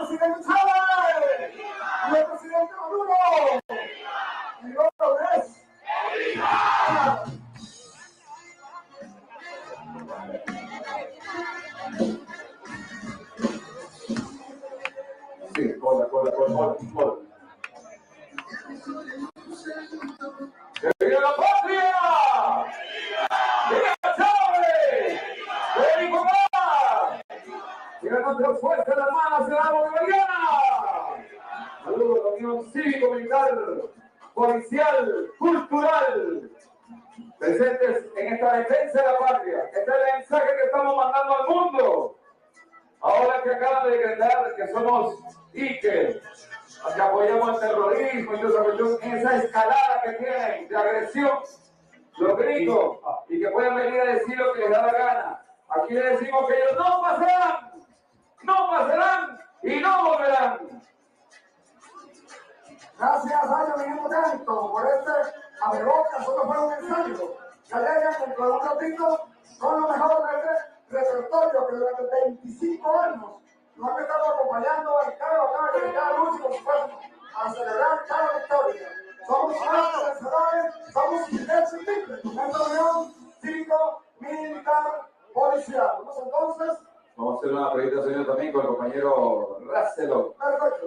presidente Chávez! ¡Viva presidente Maduro! ¡Y otra vez! Sí, cola. ¡Que viva la patria! ¡Viva Chávez! ¡Viva Nicolás! ¡Viva nuestra fuerza hermana ciudad bolivariana! Saludos a la Unión Cívico Militar, Policial, Cultural, presentes en esta defensa de la patria. Este es el mensaje que estamos mandando al mundo. Ahora que acaban de decretar que somos que apoyamos el terrorismo y toda esa cuestión, en esa escalada que tienen de agresión, los gringos, y que pueden venir a decir lo que les da la gana. Aquí les decimos que ellos no pasarán y no volverán. Gracias a ellos venimos tanto por este abrebocas, solo fue un ensayo. Que alegan que el Colombia Pinto son los mejores de este repertorio que durante 25 años nos han estado acompañando en cada batalla, en cada lucha, por supuesto, a celebrar cada victoria. Somos ciudadanos vencedores, somos indestructibles en esta unión cívico-militar policial. Entonces, vamos a hacer una presentación también con el compañero Rácelo. Perfecto.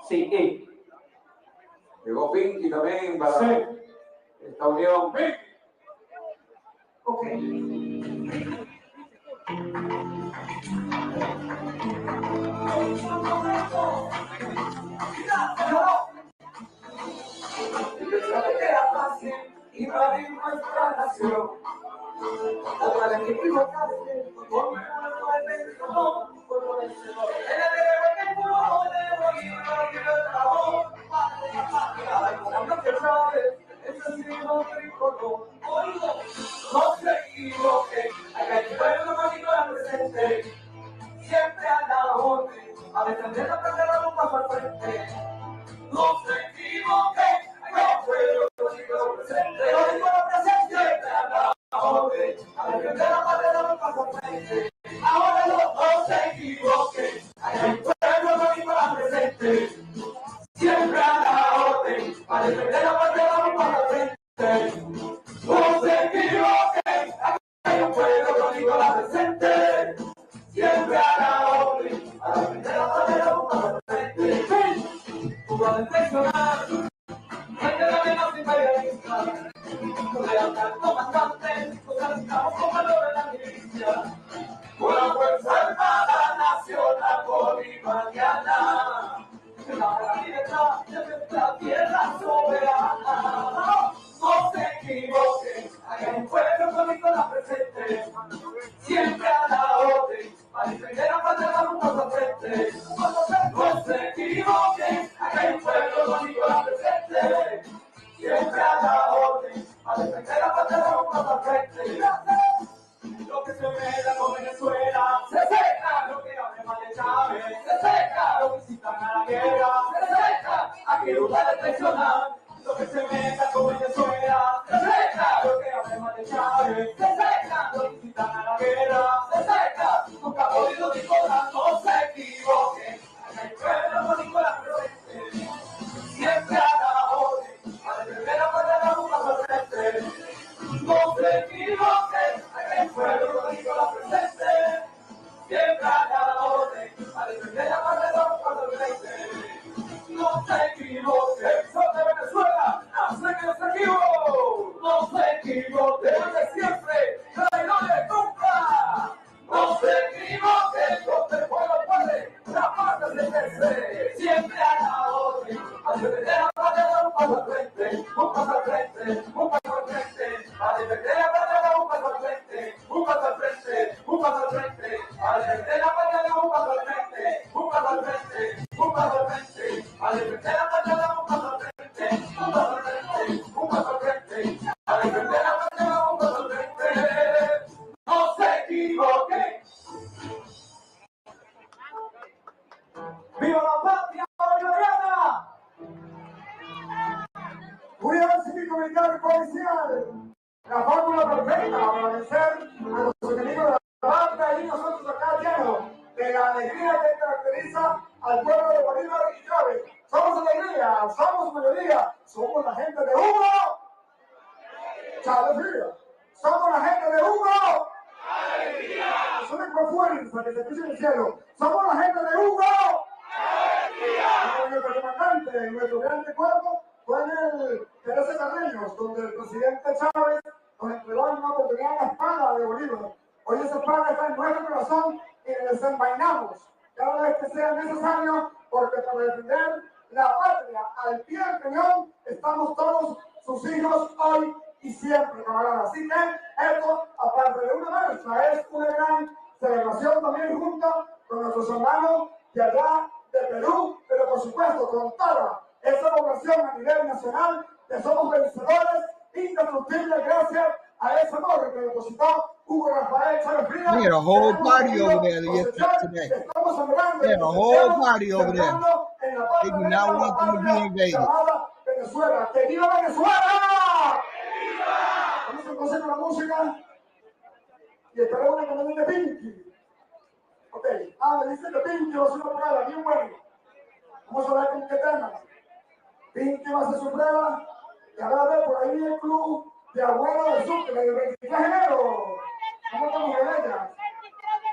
Sí, llegó Pinky también para esta unión. Ok. Invadir nuestra nación. Otra vez que equivocaste, por menos el vencedor, por lo vencedor. En el deber que juró, debo ir el favor. Ay, como no te sabes, ese ha sido tricolor. Oído, no se equivoque, acá el pueblo mágico la presente. Siempre a la orden, a defender la patria, un paso al frente. No se equivoque, acá el pueblo mágico la presente. Lo digo la presencia, siempre a la orden, a defender la patria, un paso al frente. Ahora no se equivoque, acá el pueblo mágico la presente. Siempre a la orden, a defender la patria, un paso al frente. No se equivoque, acá el pueblo mágico la presente. Siempre a la orden, a defender la patria, un paso al frente. Jugado en traicionar, hay que darle más imperialista. Con lealtad comandante, socializamos con valor en la milicia. Con la fuerza armada nacional bolivariana. En la libertad de nuestra tierra soberana. No se equivoque, hay un pueblo conmigo la presente. Siempre a la orden, para defender la patria, dar un paso al frente. No se equivoque, hay un pueblo conmigo la presente. Siempre a la orden, para defender la patria, dar un paso al frente. Lo que se meta con Venezuela, se seca. Lo que hable mal de Chávez, se seca. Lo que incitan a la guerra, se seca. Aquí lugar de traicionar. Lo que se meta con Venezuela, se seca. Lo que hable mal de Chávez, se seca. Lo que incitan a la guerra, se seca. Nunca ha podido Nicolás, no se equivoque. Hay pueblo con Nicolás presente. Siempre a la orden, a defender la patria, dar un paso al frente. No se equivoque, hay pueblo con Nicolás presente. Siempre a la orden, a defender la patria, dar un paso al frente. No se equivoque, son de Venezuela, no se equivoque. No se equivoque, desde siempre, traidores nunca. No se equivoque, donde el pueblo puede, la patria se crece. Siempre a la orden, a defender la patria, dar un paso al frente. Un paso al frente, un paso al frente. A defender la patria, dar un paso al frente. Un paso al frente, un paso al frente. A defender la patria, dar un paso al frente. Un paso al frente, un paso al frente. A defender la patria, dar un paso al frente. Un paso al frente, un paso al frente. A defender la patria, dar un paso al frente. arma perfecta para vencer a los enemigos de la patria y nosotros acá llenos de la alegría que caracteriza al pueblo de Bolívar y Chávez. Somos alegría, somos mayoría, somos la gente de Hugo Chávez Fría. Somos la gente de Hugo. Suena con fuerza que se escuche en el cielo. Somos la gente de Hugo. Nuestro comandante, nuestro grande cuerpo fue en el 13 Carreños, donde el presidente Chávez nos entregó en una oportunidad la espada de Bolívar. Hoy esa espada está en nuestro corazón y la desenvainamos cada vez que sea necesario, porque para defender la patria al pie del cañón estamos todos sus hijos hoy y siempre, camaradas. Así que esto, aparte de una marcha, es una gran celebración también junto con nuestros hermanos de allá de Perú, pero por supuesto con toda esa población a nivel nacional, que somos vencedores indestructibles gracias a ese amor que depositó Hugo Rafael Chávez Fría. We had a whole party over there today. We had a whole party over there. They do not want them to be invaded. Venezuela. ¡Que viva Venezuela! Vamos entonces con la música y esperamos una canción de Pinky. Ok, me dice que Pinky va a hacer una prueba bien buena. Vamos a ver con qué tema. Pinky va a hacer su prueba y a ver por ahí el club de abuelos de Sucre, del 23 de enero. ¿Cómo estamos con ella?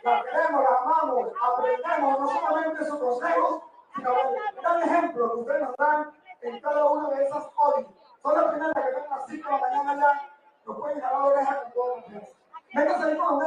La queremos, la amamos, aprendemos no solamente sus consejos, sino el gran ejemplo que ustedes nos dan en cada una de esas hoy. Son las primeras que están a las 5 de la mañana ya, nos pueden jalar la oreja con toda confianza. Véngase ahí con un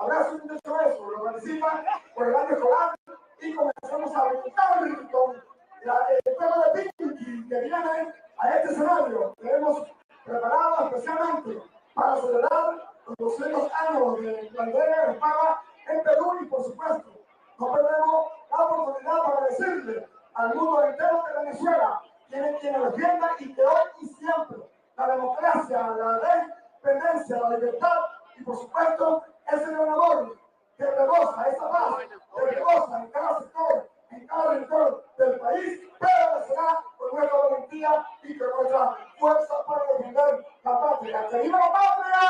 abrazo un mucho eso, lo participa por el año escolar y comenzamos a brincar con el tema de Pinky que viene a este escenario. Tenemos preparado especialmente para celebrar los 200 años de la bandera de España en Perú y por supuesto no perdemos la oportunidad para decirle al mundo entero de Venezuela quienes defiendan y que hoy y siempre la democracia, la independencia, la libertad y por supuesto ese gran amor que rebosa, esa paz que rebosa en cada sector, en cada rincón del país, pero será con nuestra valentía y con nuestra fuerza para defender la patria. ¡Que viva la patria!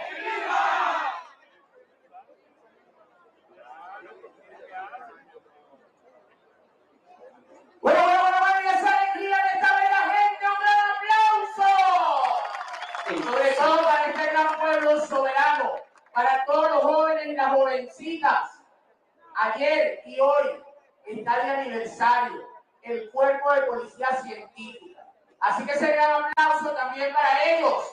¡Que viva! Bueno, y esa alegría de esta bella gente, un gran aplauso. Y sobre todo para este gran pueblo soberano, para todos los jóvenes y las jovencitas. Ayer y hoy está de aniversario el Cuerpo de Policía Científica. Así que ese gran aplauso también para ellos.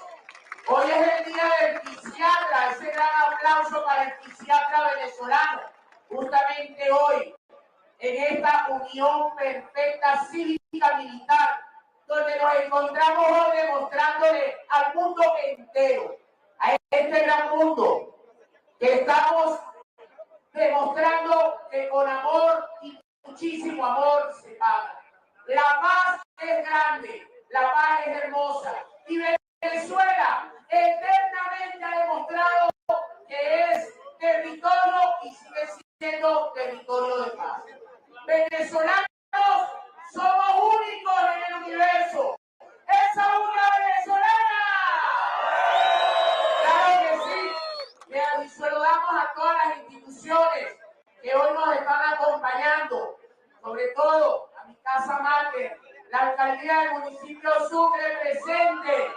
Hoy es el día del psiquiatra, ese gran aplauso para el psiquiatra venezolano. Justamente hoy, en esta unión perfecta cívica militar, donde nos encontramos hoy demostrándole al mundo entero, a este gran mundo, que estamos demostrando que con amor y muchísimo amor se paga. La paz es grande, la paz es hermosa y Venezuela eternamente ha demostrado que es territorio y sigue siendo territorio de paz. Venezolanos somos únicos en el universo. ¡Esa única venezolana! Claro que sí. Le saludamos a todas las instituciones que hoy nos están acompañando, sobre todo a mi casa madre, la alcaldía del municipio Sucre presente,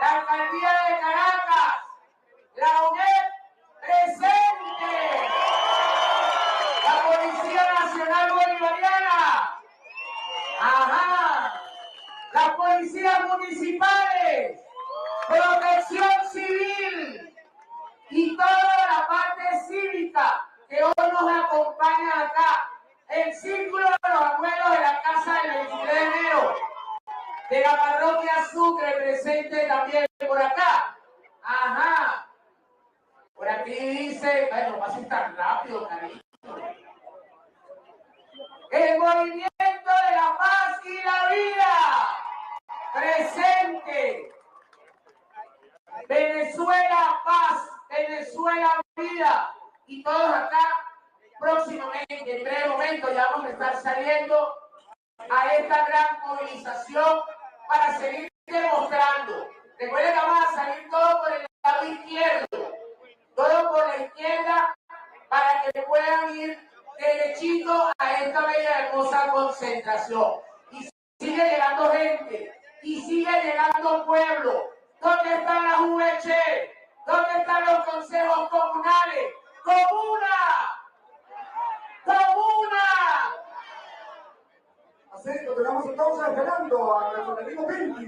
la alcaldía de Caracas, la UNED presente, la Policía Nacional Bolivariana, las policías municipales, protección civil y toda la parte cívica que hoy nos acompaña acá, el círculo de los abuelos de la casa del 23 de enero, de la parroquia Sucre presente también por acá. Por aquí dice, bueno, no pases tan rápido, cariño. El movimiento de la paz y la vida presente. Venezuela paz, Venezuela vida. Y todos acá próximamente, en breve momento, ya vamos a estar saliendo a esta gran movilización para seguir demostrando. Recuerden que vamos a salir todos por el dejan ir derechito a esta bella hermosa concentración. Y sigue llegando gente, y sigue llegando pueblo. ¿Dónde están las UH? ¿Dónde están los consejos comunales? ¡Comuna! ¡Comuna! Así que tenemos entonces esperando a nuestro querido Pinky,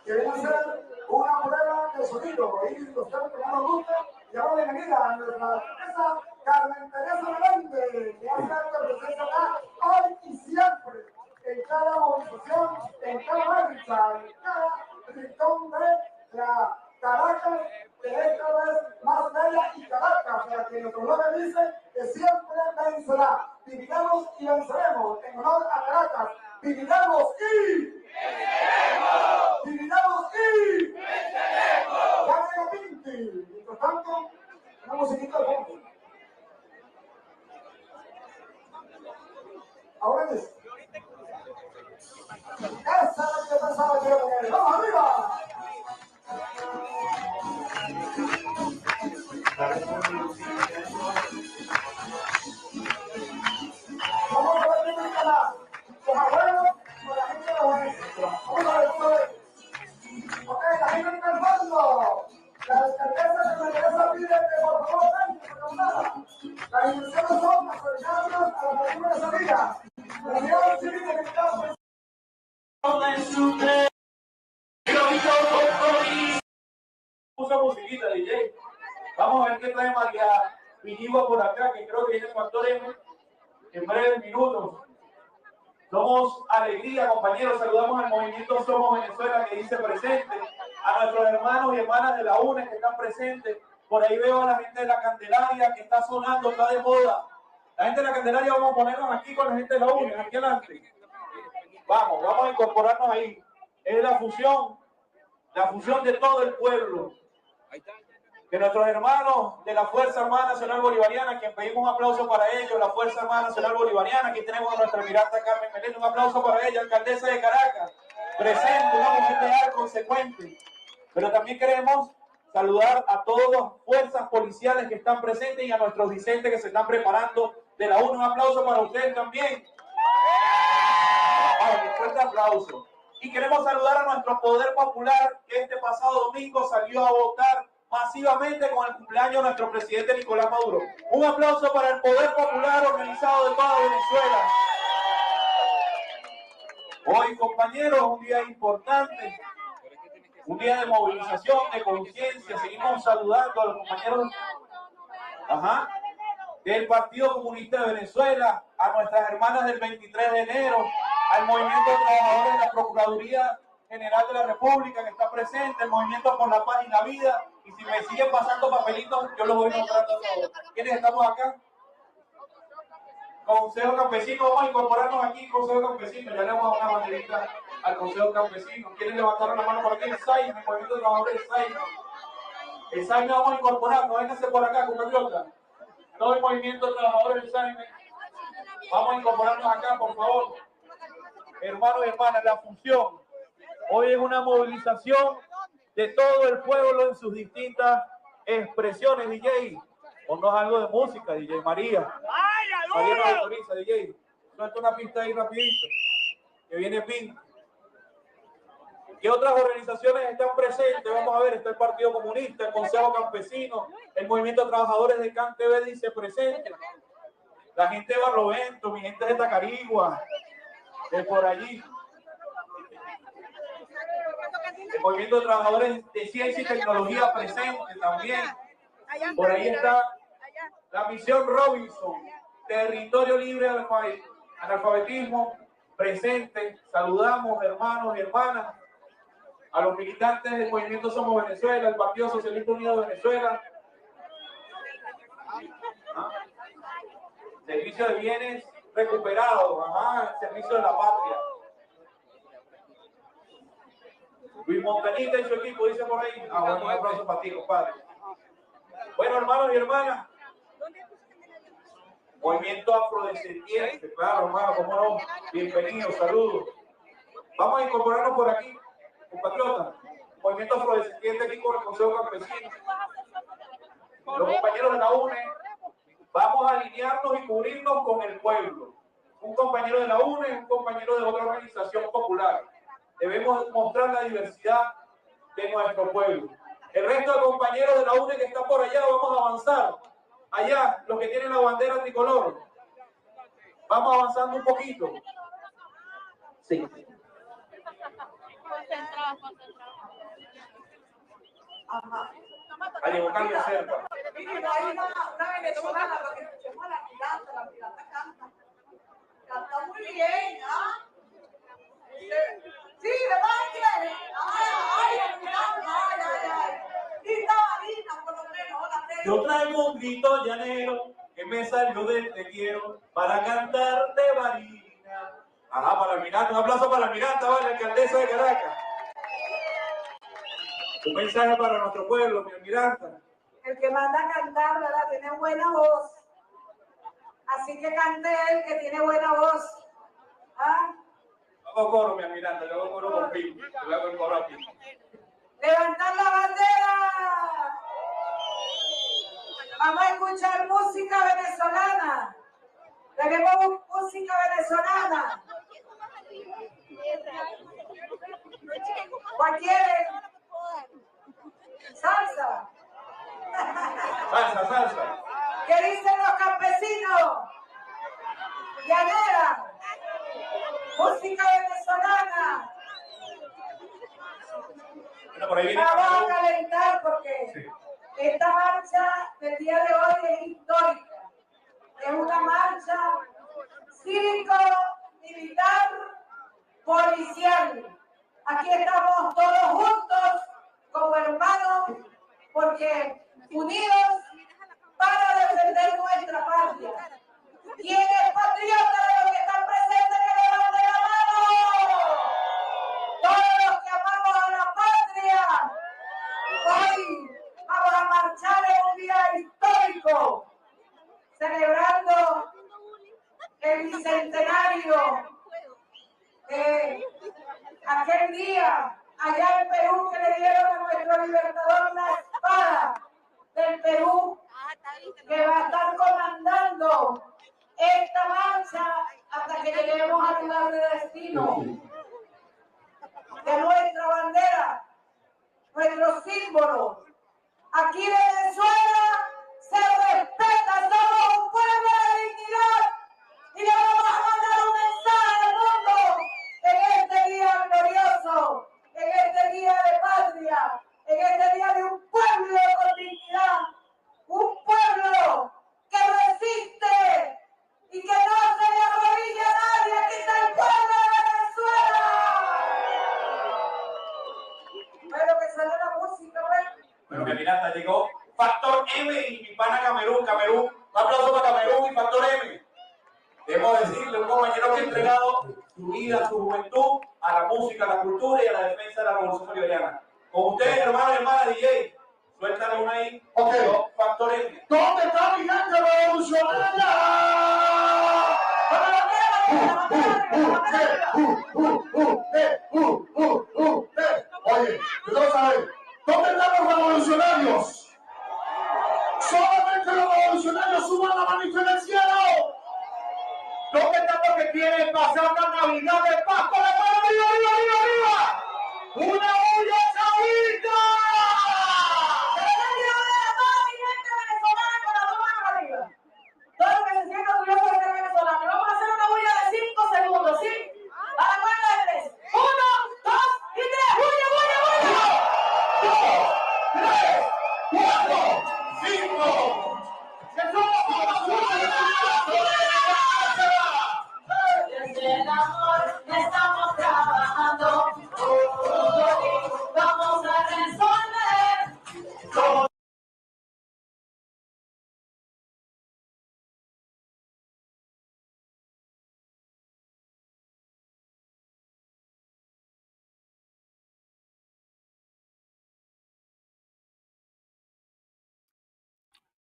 que viene a hacer una prueba de sonido. Y ustedes que no nos gusta, y ahora bienvenida a nuestra artista Carmen Teresa Meléndez, que hace esta presencia acá hoy y siempre, en cada movilización, en cada marcha, en cada rincón de la Caracas, que esta vez más bella y Caracas, para que nuestro lema dice que siempre vencerá. Viviremos y venceremos en honor a Caracas. Viviremos y venceremos. Viviremos y venceremos. Ya llega Pinky. Mientras tanto, una musiquita de fondo. Ahora es. Esa es la que pensaba que iba a poner. ¡Vamos arriba! Vamos a ver quién está más. Los abuelos o la gente de los maestros. Vamos a ver todo. Ok, la gente está en fondo. La alcaldesa que me interesa pide que por favor vengan. Las instrucciones son acercarnos a la persona de salida. La señora cívica que está Puso musiquita, DJ. Vamos a ver qué trae María Vinigua por acá, que creo que viene Factor M en breves minutos. Somos alegría, compañeros. Saludamos al movimiento Somos Venezuela, que dice presente. A nuestros hermanos y hermanas de la UNE que están presentes. Por ahí veo a la gente de la Candelaria que está sonando, está de moda. La gente de la Candelaria, vamos a ponernos aquí con la gente de la UNE, aquí adelante. Vamos a incorporarnos ahí. Es la fusión de todo el pueblo. De nuestros hermanos de la Fuerza Armada Nacional Bolivariana, a quien pedimos un aplauso para ellos, la Fuerza Armada Nacional Bolivariana. Aquí tenemos a nuestra almiranta Carmen Meléndez, un aplauso para ella, alcaldesa de Caracas, presente, una mujer leal, consecuente. Pero también queremos saludar a todas las fuerzas policiales que están presentes y a nuestros discentes que se están preparando de la UNE. Un aplauso para ustedes también. Un fuerte aplauso. Y queremos saludar a nuestro poder popular que este pasado domingo salió a votar masivamente con el cumpleaños de nuestro presidente Nicolás Maduro. Un aplauso para el poder popular organizado de toda Venezuela. Hoy, compañeros, un día importante, un día de movilización, de conciencia. Seguimos saludando a los compañeros del Partido Comunista de Venezuela, a nuestras hermanas del 23 de enero, al Movimiento de Trabajadores de la Procuraduría General de la República que está presente, el Movimiento por la Paz y la Vida. Y si me siguen pasando papelitos, yo los voy nombrando a todos. ¿Quiénes estamos acá? Consejo Campesino, vamos a incorporarnos aquí, Consejo Campesino. Ya le vamos a dar una banderita al Consejo Campesino. ¿Quiénes levantaron la mano por aquí? El SAIM, el Movimiento de Trabajadores del SAIM. El SAIM vamos a incorporarnos, vénganse por acá, compatriota. Todo el Movimiento de Trabajadores del SAIM. Vamos a incorporarnos acá, por favor. Hermanos y hermanas, la fusión. Hoy es una movilización de todo el pueblo en sus distintas expresiones, DJ. Ponnos algo de música, DJ María. María nos autoriza, DJ. Suelta una pista ahí rapidito. Que viene Pink. ¿Qué otras organizaciones están presentes? Vamos a ver, está el Partido Comunista, el Consejo Campesino, el Movimiento de Trabajadores de CAN TV dice presente. La gente de Barlovento, mi gente de Tacarigua, de por allí. El Movimiento de Trabajadores de Ciencia y Tecnología presente también. Por ahí está la Misión Robinson, Territorio Libre de Analfabetismo, presente. Saludamos, hermanos y hermanas, a los militantes del Movimiento Somos Venezuela, el Partido Socialista Unido de Venezuela. Servicio de bienes recuperados, servicio de la patria. Luis Montanita y su equipo, dice por ahí. Bueno, un aplauso para ti, compadre. Bueno, hermanos y hermanas, Movimiento Afrodescendiente, claro, hermano, cómo no. Bienvenidos, saludos. Vamos a incorporarnos por aquí, compatriotas. Movimiento Afrodescendiente aquí con el Consejo Campesino. Los compañeros de la UNE, Vamos a alinearnos y cubrirnos con el pueblo. Un compañero de la UNE, un compañero de otra organización popular. Debemos mostrar la diversidad de nuestro pueblo. El resto de compañeros de la UNE que están por allá, vamos a avanzar. Allá, los que tienen la bandera tricolor. Vamos avanzando un poquito. Sí. Concentrado. Ajá. Allí, buscando cerca. Mire, no hay una venezolana, porque escuchemos a la pirata canta. Canta muy bien, ¿ah? Sí, ¿verdad? ¿Quién? Ay. Linda Marina, por lo menos, hola, Pedro. Yo traigo un grito llanero que me salió del te quiero para cantarte Marina. Ajá, para la Almiranta, un aplauso para la Almiranta, ¿vale? La alcaldesa de Caracas. Un mensaje para nuestro pueblo, mi Almiranta. El que manda a cantar, ¿verdad? Tiene buena voz. Así que cante él, que tiene buena voz. ¿Ah? Hago coro, mi Almiranta, yo hago coro con Phillips. Yo hago el coro aquí. ¡Levantar la bandera! Vamos a escuchar música venezolana. Tenemos música venezolana. ¿Cuál quieren? Salsa. Salsa. ¿Qué dicen los campesinos? Llanera. Música venezolana. Bueno, por ahí viene Vamos a calentar porque esta marcha del día de hoy es histórica. Es una marcha cívico-militar policial. Aquí estamos todos juntos como hermanos porque unidos para defender nuestra patria. ¿Quién es patriota de los que están presentes que levanten la mano? Todos los que amamos a la patria. Hoy vamos a marchar en un día histórico, celebrando el bicentenario de aquel día allá en Perú que le dieron a nuestro libertador la espada del Perú, que va a estar comandando esta marcha hasta que lleguemos al lugar de destino de nuestra bandera, nuestro símbolo. Aquí en Venezuela se respeta, somos un pueblo de dignidad y le vamos a mandar un mensaje al mundo en este día glorioso, en este día de patria, en este día de un pueblo con dignidad, un pueblo que resiste y que no se le arrodilla a nadie. Aquí está el pueblo de Venezuela. Bueno, que suene la música, ¿ves? Bueno, mi Almiranta, llegó Factor M y mi pana Camerún. Un aplauso para Camerún y Factor M. Debo decirle, un compañero que ha entregado su vida, su juventud a la música, a la cultura y a la defensa de la revolución bolivariana. Con ustedes, hermano y hermana DJ, suéltale una ahí. Ok. Factor M. ¿Dónde está mi gente revolucionaria? Oye, yo quiero saber, ¿dónde están los revolucionarios? Solamente los revolucionarios suban la manito en el cielo. ¿Dónde están los que quieren pasar la Navidad de paz con la mano arriba, arriba, arriba, arriba? ¡Una olla chavita! Todo lo que se sienta orgulloso de ser venezolano. Vamos a hacer una bulla de 5 segundos, ¿sí? A la cuenta de 3. 1, 2 y 3. ¡Bulla, bulla, bulla! 2, 3, 4, 5. Desde el amor estamos trabajando. Vamos a resolver.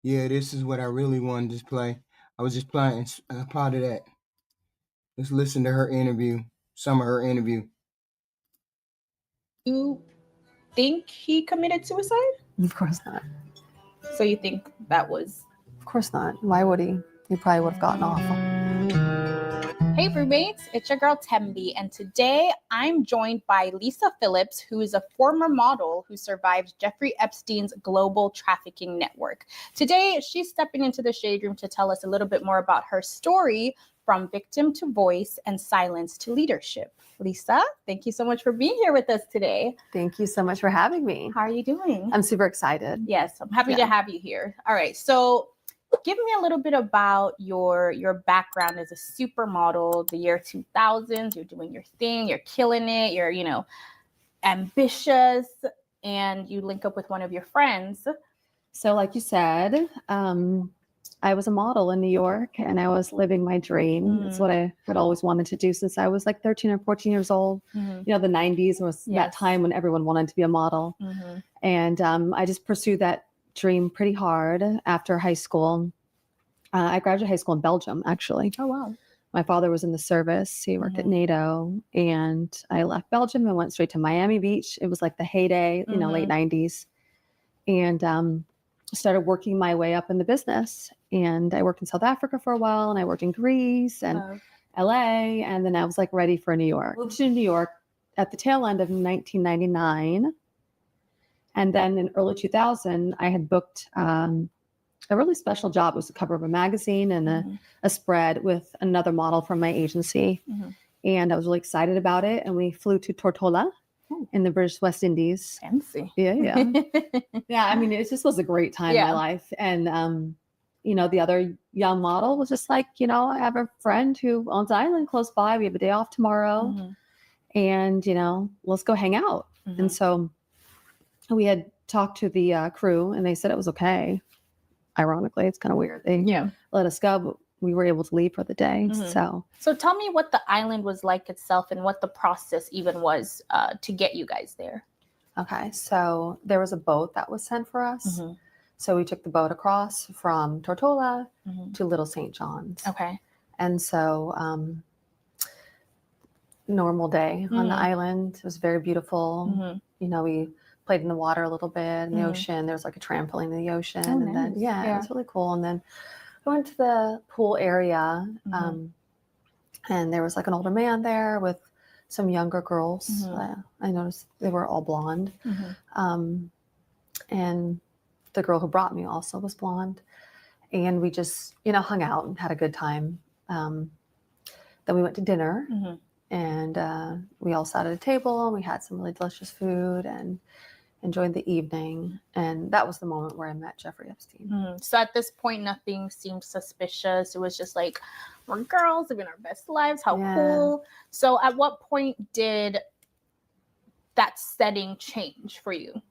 Yeah, this is what I really wanted to play. I was just playing a part of that. Let's listen to her interview, some of her interview. You think he committed suicide? Of course not. So you think that was course not. Why would he? He probably would have gotten off. Hey roommates, it's your girl Tembi, and today I'm joined by Lisa Phillips, who is a former model who survived Jeffrey Epstein's global trafficking network. Today, she's stepping into the shade room to tell us a little bit more about her story from victim to voice and silence to leadership. Lisa, thank you so much for being here with us today. Thank you so much for having me. How are you doing? I'm super excited. Yes, I'm happy to have you here. All right, so give me a little bit about your background as a supermodel, the year 2000s. You're doing your thing, you're killing it, you're, ambitious, and you link up with one of your friends. So like you said, I was a model in New York and I was living my dream. It's what I had always wanted to do since I was like 13 or 14 years old. The 90s was that time when everyone wanted to be a model. And I just pursued that dream pretty hard after high school. I graduated high school in Belgium, actually. Oh, wow. My father was in the service. He worked at NATO, and I left Belgium and went straight to Miami Beach. It was like the heyday, late 90s. And started working my way up in the business. And I worked in South Africa for a while, and I worked in Greece and LA. And then I was like ready for New York. Moved to New York at the tail end of 1999. And then in early 2000, I had booked a really special job. It was the cover of a magazine and a spread with another model from my agency. And I was really excited about it. And we flew to Tortola in the British West Indies. Fancy. Yeah. Yeah. I mean, it just was a great time in my life. And, the other young model was just like, I have a friend who owns an island close by. We have a day off tomorrow. And, let's go hang out. And so we had talked to the crew and they said it was okay. Ironically, it's kind of weird. They let us go, but we were able to leave for the day. So tell me what the island was like itself and what the process even was to get you guys there. Okay. So there was a boat that was sent for us. So we took the boat across from Tortola to Little St. John's. Okay. And so normal day on the island. It was very beautiful. We played in the water a little bit in the ocean. There was like a trampoline in the ocean. And then, it was really cool. And then I went to the pool area and there was like an older man there with some younger girls. I noticed they were all blonde. And the girl who brought me also was blonde. And we just, hung out and had a good time. Then we went to dinner and we all sat at a table and we had some really delicious food and enjoyed the evening. And that was the moment where I met Jeffrey Epstein. So at this point, nothing seemed suspicious. It was just like, we're girls living our best lives. How cool. So at what point did that setting change for you?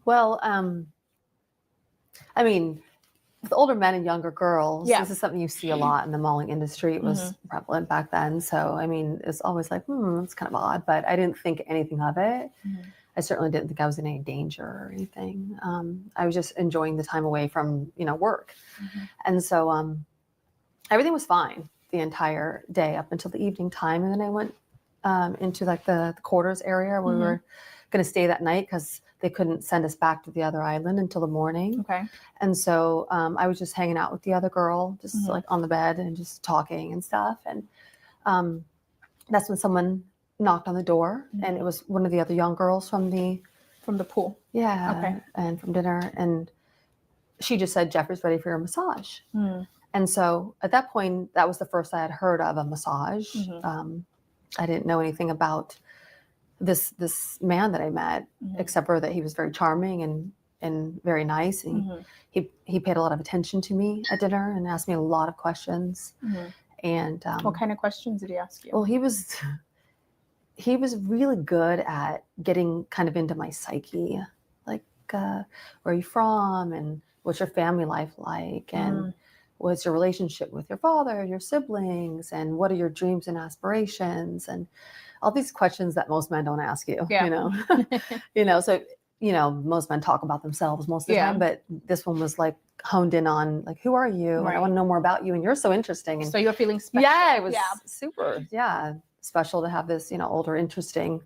Well, I mean, with older men and younger girls, this is something you see a lot in the modeling industry. It was prevalent back then. So, I mean, it's always like, it's kind of odd, but I didn't think anything of it. I certainly didn't think I was in any danger or anything. I was just enjoying the time away from, work. And so everything was fine the entire day up until the evening time. And then I went into like the quarters area where we were going to stay that night because they couldn't send us back to the other island until the morning. Okay. And so I was just hanging out with the other girl, just like on the bed and just talking and stuff. And that's when someone knocked on the door and it was one of the other young girls from the pool. Yeah. Okay. And from dinner. And she just said, Jeffrey's ready for your massage. And so at that point, that was the first I had heard of a massage. I didn't know anything about this man that I met, except for that he was very charming and very nice. And he paid a lot of attention to me at dinner and asked me a lot of questions. And what kind of questions did he ask you? Well, he was really good at getting kind of into my psyche, like where are you from and what's your family life like and what's your relationship with your father, your siblings, and what are your dreams and aspirations, and all these questions that most men don't ask you. So most men talk about themselves most of the time, but this one was like honed in on like, who are you? And I want to know more about you, and you're so interesting. And so you're feeling special. Yeah, it was super. Yeah. Special to have this, older, interesting,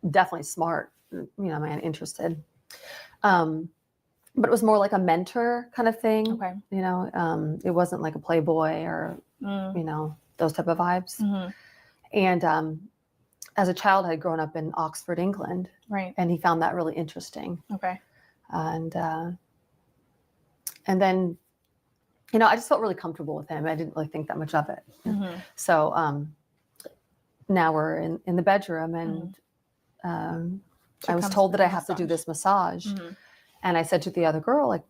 definitely smart, man, interested. but it was more like a mentor kind of thing. Okay. You know, it wasn't like a playboy or, you know, those type of vibes. Mm-hmm. And as a child, I had grown up in Oxford, England. Right. And he found that really interesting. Okay. And then, you know, I just felt really comfortable with him. I didn't really think that much of it. Mm-hmm. So now we're in the bedroom, and I was told that I have to do this massage. Mm-hmm. And I said to the other girl, like,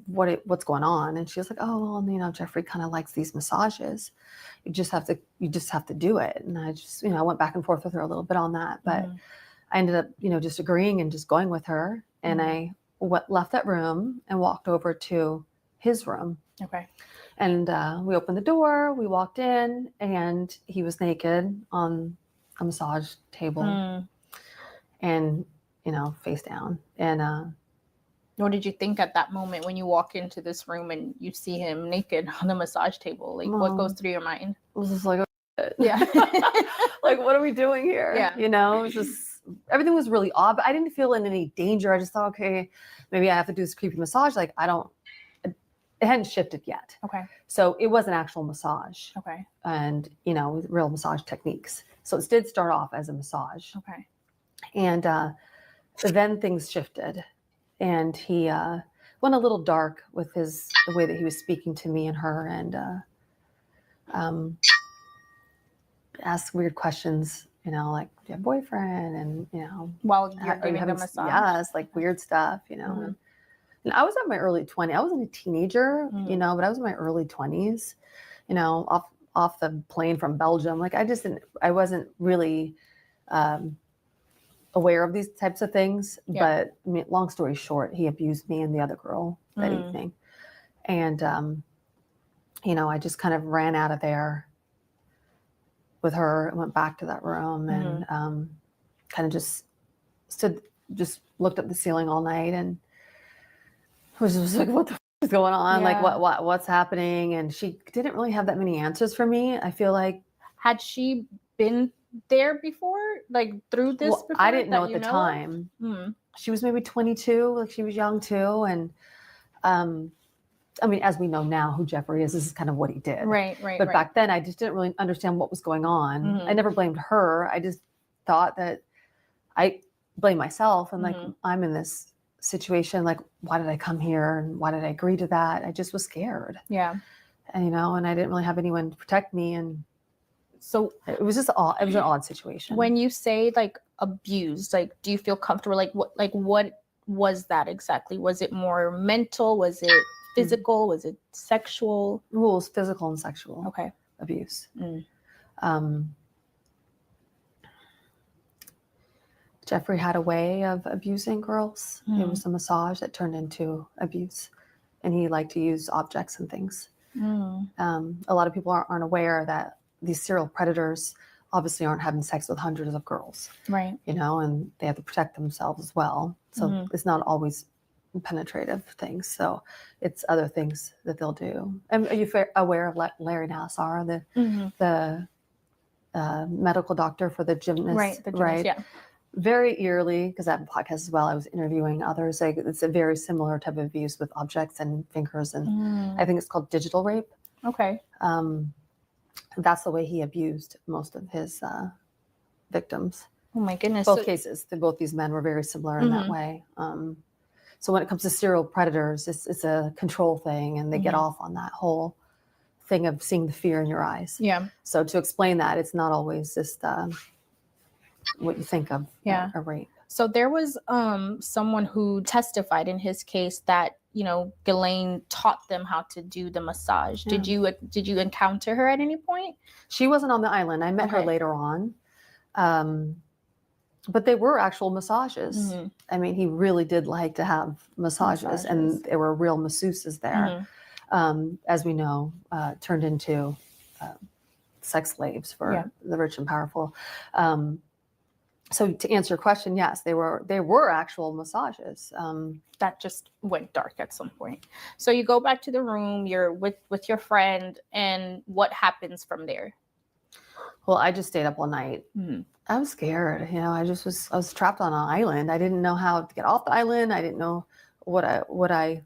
what's going on? And she was like, oh, well, you know, Jeffrey kind of likes these massages. You just have to do it. And I just, you know, I went back and forth with her a little bit on that, but I ended up, you know, just agreeing and just going with her. And I left that room and walked over to his room. Okay. And we opened the door, we walked in, and he was naked on a massage table and, you know, face down. And what did you think at that moment when you walk into this room and you see him naked on the massage table? Like, what goes through your mind? it was just like, Yeah. like, what are we doing here? Yeah. You know, it was just, everything was really odd, but I didn't feel in any danger. I just thought, okay, maybe I have to do this creepy massage. Like, it hadn't shifted yet. Okay. So it was an actual massage. Okay. And, you know, with real massage techniques. So it did start off as a massage. Okay. And then things shifted. And he went a little dark with the way that he was speaking to me and her, and asked weird questions, you know, like, do you have a boyfriend? And, you know, While you're are you doing the having massage? Yes, like weird stuff, you know. And I was in my early 20s. I wasn't a teenager, you know, but I was in my early 20s, you know, off the plane from Belgium. Like, I wasn't really aware of these types of things. Yeah. But I mean, long story short, he abused me and the other girl that evening. And, you know, I just kind of ran out of there with her and went back to that room and kind of just looked at the ceiling all night and was just like, what the f- is going on? Yeah. Like, what's happening? And she didn't really have that many answers for me. I feel like. Had she been there before, like through this? Well, before I didn't know that at you the know time. of? She was maybe 22, like she was young too. And I mean, as we know now who Jeffrey is, this is kind of what he did. Right. But back then I just didn't really understand what was going on. I never blamed her. I just thought that I blamed myself and like, I'm in this situation. Like, why did I come here? And why did I agree to that? I just was scared. Yeah. And, you know, and I didn't really have anyone to protect me. And So it was just odd. It was an odd situation. when you say like abused, like, do you feel comfortable? Like what was that exactly? Was it more mental? Was it physical? Was it sexual? Rules, physical and sexual Okay. abuse. Jeffrey had a way of abusing girls. It was a massage that turned into abuse. And he liked to use objects and things. A lot of people aren't aware that these serial predators obviously aren't having sex with hundreds of girls. Right. You know, and they have to protect themselves as well. So it's not always penetrative things. So it's other things that they'll do. And are you aware of Larry Nassar, the medical doctor for the gymnast? Right. The gymnast, yeah. Very eerily, because I have a podcast as well, I was interviewing others. Like, it's a very similar type of abuse with objects and fingers. And I think it's called digital rape. Okay. That's the way he abused most of his victims. Oh my goodness. Both cases, both these men were very similar in that way. So when it comes to serial predators, it's a control thing, and they get off on that whole thing of seeing the fear in your eyes. Yeah. So to explain that, it's not always just what you think of a rape. So there was someone who testified in his case that, you know, Ghislaine taught them how to do the massage. Yeah. Did you encounter her at any point? She wasn't on the island. I met her later on. But they were actual massages. I mean, he really did like to have massages. And there were real masseuses there. As we know, turned into sex slaves for the rich and powerful. So to answer your question, yes, they were actual massages. That just went dark at some point. So you go back to the room, you're with your friend, and what happens from there? Well, I just stayed up all night. I was scared. You know, I was trapped on an island. I didn't know how to get off the island. I didn't know what I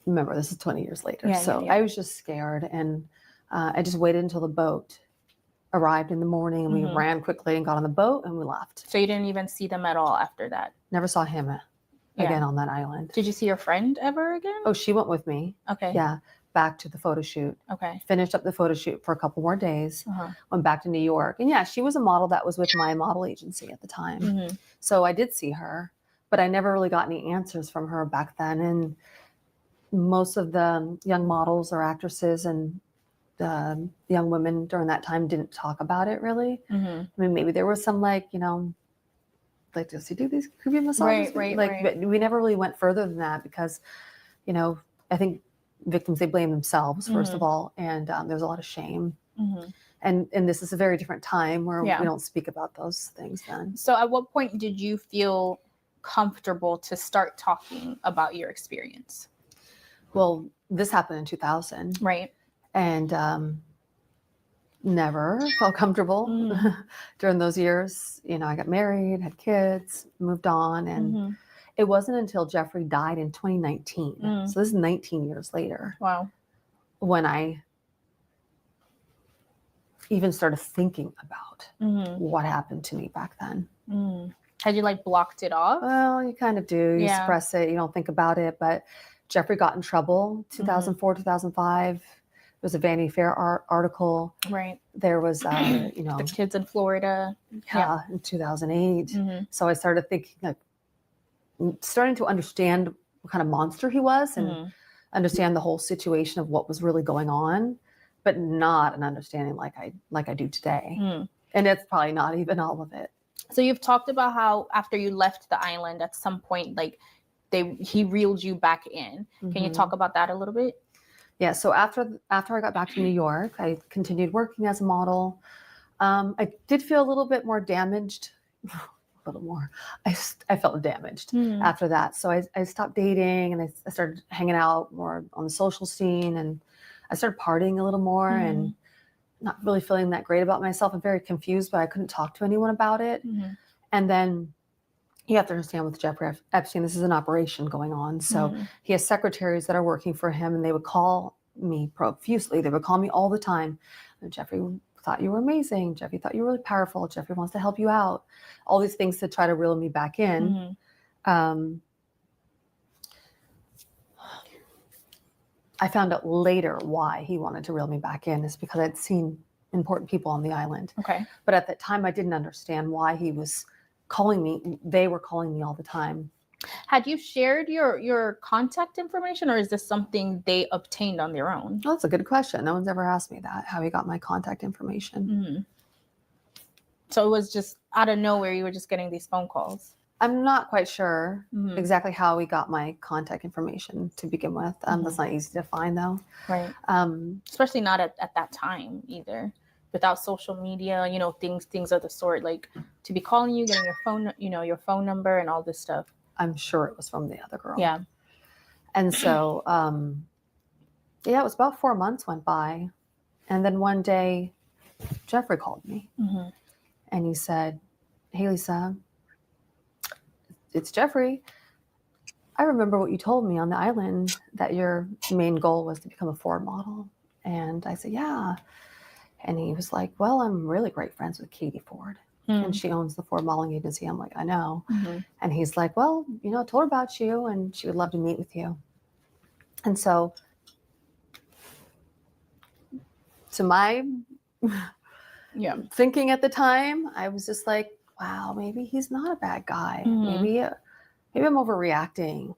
remember, this is 20 years later. So I was just scared, and I just waited until the boat arrived in the morning, and we ran quickly and got on the boat and we left. So you didn't even see them at all after that? Never saw him again on that island. Did you see your friend ever again? Oh, she went with me. Okay. Yeah, back to the photo shoot. Okay. Finished up the photo shoot for a couple more days. Went back to New York. And yeah, she was a model that was with my model agency at the time. So I did see her, but I never really got any answers from her back then. And most of the young models or actresses and young women during that time didn't talk about it really. I mean, maybe there was some like, like, does he do these creepy massages? But we never really went further than that because, I think victims, they blame themselves first of all, and there's a lot of shame. And this is a very different time where we don't speak about those things then. So at what point did you feel comfortable to start talking about your experience? Well, this happened in 2000. Right. And never felt comfortable during those years. I got married, had kids, moved on. And it wasn't until Jeffrey died in 2019. So this is 19 years later. Wow. When I even started thinking about what happened to me back then. Had you blocked it off? Well, you kind of do. You suppress it. You don't think about it. But Jeffrey got in trouble 2004, 2005. There was a Vanity Fair article. Right. There was, the kids in Florida. Yeah, in 2008. So I started thinking, starting to understand what kind of monster he was and understand the whole situation of what was really going on, but not an understanding like I do today. And it's probably not even all of it. So you've talked about how after you left the island, at some point, he reeled you back in. Can you talk about that a little bit? Yeah. So after I got back to New York, I continued working as a model. I did feel a little bit more damaged. A little more. I felt damaged after that. So I stopped dating, and I started hanging out more on the social scene, and I started partying a little more and not really feeling that great about myself. I'm very confused, but I couldn't talk to anyone about it. And then you have to understand with Jeffrey Epstein, this is an operation going on. So he has secretaries that are working for him, and they would call me profusely. They would call me all the time. Jeffrey thought you were amazing. Jeffrey thought you were really powerful. Jeffrey wants to help you out. All these things to try to reel me back in. I found out later why he wanted to reel me back in is because I'd seen important people on the island. Okay. But at that time, I didn't understand why he was calling me. They were calling me all the time. Had you shared your contact information, or is this something they obtained on their own? Well, that's a good question. No one's ever asked me that, how he got my contact information. So it was just out of nowhere, you were just getting these phone calls? I'm not quite sure exactly how he got my contact information to begin with. That's not easy to find, though. Right. Especially not at that time either. Without social media, things of the sort, to be calling you, getting your phone, your phone number and all this stuff. I'm sure it was from the other girl. Yeah. And so, it was about 4 months went by. And then one day, Jeffrey called me. And he said, "Hey, Lisa, it's Jeffrey. I remember what you told me on the island, that your main goal was to become a Ford model." And I said, "Yeah." And he was like, "Well, I'm really great friends with Katie Ford. And she owns the Ford modeling agency." I'm like, "I know." And he's like, "Well, I told her about you, and she would love to meet with you." And so to my thinking at the time, I was just like, wow, maybe he's not a bad guy. Maybe I'm overreacting.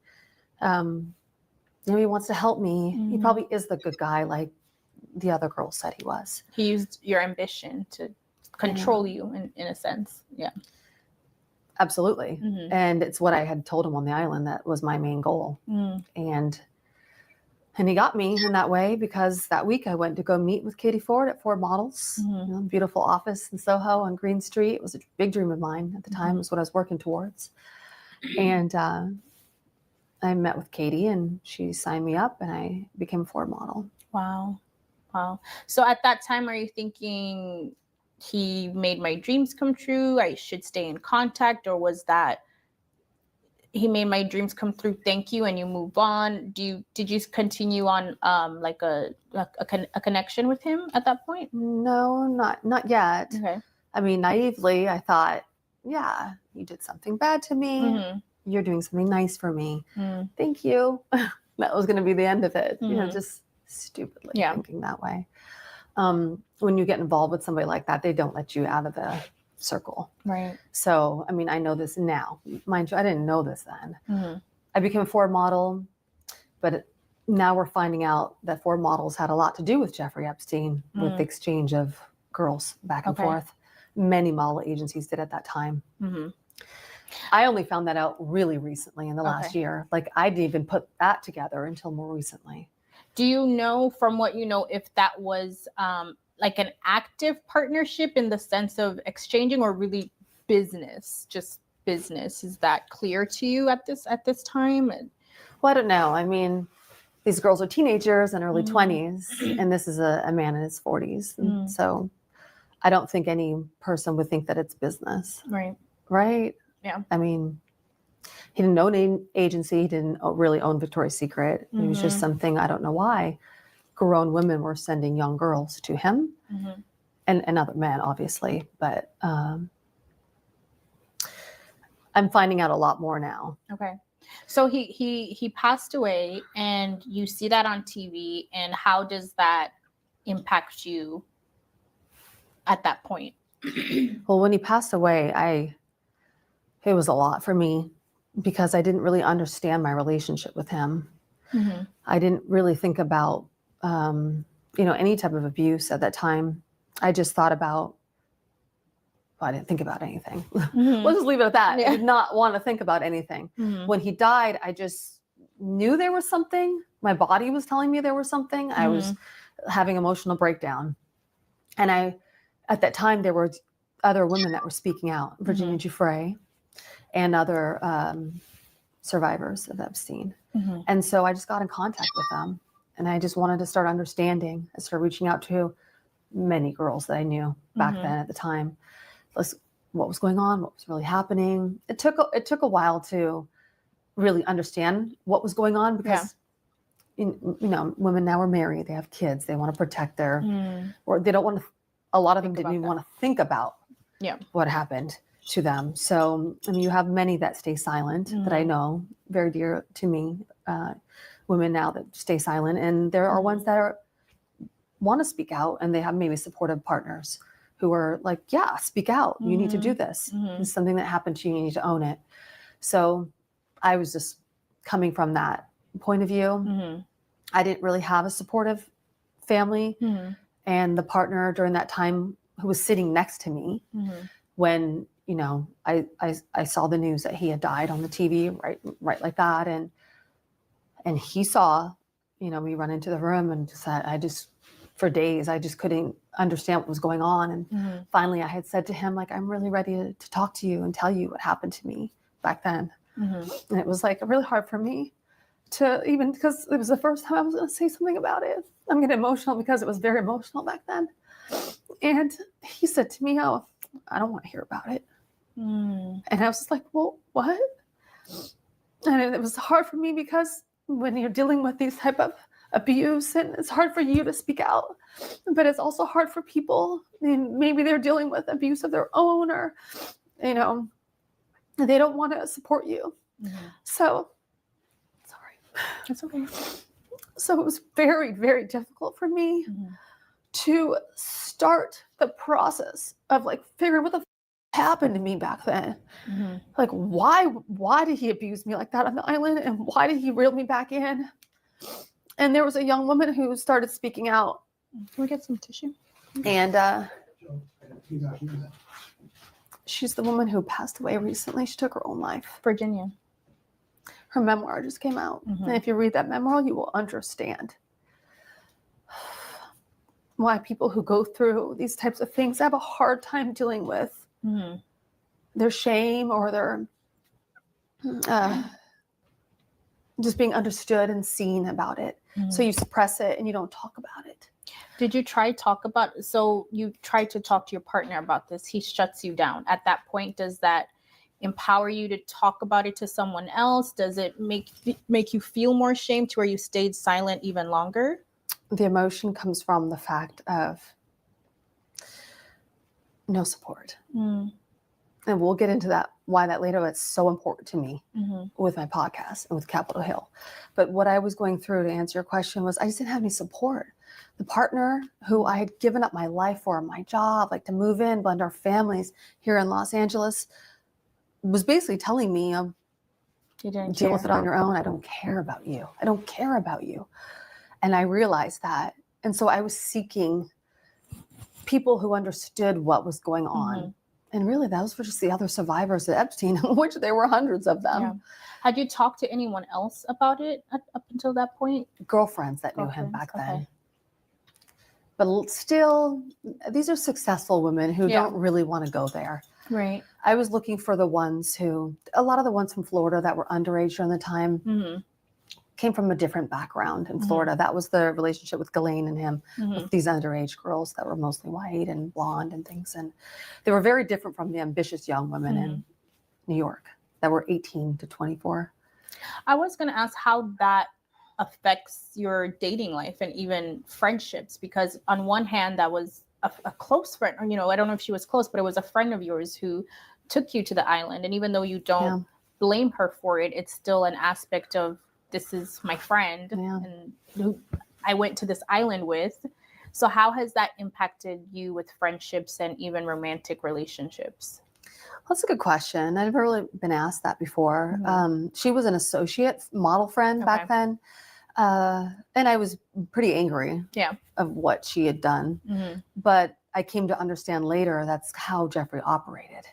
He wants to help me. He probably is the good guy, like the other girl said he was. He used your ambition to control you in a sense. Yeah. Absolutely. And it's what I had told him on the island that was my main goal. And he got me in that way because that week I went to go meet with Katie Ford at Ford Models, beautiful office in Soho on Green Street. It was a big dream of mine at the time. It was what I was working towards. And I met with Katie, and she signed me up, and I became a Ford model. Wow. So at that time, are you thinking he made my dreams come true, I should stay in contact, or was that he made my dreams come through, thank you, and you move on. Did you continue on like a connection with him at that point? No, not yet. Okay. I mean, naively, I thought, yeah, you did something bad to me. Mm-hmm. You're doing something nice for me. Mm. Thank you. That was going to be the end of it. You know, Mhm. just stupidly Yeah. thinking that way. When you get involved with somebody like that, they don't let you out of the circle. Right. So, I mean, I know this now. Mind you, I didn't know this then. Mm-hmm. I became a Ford model, but now we're finding out that Ford models had a lot to do with Jeffrey Epstein, with the exchange of girls back and forth. Many model agencies did at that time. Mm-hmm. I only found that out really recently in the last year. Like, I didn't even put that together until more recently. Do you know, from what you know, if that was like an active partnership in the sense of exchanging, or really business, just business? Is that clear to you at this time? Well, I don't know. I mean, these girls are teenagers and early 20s, and this is a man in his 40s. And so I don't think any person would think that it's business. Right. Right? Yeah. I mean, he didn't own an agency. He didn't really own Victoria's Secret. It was just something, I don't know why, grown women were sending young girls to him, and other men, obviously. But I'm finding out a lot more now. Okay. So he passed away, and you see that on TV, and how does that impact you at that point? Well, when he passed away, it was a lot for me, because I didn't really understand my relationship with him. I didn't really think about, any type of abuse at that time. I just thought about, I didn't think about anything. Let's just leave it at that. Yeah. I did not want to think about anything. When he died, I just knew there was something. My body was telling me there was something. I was having emotional breakdown. And at that time, there were other women that were speaking out, Virginia Giuffre and other survivors of Epstein. And so I just got in contact with them, and I just wanted to start understanding. I started reaching out to many girls that I knew back then at the time. What was going on, what was really happening. It took a while to really understand what was going on, because women now are married, they have kids, they want to protect their, or they don't want to, a lot of them didn't even want to think about what happened to them. So, I mean, you have many that stay silent that I know, very dear to me, women now that stay silent. And there are ones that want to speak out, and they have maybe supportive partners who are like, yeah, speak out. You need to do this. It's something that happened to you. You need to own it. So I was just coming from that point of view. I didn't really have a supportive family. And the partner during that time, who was sitting next to me when, I saw the news that he had died on the TV, right like that. And he saw, me run into the room, and for days, I just couldn't understand what was going on. And finally I had said to him, like, I'm really ready to talk to you and tell you what happened to me back then. And it was like really hard for me to, even because it was the first time I was going to say something about it. I'm getting emotional because it was very emotional back then. And he said to me, oh, I don't want to hear about it. And I was just like, well, what? And it was hard for me, because when you're dealing with these type of abuse, and it's hard for you to speak out, but it's also hard for people, and maybe they're dealing with abuse of their own, or, they don't want to support you. So, sorry. It's okay. So it was very, very difficult for me to start the process of like figuring what the happened to me back then. Like, why did he abuse me like that on the island, and why did he reel me back in? And there was a young woman who started speaking out. Can we get some tissue? And she's the woman who passed away recently. She took her own life. Virginia. Her memoir just came out. And if you read that memoir, you will understand why people who go through these types of things have a hard time dealing with their shame, or their just being understood and seen about it. So you suppress it and you don't talk about it. Did you try so you tried to talk to your partner about this? He shuts you down. At that point, does that empower you to talk about it to someone else? Does it make you feel more ashamed to where you stayed silent even longer? The emotion comes from the fact of no support. And we'll get into that, why that later. It's so important to me with my podcast and with Capitol Hill. But what I was going through, to answer your question, was I just didn't have any support. The partner who I had given up my life for, my job, like to move in, blend our families here in Los Angeles, was basically telling me, You didn't deal care. with it on your own. I don't care about you. I don't care about you. And I realized that. And so I was seeking people who understood what was going on. And really, those were just the other survivors of Epstein, which there were hundreds of them. Yeah. Had you talked to anyone else about it up until that point? Girlfriends that knew him back then. But still, these are successful women who don't really want to go there. Right. I was looking for the ones who, a lot of the ones from Florida that were underage during the time, came from a different background in Florida. That was the relationship with Ghislaine and him, with these underage girls that were mostly white and blonde and things. And they were very different from the ambitious young women in New York that were 18 to 24. I was going to ask how that affects your dating life and even friendships, because on one hand, that was a close friend, or, you know, I don't know if she was close, but it was a friend of yours who took you to the island. And even though you don't blame her for it, it's still an aspect of, this is my friend and who I went to this island with. So how has that impacted you with friendships and even romantic relationships? That's a good question. I've never really been asked that before. She was an associate model friend back then. And I was pretty angry of what she had done. But I came to understand later that's how Jeffrey operated.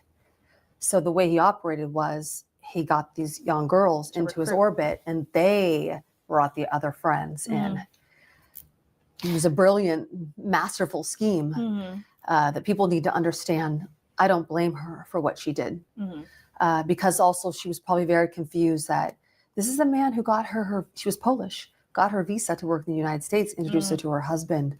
So the way he operated was he got these young girls into his orbit, and they brought the other friends in. It was a brilliant, masterful scheme that people need to understand. I don't blame her for what she did, because also she was probably very confused that this is a man who got her she was Polish, got her visa to work in the United States, introduced her to her husband,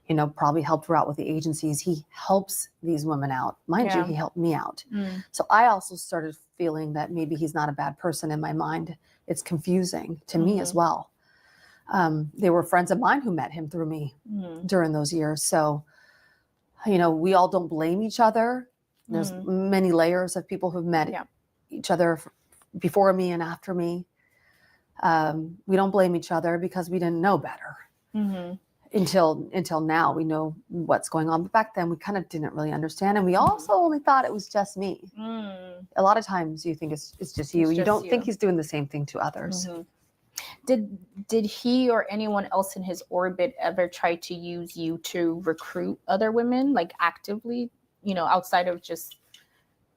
you know, probably helped her out with the agencies. He helps these women out. Mind you, he helped me out. So I also started feeling that maybe he's not a bad person in my mind. It's confusing to me as well. They were friends of mine who met him through me during those years. So, you know, we all don't blame each other. There's many layers of people who've met each other before me and after me. We don't blame each other because we didn't know better. Until now, we know what's going on. But back then, we kind of didn't really understand. And we also only thought it was just me. A lot of times you think it's just you. You don't think he's doing the same thing to others. Did he or anyone else in his orbit ever try to use you to recruit other women, like actively, you know, outside of just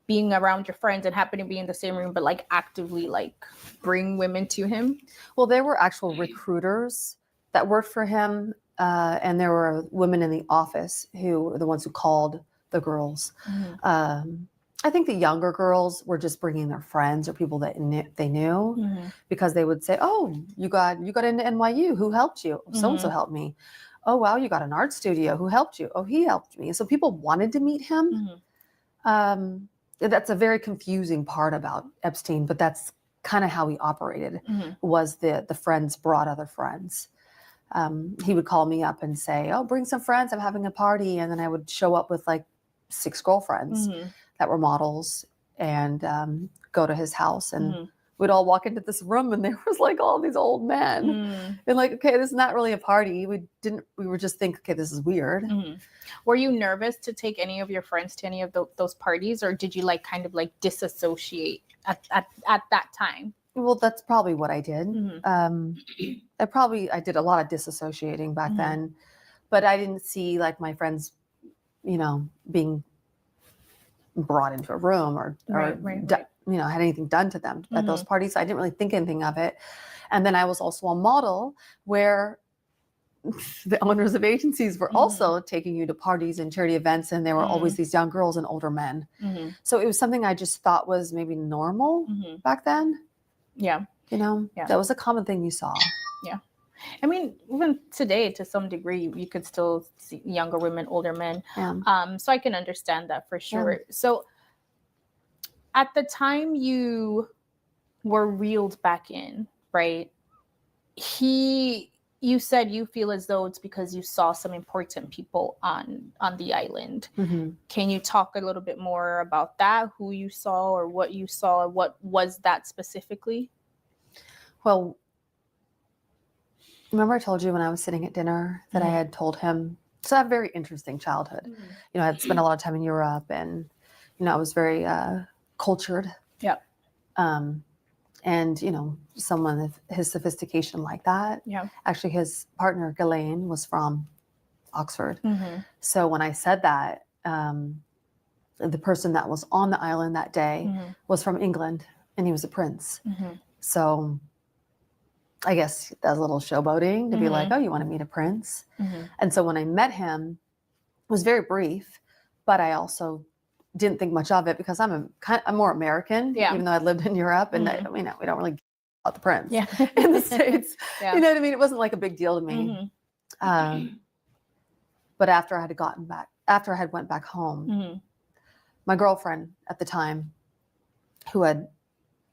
being around your friends and happen to be in the same room, but like actively like bring women to him? Well, there were actual recruiters that worked for him. And there were women in the office who were the ones who called the girls. I think the younger girls were just bringing their friends or people that they knew, because they would say, "Oh, you got into NYU. Who helped you? So and so helped me. Oh, wow, you got an art studio. Who helped you? Oh, he helped me." So people wanted to meet him. That's a very confusing part about Epstein, but that's kind of how he operated. Was the friends brought other friends. He would call me up and say, "Oh, bring some friends. I'm having a party," and then I would show up with like 6 girlfriends that were models and go to his house, and we'd all walk into this room, and there was like all these old men, and like, okay, this is not really a party. We were just thinking, okay, this is weird. Were you nervous to take any of your friends to any of those parties, or did you like kind of like disassociate at that time? Well, that's probably what I did. I did a lot of disassociating back then, but I didn't see like my friends, you know, being brought into a room or you know, had anything done to them at those parties. I didn't really think anything of it. And then I was also a model where the owners of agencies were also taking you to parties and charity events, and there were always these young girls and older men. So it was something I just thought was maybe normal back then. Yeah. You know, that was a common thing you saw. Yeah. I mean, even today, to some degree, you could still see younger women, older men. So I can understand that for sure. So at the time you were reeled back in, right? You said you feel as though it's because you saw some important people on the island. Mm-hmm. Can you talk a little bit more about that? Who you saw or what you saw? What was that specifically? Well, remember I told you when I was sitting at dinner that I had told him, so I have a very interesting childhood. You know, I'd spent a lot of time in Europe and, you know, I was very cultured. Yep. And, you know, someone of his sophistication like that. Yeah. Actually, his partner, Ghislaine, was from Oxford. Mm-hmm. So when I said that, the person that was on the island that day was from England, and he was a prince. Mm-hmm. So I guess that's a little showboating to be like, oh, you want to meet a prince? Mm-hmm. And so when I met him, it was very brief, but I also didn't think much of it because I'm more American, even though I lived in Europe, and we don't really care about the prince in the States. You know what I mean? It wasn't like a big deal to me. But after I had went back home, my girlfriend at the time, who had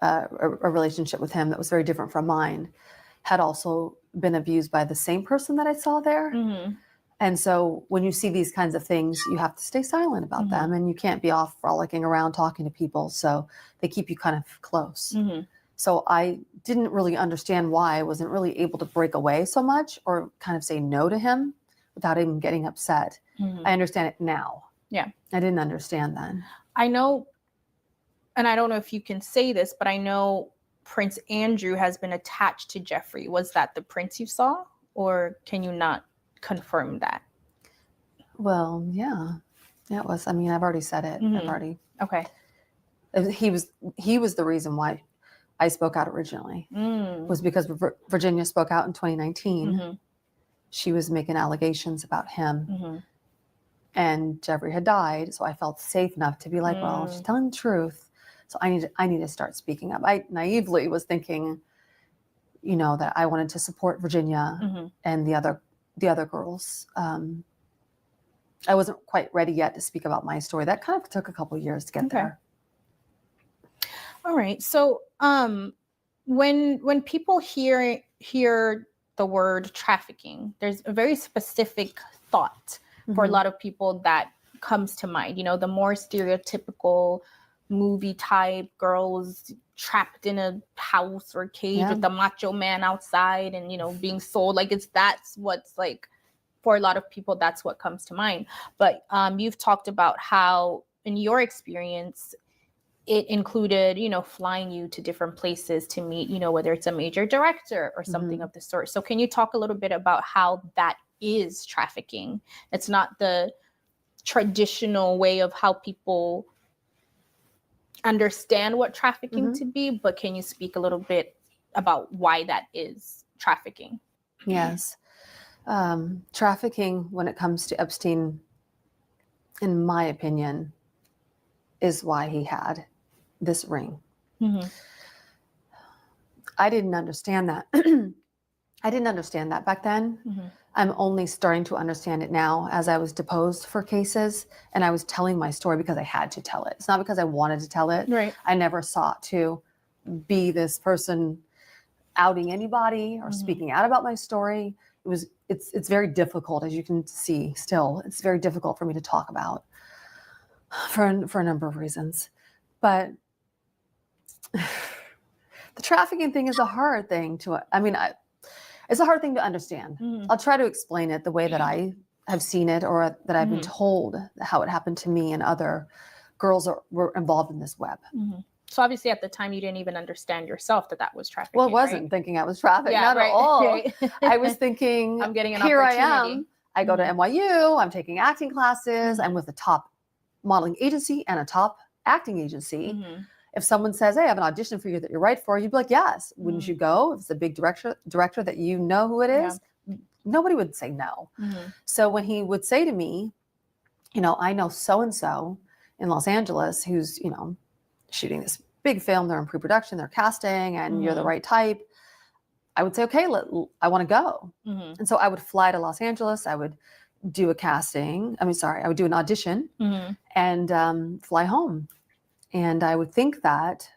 a relationship with him that was very different from mine, had also been abused by the same person that I saw there. And so when you see these kinds of things, you have to stay silent about them, and you can't be off frolicking around talking to people. So they keep you kind of close. So I didn't really understand why I wasn't really able to break away so much or kind of say no to him without even getting upset. I understand it now. Yeah. I didn't understand then. I know, and I don't know if you can say this, but I know Prince Andrew has been attached to Jeffrey. Was that the prince you saw, or can you not confirm that? Well, yeah, it was. I mean, I've already said it. Okay. He was the reason why I spoke out originally. Was because Virginia spoke out in 2019. She was making allegations about him, and Jeffrey had died. So I felt safe enough to be like, well, she's telling the truth. So I need to start speaking up. I naively was thinking, you know, that I wanted to support Virginia and the other girls. I wasn't quite ready yet to speak about my story. That kind of took a couple of years to get there. All right. So when people hear the word trafficking, there's a very specific thought for a lot of people that comes to mind. You know, the more stereotypical movie type girls trapped in a house or cage with the macho man outside and, you know, being sold. Like that's what's like, for a lot of people, that's what comes to mind. But you've talked about how in your experience, it included, you know, flying you to different places to meet, you know, whether it's a major director or something of the sort. So can you talk a little bit about how that is trafficking? It's not the traditional way of how people understand what trafficking to be, but can you speak a little bit about why that is trafficking? Yes. Trafficking, when it comes to Epstein, in my opinion, is why he had this ring. I didn't understand that. I didn't understand that back then. I'm only starting to understand it now as I was deposed for cases and I was telling my story because I had to tell it. It's not because I wanted to tell it. Right. I never sought to be this person outing anybody or speaking out about my story. It's very difficult, as you can see still. It's very difficult for me to talk about for a number of reasons. But the trafficking thing is a hard thing it's a hard thing to understand. I'll try to explain it the way that I have seen it or that I've been told how it happened to me and other girls were involved in this web. So obviously at the time you didn't even understand yourself that was trafficking. Well, I wasn't thinking I was trafficked, not at all. I was thinking, I'm getting an here I opportunity. am. I go to NYU, I'm taking acting classes, I'm with a top modeling agency and a top acting agency. If someone says, hey, I have an audition for you that you're right for, you'd be like, yes. Wouldn't you go? If it's a big director that you know who it is, nobody would say no. So when he would say to me, you know, I know so-and-so in Los Angeles who's, you know, shooting this big film, they're in pre-production, they're casting, and you're the right type, I would say, okay, I want to go. And so I would fly to Los Angeles. I would do a casting. I would do an audition and fly home. And I would think that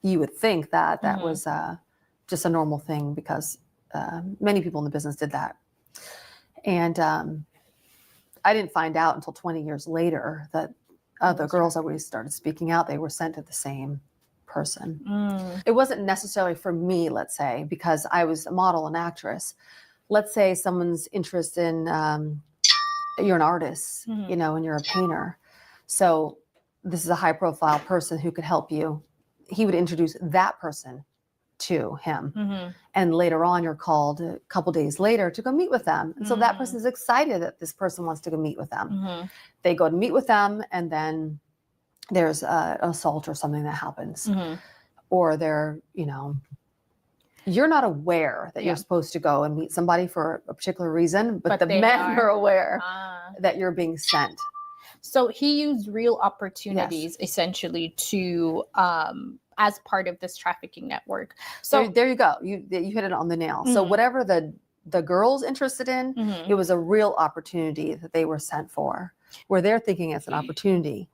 you would think that that was just a normal thing because many people in the business did that. And I didn't find out until 20 years later that the girls that we started speaking out, they were sent to the same person. It wasn't necessarily for me, let's say, because I was a model and actress. Let's say someone's interested in, you're an artist, you know, and you're a painter. So this is a high profile person who could help you. He would introduce that person to him. And later on, you're called a couple days later to go meet with them. And so that person is excited that this person wants to go meet with them. They go to meet with them, and then there's an assault or something that happens. Or they're, you know, you're not aware that you're supposed to go and meet somebody for a particular reason, but the men are aware that you're being sent. So he used real opportunities essentially to as part of this trafficking network. So there you go. You hit it on the nail. So whatever the girl's interested in, it was a real opportunity that they were sent for, where they're thinking it's an opportunity.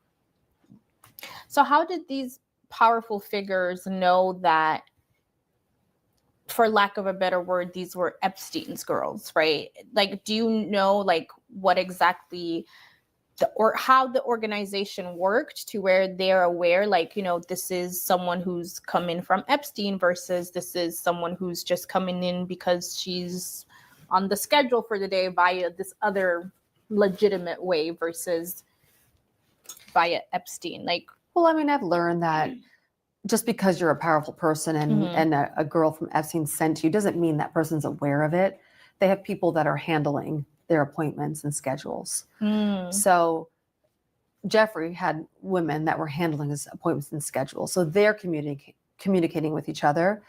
So how did these powerful figures know that, for lack of a better word, these were Epstein's girls, right? Like, do you know like what exactly or how the organization worked to where they're aware, like, you know, this is someone who's coming from Epstein versus this is someone who's just coming in because she's on the schedule for the day via this other legitimate way versus via Epstein? Like, well, I mean, I've learned that just because you're a powerful person and a girl from Epstein sent you doesn't mean that person's aware of it. They have people that are handling their appointments and schedules. So Jeffrey had women that were handling his appointments and schedules. So they're communicating with each other,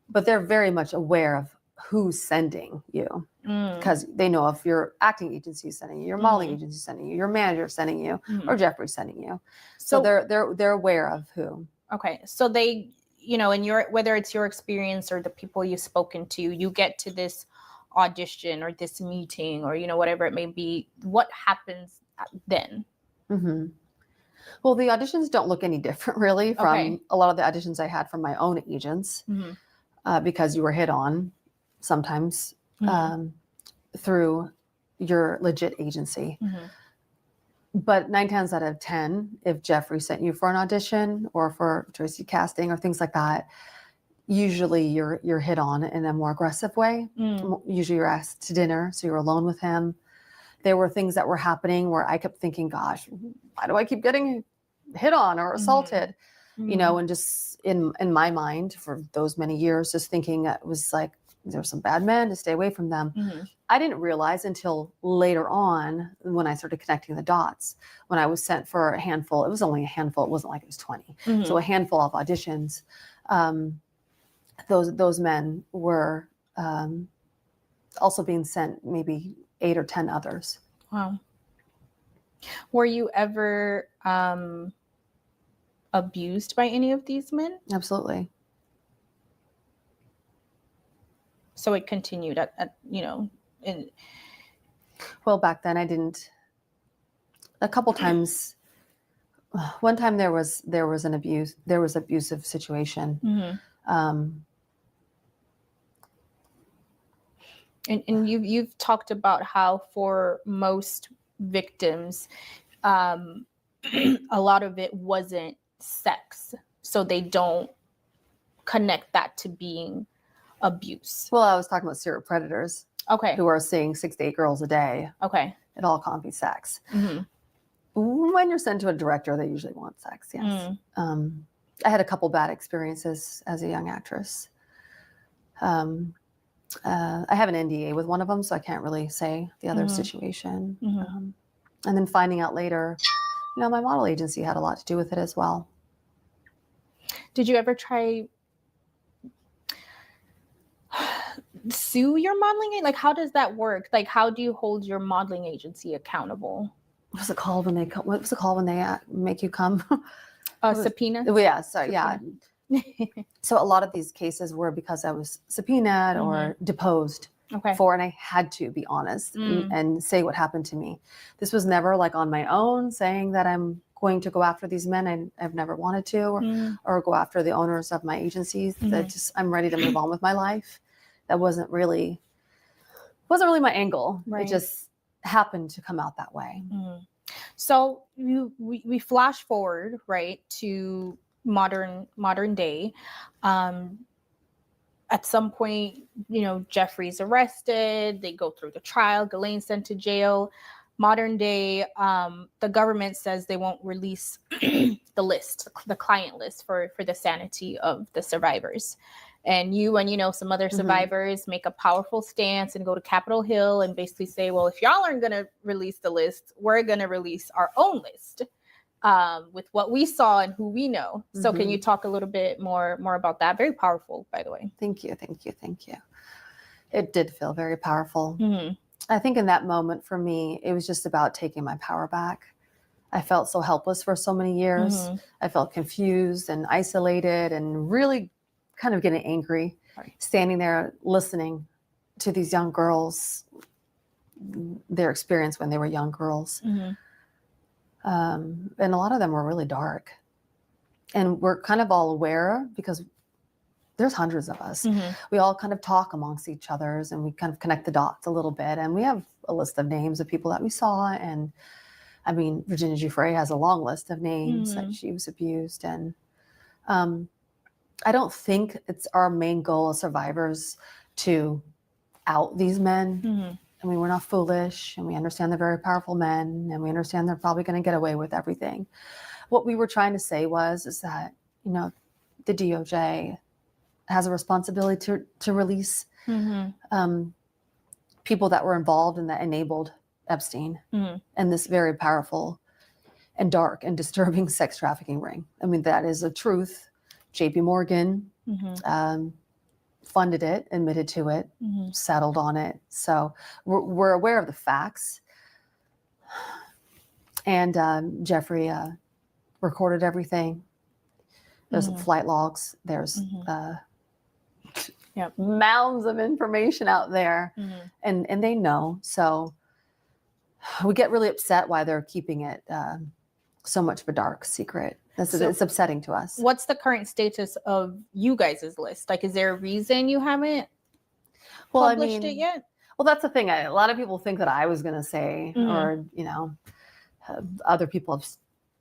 but they're very much aware of who's sending you because they know if your acting agency is sending you, your modeling agency is sending you, your manager is sending you, or Jeffrey's sending you. So they're aware of who. Okay. So they, you know, in your, whether it's your experience or the people you've spoken to, you get to this audition or this meeting or, you know, whatever it may be. What happens then? Well, the auditions don't look any different really from a lot of the auditions I had from my own agents because you were hit on sometimes through your legit agency. But 9 times out of 10, if Jeffrey sent you for an audition or for Tracy casting or things like that, usually you're hit on in a more aggressive way. Usually you're asked to dinner, so you're alone with him. There were things that were happening where I kept thinking, gosh, why do I keep getting hit on or assaulted? You know, and just in my mind for those many years, just thinking it was like, there were some bad men, to stay away from them. I didn't realize until later on when I started connecting the dots, when I was sent for a handful, it was only a handful, it wasn't like it was 20. So a handful of auditions, those men were also being sent maybe 8 or 10 others. Wow. Were you ever abused by any of these men? Absolutely. So it continued at you know, well, back then I didn't. A couple times. One time there was an abusive situation. And you've talked about how for most victims, a lot of it wasn't sex, so they don't connect that to being abuse. Well, I was talking about serial predators. Okay. Who are seeing 6 to 8 girls a day. Okay. It all can't be sex. When you're sent to a director, they usually want sex. Yes. I had a couple bad experiences as a young actress. I have an NDA with one of them, so I can't really say the other situation. And then finding out later, you know, my model agency had a lot to do with it as well. Did you ever try sue your modeling? Like, how does that work? Like, how do you hold your modeling agency accountable? What's it called when they make you come? Subpoena? Yeah. So yeah. So a lot of these cases were because I was subpoenaed or deposed for, and I had to be honest and say what happened to me. This was never like on my own saying that I'm going to go after these men. I've never wanted to, or go after the owners of my agencies. I'm ready to move on with my life. That wasn't really my angle. Right. It just happened to come out that way. So we flash forward, right, to modern day. At some point, Jeffrey's arrested. They go through the trial. Ghislaine's sent to jail. Modern day, the government says they won't release the list, the client list for the sanity of the survivors. And you and some other survivors make a powerful stance and go to Capitol Hill and basically say, well, if y'all aren't going to release the list, we're going to release our own list with what we saw and who we know. So can you talk a little bit more about that? Very powerful, by the way. Thank you. It did feel very powerful. I think in that moment for me, it was just about taking my power back. I felt so helpless for so many years. I felt confused and isolated and really kind of getting angry, standing there listening to these young girls, their experience when they were young girls. And a lot of them were really dark. And we're kind of all aware because there's hundreds of us. We all kind of talk amongst each others and we kind of connect the dots a little bit. And we have a list of names of people that we saw. And I mean, Virginia Giuffre has a long list of names that she was abused. And I don't think it's our main goal as survivors to out these men. I mean, we're not foolish and we understand they're very powerful men and we understand they're probably going to get away with everything. What we were trying to say is that, the DOJ has a responsibility to release people that were involved and that enabled Epstein and this very powerful and dark and disturbing sex trafficking ring. I mean, that is a truth. JP Morgan funded it, admitted to it, settled on it. So we're aware of the facts. And Jeffrey recorded everything. There's flight logs. There's mounds of information out there. And they know. So we get really upset why they're keeping it so much of a dark secret. It's upsetting to us. What's the current status of you guys' list? Like, is there a reason you haven't published it yet? Well, that's the thing. A lot of people think that I was going to say, or, other people have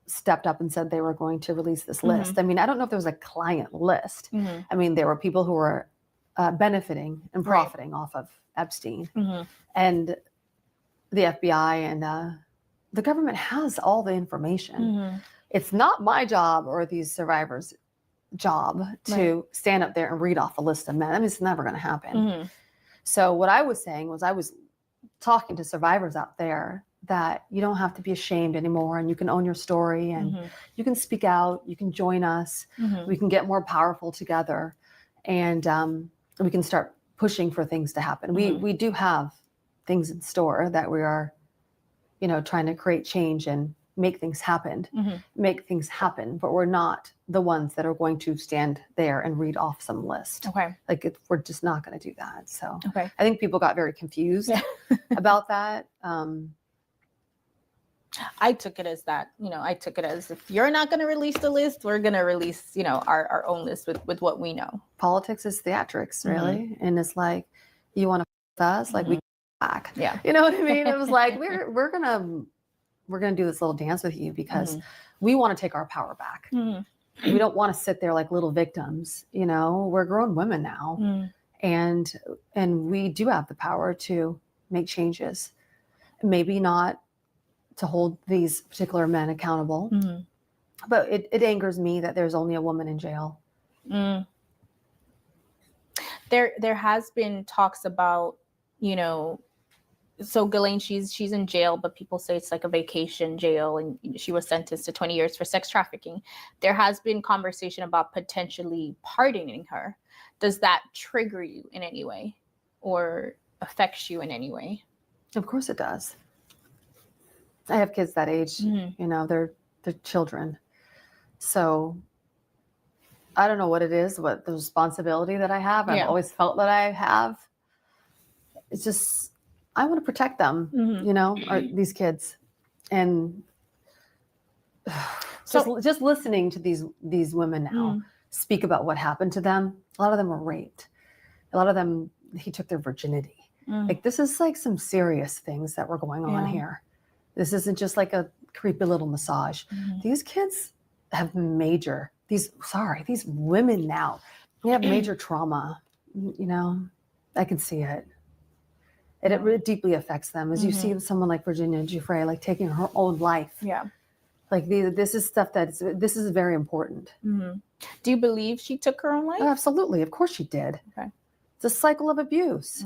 stepped up and said they were going to release this list. I mean, I don't know if there was a client list. I mean, there were people who were benefiting and profiting off of Epstein. And the FBI and the government has all the information. It's not my job or these survivors' job to stand up there and read off a list of men. I mean, it's never going to happen. So what I was saying was I was talking to survivors out there that you don't have to be ashamed anymore and you can own your story and you can speak out, you can join us, we can get more powerful together and we can start pushing for things to happen. We do have things in store that we are, trying to create change and make things happen, but we're not the ones that are going to stand there and read off some list. We're just not going to do that. So I think people got very confused about that. I took it as that, if you're not going to release the list, we're going to release, our own list with what we know. Politics is theatrics, really. And it's like, you want to us, like we back. Yeah. You know what I mean? It was like, we're going to do this little dance with you because we want to take our power back. We don't want to sit there like little victims. We're grown women now and we do have the power to make changes. Maybe not to hold these particular men accountable, but it angers me that there's only a woman in jail. There has been talks about, so Ghislaine, she's in jail, but people say it's like a vacation jail and she was sentenced to 20 years for sex trafficking. There has been conversation about potentially pardoning her. Does that trigger you in any way or affects you in any way? Of course it does. I have kids that age, they're children. So I don't know what it is, what the responsibility that I have. I've always felt that I have. It's just, I want to protect them, or these kids. And just listening to these women now speak about what happened to them. A lot of them were raped. A lot of them, he took their virginity. Like, this is like some serious things that were going on here. This isn't just like a creepy little massage. These kids have these women now, they have major trauma. You know, I can see it. It really deeply affects them as you see someone like Virginia Giuffre, like taking her own life. Yeah. Like this is stuff this is very important. Do you believe she took her own life? Oh, absolutely. Of course she did. Okay. It's a cycle of abuse.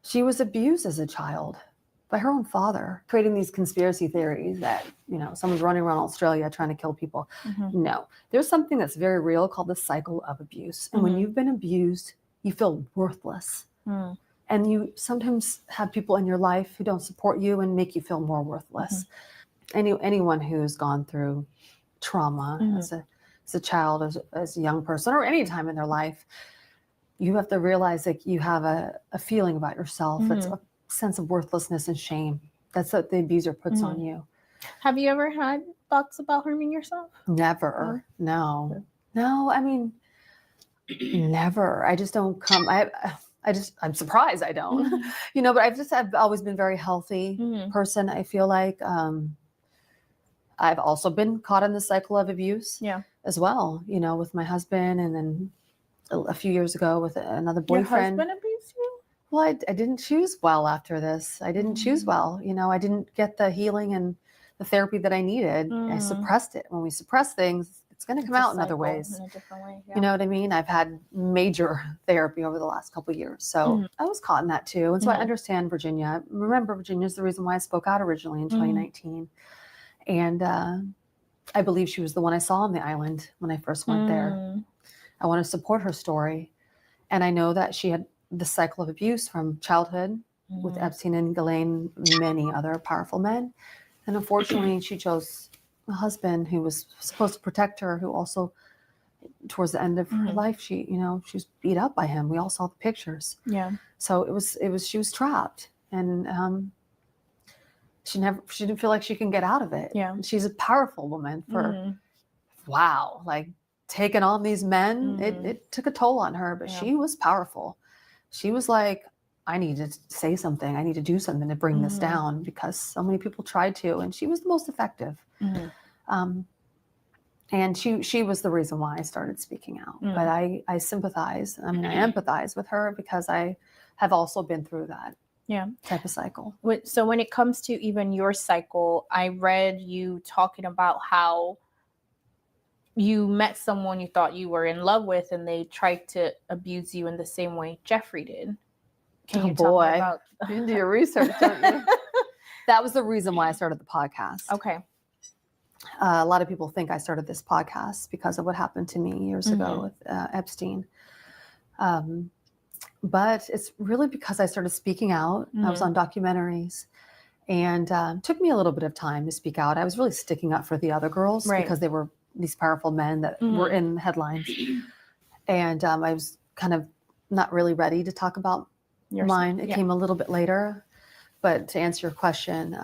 She was abused as a child by her own father, creating these conspiracy theories that, you know, someone's running around Australia trying to kill people. No, there's something that's very real called the cycle of abuse. And when you've been abused, you feel worthless. And you sometimes have people in your life who don't support you and make you feel more worthless. Anyone who's gone through trauma as a child, as a young person, or any time in their life, you have to realize that you have a feeling about yourself. It's a sense of worthlessness and shame. That's what the abuser puts on you. Have you ever had thoughts about harming yourself? Never. No. I mean, never. I just don't come. I'm surprised I don't, you know, but I've always been a very healthy person. I feel like I've also been caught in the cycle of abuse as well, you know, with my husband, and then a few years ago with another boyfriend. Your husband abused you? Well, I didn't choose well after this. I didn't choose well. You know, I didn't get the healing and the therapy that I needed. I suppressed it. When we suppress things, it's going to come out in other ways. In a different way. You know what I mean? I've had major therapy over the last couple of years. So I was caught in that too. And so I understand Virginia. Remember, Virginia is the reason why I spoke out originally in 2019. And I believe she was the one I saw on the island when I first went there. I want to support her story. And I know that she had the cycle of abuse from childhood with Epstein and Ghislaine, many other powerful men. And unfortunately, she chose a husband who was supposed to protect her, who also, towards the end of her life, she was beat up by him. We all saw the pictures. Yeah. So she was trapped, and she didn't feel like she can get out of it. Yeah. And she's a powerful woman like taking on these men. It took a toll on her, but she was powerful. She was like, I need to say something. I need to do something to bring this down, because so many people tried to, and she was the most effective. And she was the reason why I started speaking out. But I sympathize. I mean, I empathize with her because I have also been through that type of cycle. So when it comes to even your cycle, I read you talking about how you met someone you thought you were in love with, and they tried to abuse you in the same way Jeffrey did. Can you talk about you do your research, don't you? That was the reason why I started the podcast. Okay. A lot of people think I started this podcast because of what happened to me years ago with Epstein. But it's really because I started speaking out. I was on documentaries, and it took me a little bit of time to speak out. I was really sticking up for the other girls because they were these powerful men that were in headlines. And I was kind of not really ready to talk about mine. It came a little bit later. But to answer your question,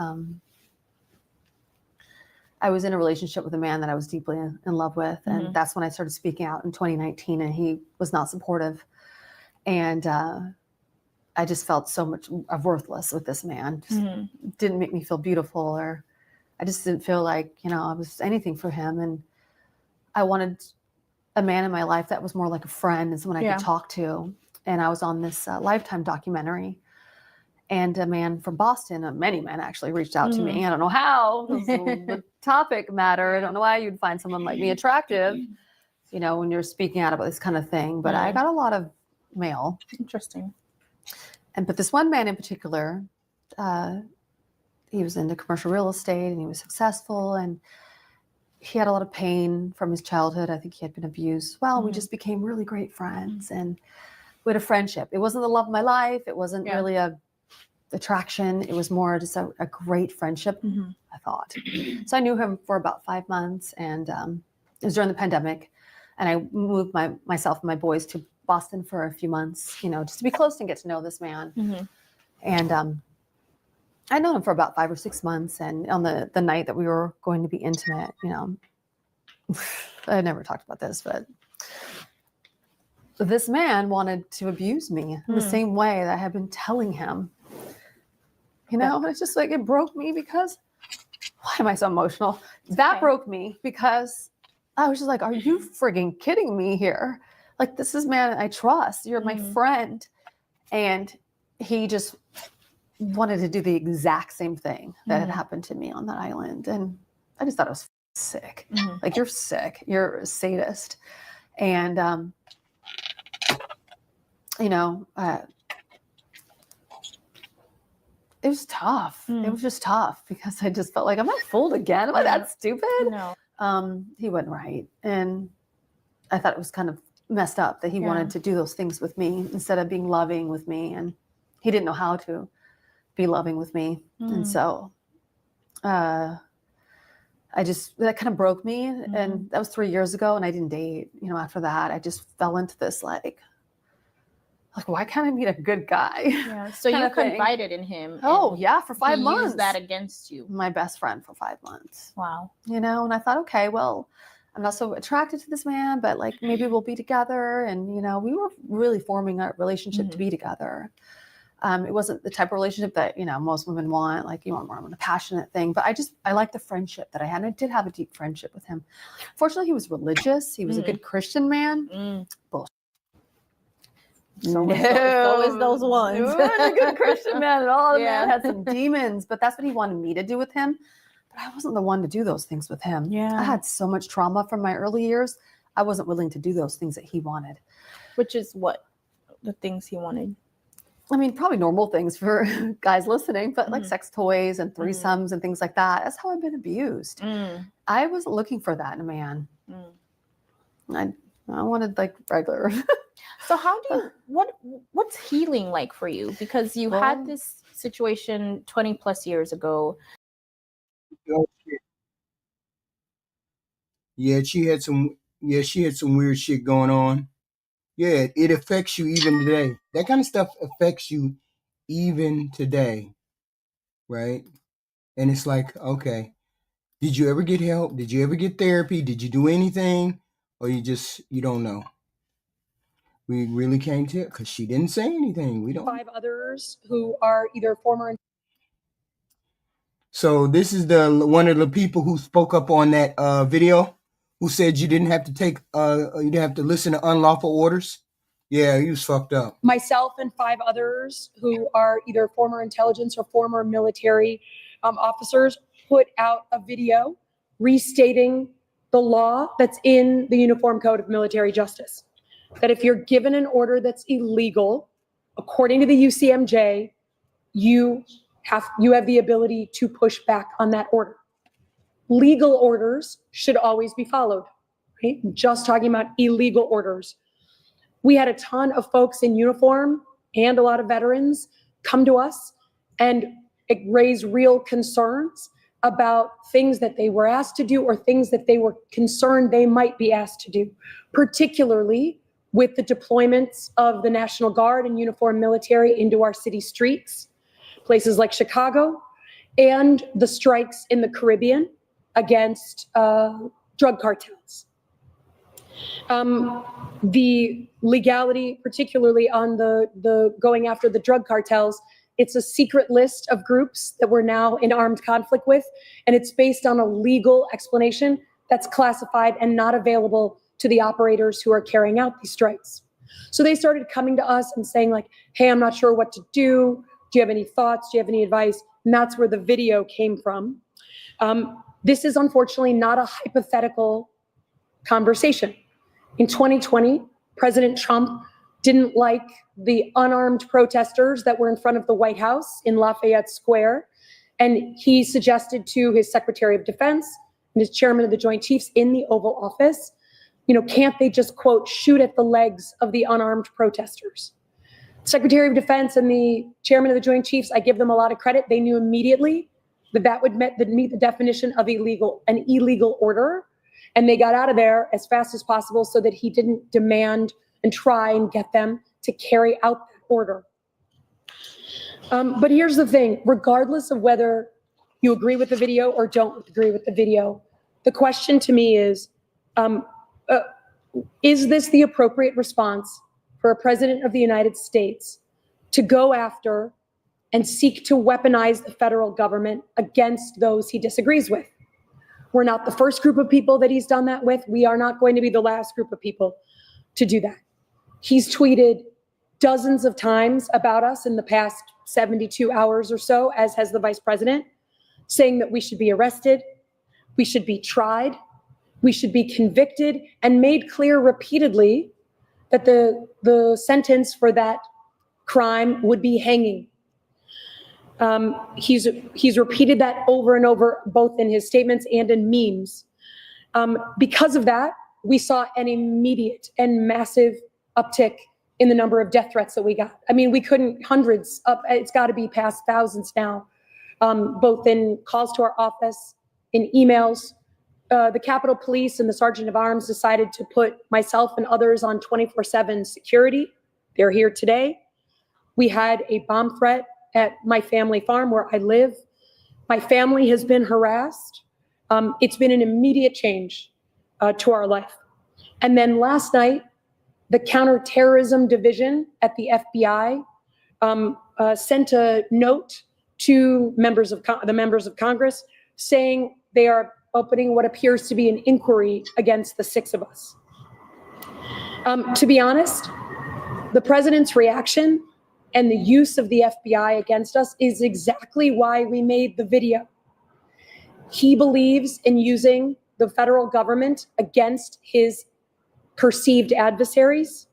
I was in a relationship with a man that I was deeply in love with. And that's when I started speaking out in 2019, and he was not supportive. And I just felt so much worthless with this man. Just didn't make me feel beautiful, or I just didn't feel like, I was anything for him. And I wanted a man in my life that was more like a friend, and someone I could talk to. And I was on this Lifetime documentary, and a man from Boston, many men actually reached out to me. I don't know how. The topic matter. I don't know why you'd find someone like me attractive, when you're speaking out about this kind of thing. But I got a lot of mail. Interesting. But this one man in particular, he was into commercial real estate, and he was successful, and he had a lot of pain from his childhood. I think he had been abused. Well, we just became really great friends, and we had a friendship. It wasn't the love of my life. It wasn't really a attraction. It was more just a great friendship, I thought. So I knew him for about 5 months, and it was during the pandemic, and I moved myself and my boys to Boston for a few months, just to be close and get to know this man. And I'd known him for about 5 or 6 months, and on the night that we were going to be intimate, you know, I never talked about this, but this man wanted to abuse me in the same way that I had been telling him. You know, and it's just like, it broke me because, why am I so emotional? That broke me because I was just like, are you frigging kidding me here? Like, this is man I trust. You're my friend. And he just wanted to do the exact same thing that had happened to me on that island. And I just thought it was sick. Like, you're sick. You're a sadist. And, you know, it was tough. It was just tough because I just felt like, am I fooled again? Am I that stupid? No. He wasn't right. And I thought it was kind of messed up that he wanted to do those things with me instead of being loving with me. And he didn't know how to be loving with me. And so that kind of broke me. And that was 3 years ago, and I didn't date. You know, after that, I just fell into this like, why can't I meet a good guy? Yeah. So you confided in him. Oh, yeah, for 5 months. He used that against you. My best friend for 5 months. Wow. You know, and I thought, okay, well, I'm not so attracted to this man, but like maybe we'll be together. And, you know, we were really forming a relationship to be together. It wasn't the type of relationship that, you know, most women want, like, you want more of a passionate thing. But I liked the friendship that I had. And I did have a deep friendship with him. Fortunately, he was religious. He was a good Christian man. Bullshit. So is those ones. He was a good Christian man, and all the man had some demons, but that's what he wanted me to do with him. But I wasn't the one to do those things with him. Yeah. I had so much trauma from my early years. I wasn't willing to do those things that he wanted. Which is what? The things he wanted? I mean, probably normal things for guys listening, but like sex toys and threesomes and things like that. That's how I've been abused. I wasn't looking for that in a man. I wanted like regular. So how do you, what's healing like for you? Because you had this situation 20 plus years ago. Yeah, she had some weird shit going on. Yeah, it affects you even today. That kind of stuff affects you even today, right? And it's like, okay, did you ever get help? Did you ever get therapy? Did you do anything? Or you don't know? We really can't tell because she didn't say anything. We don't. 5 others who are either former. So this is one of the people who spoke up on that video, who said you didn't have to you didn't have to listen to unlawful orders. Yeah, he was fucked up. Myself and 5 others who are either former intelligence or former military officers put out a video restating the law that's in the Uniform Code of Military Justice. That if you're given an order that's illegal, according to the UCMJ, you have the ability to push back on that order. Legal orders should always be followed. Right? Just talking about illegal orders. We had a ton of folks in uniform and a lot of veterans come to us and raise real concerns about things that they were asked to do or things that they were concerned they might be asked to do, particularly with the deployments of the National Guard and uniformed military into our city streets, places like Chicago, and the strikes in the Caribbean against drug cartels. The legality, particularly on the going after the drug cartels, it's a secret list of groups that we're now in armed conflict with, and it's based on a legal explanation that's classified and not available to the operators who are carrying out these strikes. So they started coming to us and saying like, hey, I'm not sure what to do. Do you have any thoughts? Do you have any advice? And that's where the video came from. This is unfortunately not a hypothetical conversation. In 2020, President Trump didn't like the unarmed protesters that were in front of the White House in Lafayette Square. And he suggested to his Secretary of Defense and his chairman of the Joint Chiefs in the Oval Office, you know, can't they just, quote, shoot at the legs of the unarmed protesters? Secretary of Defense and the chairman of the Joint Chiefs, I give them a lot of credit. They knew immediately that would meet the definition of an illegal order. And they got out of there as fast as possible so that he didn't demand and try and get them to carry out that order. But here's the thing, regardless of whether you agree with the video or don't agree with the video, the question to me is this the appropriate response for a president of the United States to go after and seek to weaponize the federal government against those he disagrees with? We're not the first group of people that he's done that with. We are not going to be the last group of people to do that. He's tweeted dozens of times about us in the past 72 hours or so, as has the vice president, saying that we should be arrested, we should be tried, we should be convicted, and made clear repeatedly that the sentence for that crime would be hanging. He's repeated that over and over, both in his statements and in memes. Because of that, we saw an immediate and massive uptick in the number of death threats that we got. I mean, we couldn't, hundreds up, it's got to be past thousands now, both in calls to our office, in emails. The Capitol Police and the Sergeant of Arms decided to put myself and others on 24/7 security. They're here today. We had a bomb threat at my family farm where I live. My family has been harassed. It's been an immediate change to our life. And then last night, the Counterterrorism Division at the FBI sent a note to the members of Congress saying they are opening what appears to be an inquiry against the 6 of us. To be honest, the president's reaction and the use of the FBI against us is exactly why we made the video. He believes in using the federal government against his perceived adversaries,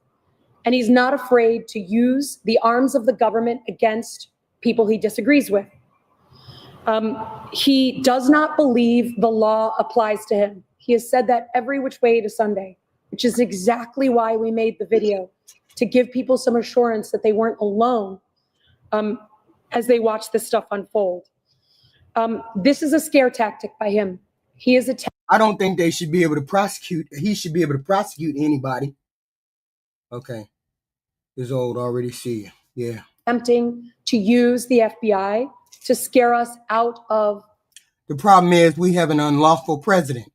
and he's not afraid to use the arms of the government against people he disagrees with. He does not believe the law applies to him. He has said that every which way to Sunday, which is exactly why we made the video, to give people some assurance that they weren't alone as they watch this stuff unfold. This is a scare tactic by him. He is I don't think they should be able to prosecute. He should be able to prosecute anybody. Okay. This old already see you. Yeah. attempting to use the FBI to scare us out of. The problem is we have an unlawful president.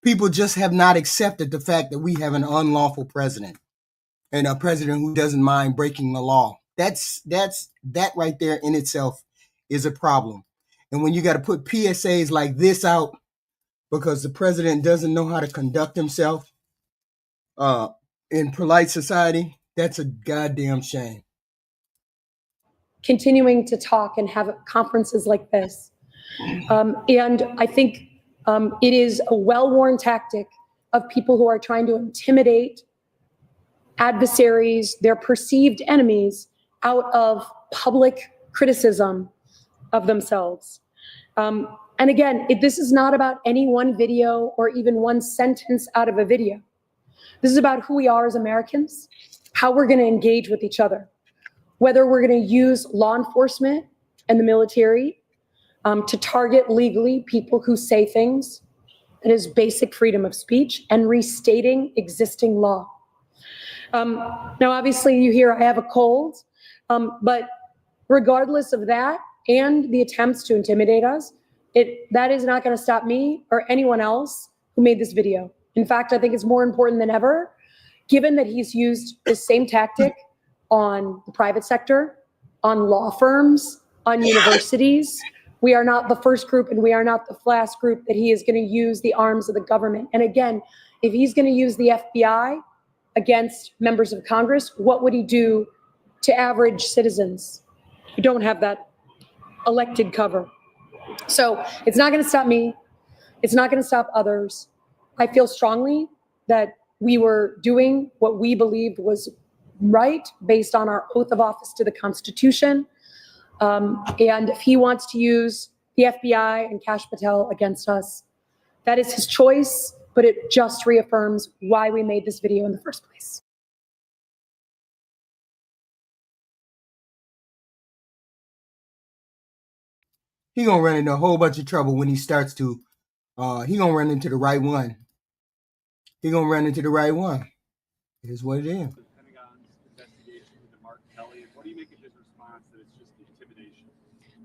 People just have not accepted the fact that we have an unlawful president and a president who doesn't mind breaking the law. That right there in itself is a problem. And when you got to put PSAs like this out because the president doesn't know how to conduct himself in polite society, that's a goddamn shame. Continuing to talk and have conferences like this. And I think it is a well-worn tactic of people who are trying to intimidate adversaries, their perceived enemies, out of public criticism of themselves. And again, this is not about any one video or even one sentence out of a video. This is about who we are as Americans, how we're going to engage with each other, whether we're going to use law enforcement and the military to target legally people who say things that is basic freedom of speech and restating existing law. Now, obviously, you hear I have a cold, but regardless of that and the attempts to intimidate us, that is not going to stop me or anyone else who made this video. In fact, I think it's more important than ever, given that he's used the same tactic on the private sector, on law firms, on universities. We are not the first group and we are not the last group that he is going to use the arms of the government. And again, if he's going to use the FBI against members of Congress, what would he do to average citizens who don't have that elected cover? So it's not going to stop me. It's not going to stop others. I feel strongly that we were doing what we believed was right based on our oath of office to the Constitution. And if he wants to use the FBI and Kash Patel against us, that is his choice, but it just reaffirms why we made this video in the first place. He gonna run into a whole bunch of trouble when he starts to, he gonna run into the right one. He gonna run into the right one. It is what it is. Mark Kelly. What do you make of his response that it's just intimidation?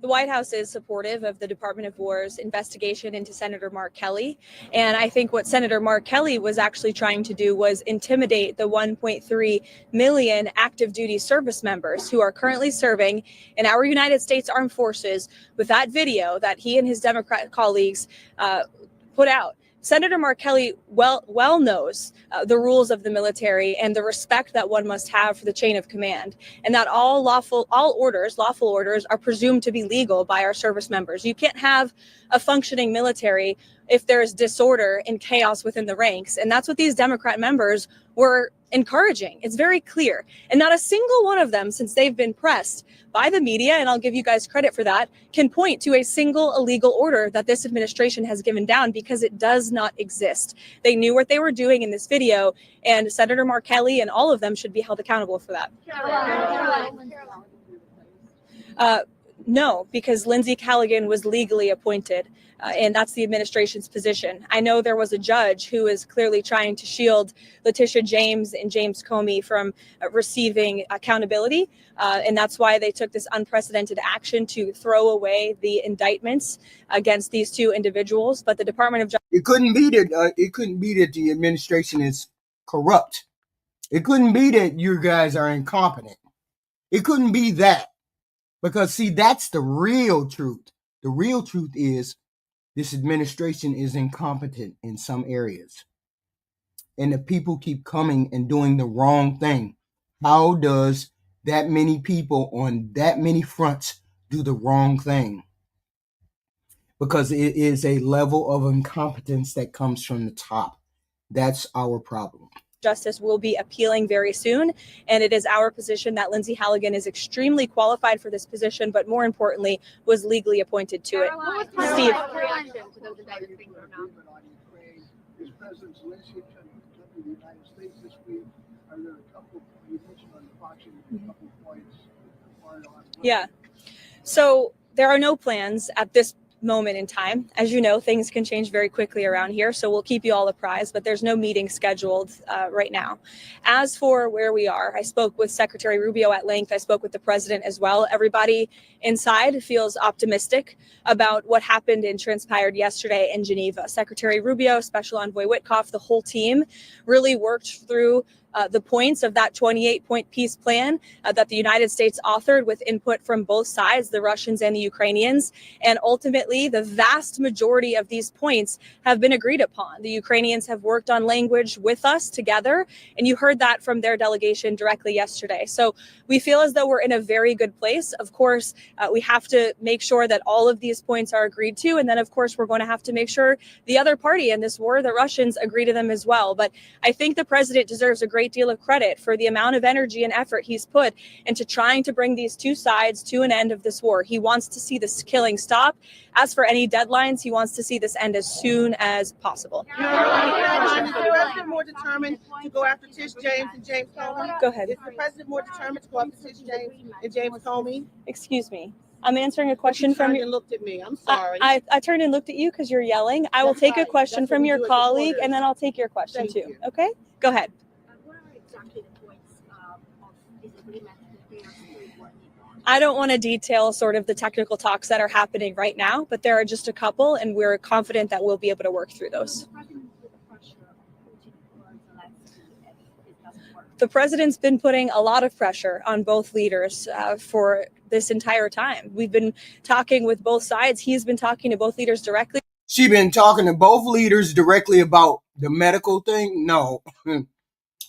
The White House is supportive of the Department of War's investigation into Senator Mark Kelly. And I think what Senator Mark Kelly was actually trying to do was intimidate the 1.3 million active duty service members who are currently serving in our United States Armed Forces with that video that he and his Democrat colleagues put out. Senator Mark Kelly well knows the rules of the military and the respect that one must have for the chain of command, and that all lawful orders are presumed to be legal by our service members. You can't have a functioning military if there is disorder and chaos within the ranks, and that's what these Democrat members were encouraging. It's very clear, and not a single one of them, since they've been pressed by the media, and I'll give you guys credit for that, can point to a single illegal order that this administration has given down, because it does not exist. They knew what they were doing in this video, and Senator Mark Kelly and all of them should be held accountable for that. No, because Lindsey Callaghan was legally appointed, and that's the administration's position. I know there was a judge who is clearly trying to shield Letitia James and James Comey from receiving accountability, and that's why they took this unprecedented action to throw away the indictments against these two individuals. But the Department of Justice— It couldn't be that the administration is corrupt. It couldn't be that you guys are incompetent. It couldn't be that. Because, see, that's the real truth. The real truth is this administration is incompetent in some areas. And the people keep coming and doing the wrong thing. How does that many people on that many fronts do the wrong thing? Because it is a level of incompetence that comes from the top. That's our problem. Justice will be appealing very soon, and it is our position that Lindsey Callaghan is extremely qualified for this position, but more importantly, was legally appointed to it. Steve. Yeah. So there are no plans at this moment in time. As you know, things can change very quickly around here, so we'll keep you all apprised, but there's no meeting scheduled right now. As for where we are, I spoke with Secretary Rubio at length. I spoke with the president as well. Everybody inside feels optimistic about what happened and transpired yesterday in Geneva. Secretary Rubio, Special Envoy Witkoff, the whole team really worked through the points of that 28-point peace plan that the United States authored with input from both sides, the Russians and the Ukrainians. And ultimately, the vast majority of these points have been agreed upon. The Ukrainians have worked on language with us together, and you heard that from their delegation directly yesterday. So we feel as though we're in a very good place. Of course, we have to make sure that all of these points are agreed to. And then, of course, we're going to have to make sure the other party in this war, the Russians, agree to them as well. But I think the president deserves a great deal of credit for the amount of energy and effort he's put into trying to bring these two sides to an end of this war. He wants to see this killing stop. As for any deadlines, he wants to see this end as soon as possible. Is the president more determined to go after Tish James and James Comey? Go ahead. Is the president more determined to go after Tish James and James Comey? Excuse me. I'm answering a question from you. Looked at me. I'm sorry. I turned and looked at you because you're yelling. I will take a question from your colleague, and then I'll take your question too. Okay? Go ahead. I don't want to detail sort of the technical talks that are happening right now, but there are just a couple, and we're confident that we'll be able to work through those. The president's been putting a lot of pressure on both leaders for this entire time. We've been talking with both sides. He's been talking to both leaders directly. She been talking to both leaders directly about the medical thing? No.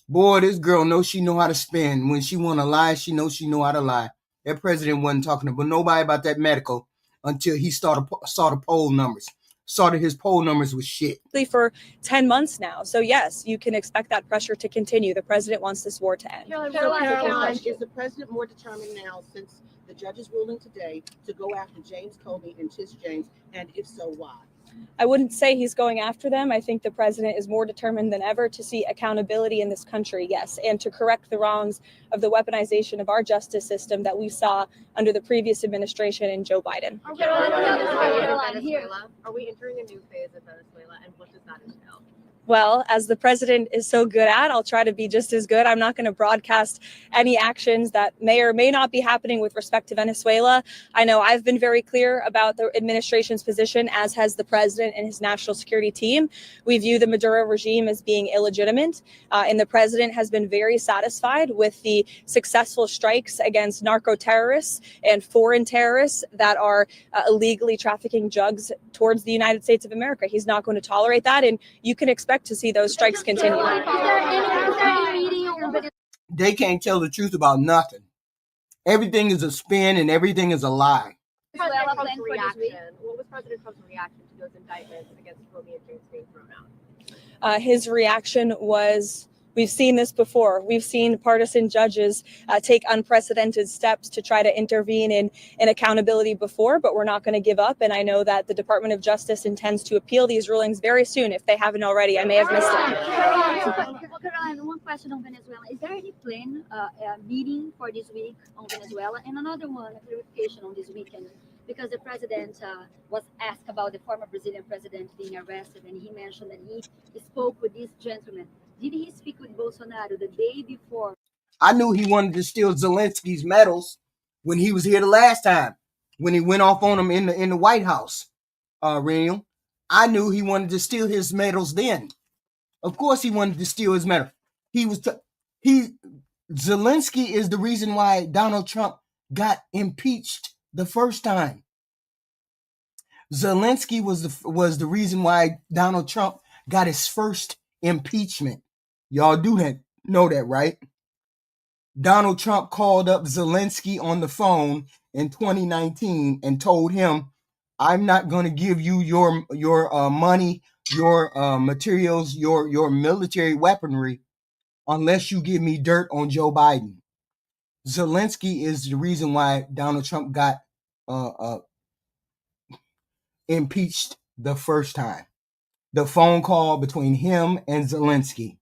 Boy, this girl knows she know how to spin. When she want to lie, she knows she know how to lie. That president wasn't talking to nobody about that medical until he saw the poll numbers. Saw that his poll numbers was shit. For 10 months now. So yes, you can expect that pressure to continue. The president wants this war to end. Caroline, is the president more determined now, since the judge's ruling today, to go after James Comey and Tish James? And if so, why? I wouldn't say he's going after them. I think the president is more determined than ever to see accountability in this country, yes, and to correct the wrongs of the weaponization of our justice system that we saw under the previous administration and Joe Biden. Are we entering a new phase of Venezuela, and what does that entail? Well, as the president is so good at, I'll try to be just as good. I'm not going to broadcast any actions that may or may not be happening with respect to Venezuela. I know I've been very clear about the administration's position, as has the president and his national security team. We view the Maduro regime as being illegitimate, and the president has been very satisfied with the successful strikes against narco terrorists and foreign terrorists that are illegally trafficking drugs towards the United States of America. He's not going to tolerate that, and you can expect to see those strikes continue. They can't tell the truth about nothing. Everything is a spin and everything is a lie. What was President Trump's reaction to those indictments against Grooming and James being thrown out? His reaction was, we've seen this before. We've seen partisan judges take unprecedented steps to try to intervene in accountability before, but we're not going to give up. And I know that the Department of Justice intends to appeal these rulings very soon. If they haven't already, I may have missed it. Caroline, one question on Venezuela. Is there any plan, meeting for this week on Venezuela? And another one, a clarification on this weekend, because the president was asked about the former Brazilian president being arrested, and he mentioned that he spoke with this gentleman. Did he speak with Bolsonaro the day before? I knew he wanted to steal Zelensky's medals when he was here the last time, when he went off on him in the White House. Reniel, I knew he wanted to steal his medals then. Of course, he wanted to steal his medal. Zelensky is the reason why Donald Trump got impeached the first time. Zelensky was the reason why Donald Trump got his first impeachment. Y'all know that, right? Donald Trump called up Zelensky on the phone in 2019 and told him, I'm not going to give you your money, your materials, your military weaponry unless you give me dirt on Joe Biden. Zelensky is the reason why Donald Trump got impeached the first time. The phone call between him and Zelensky.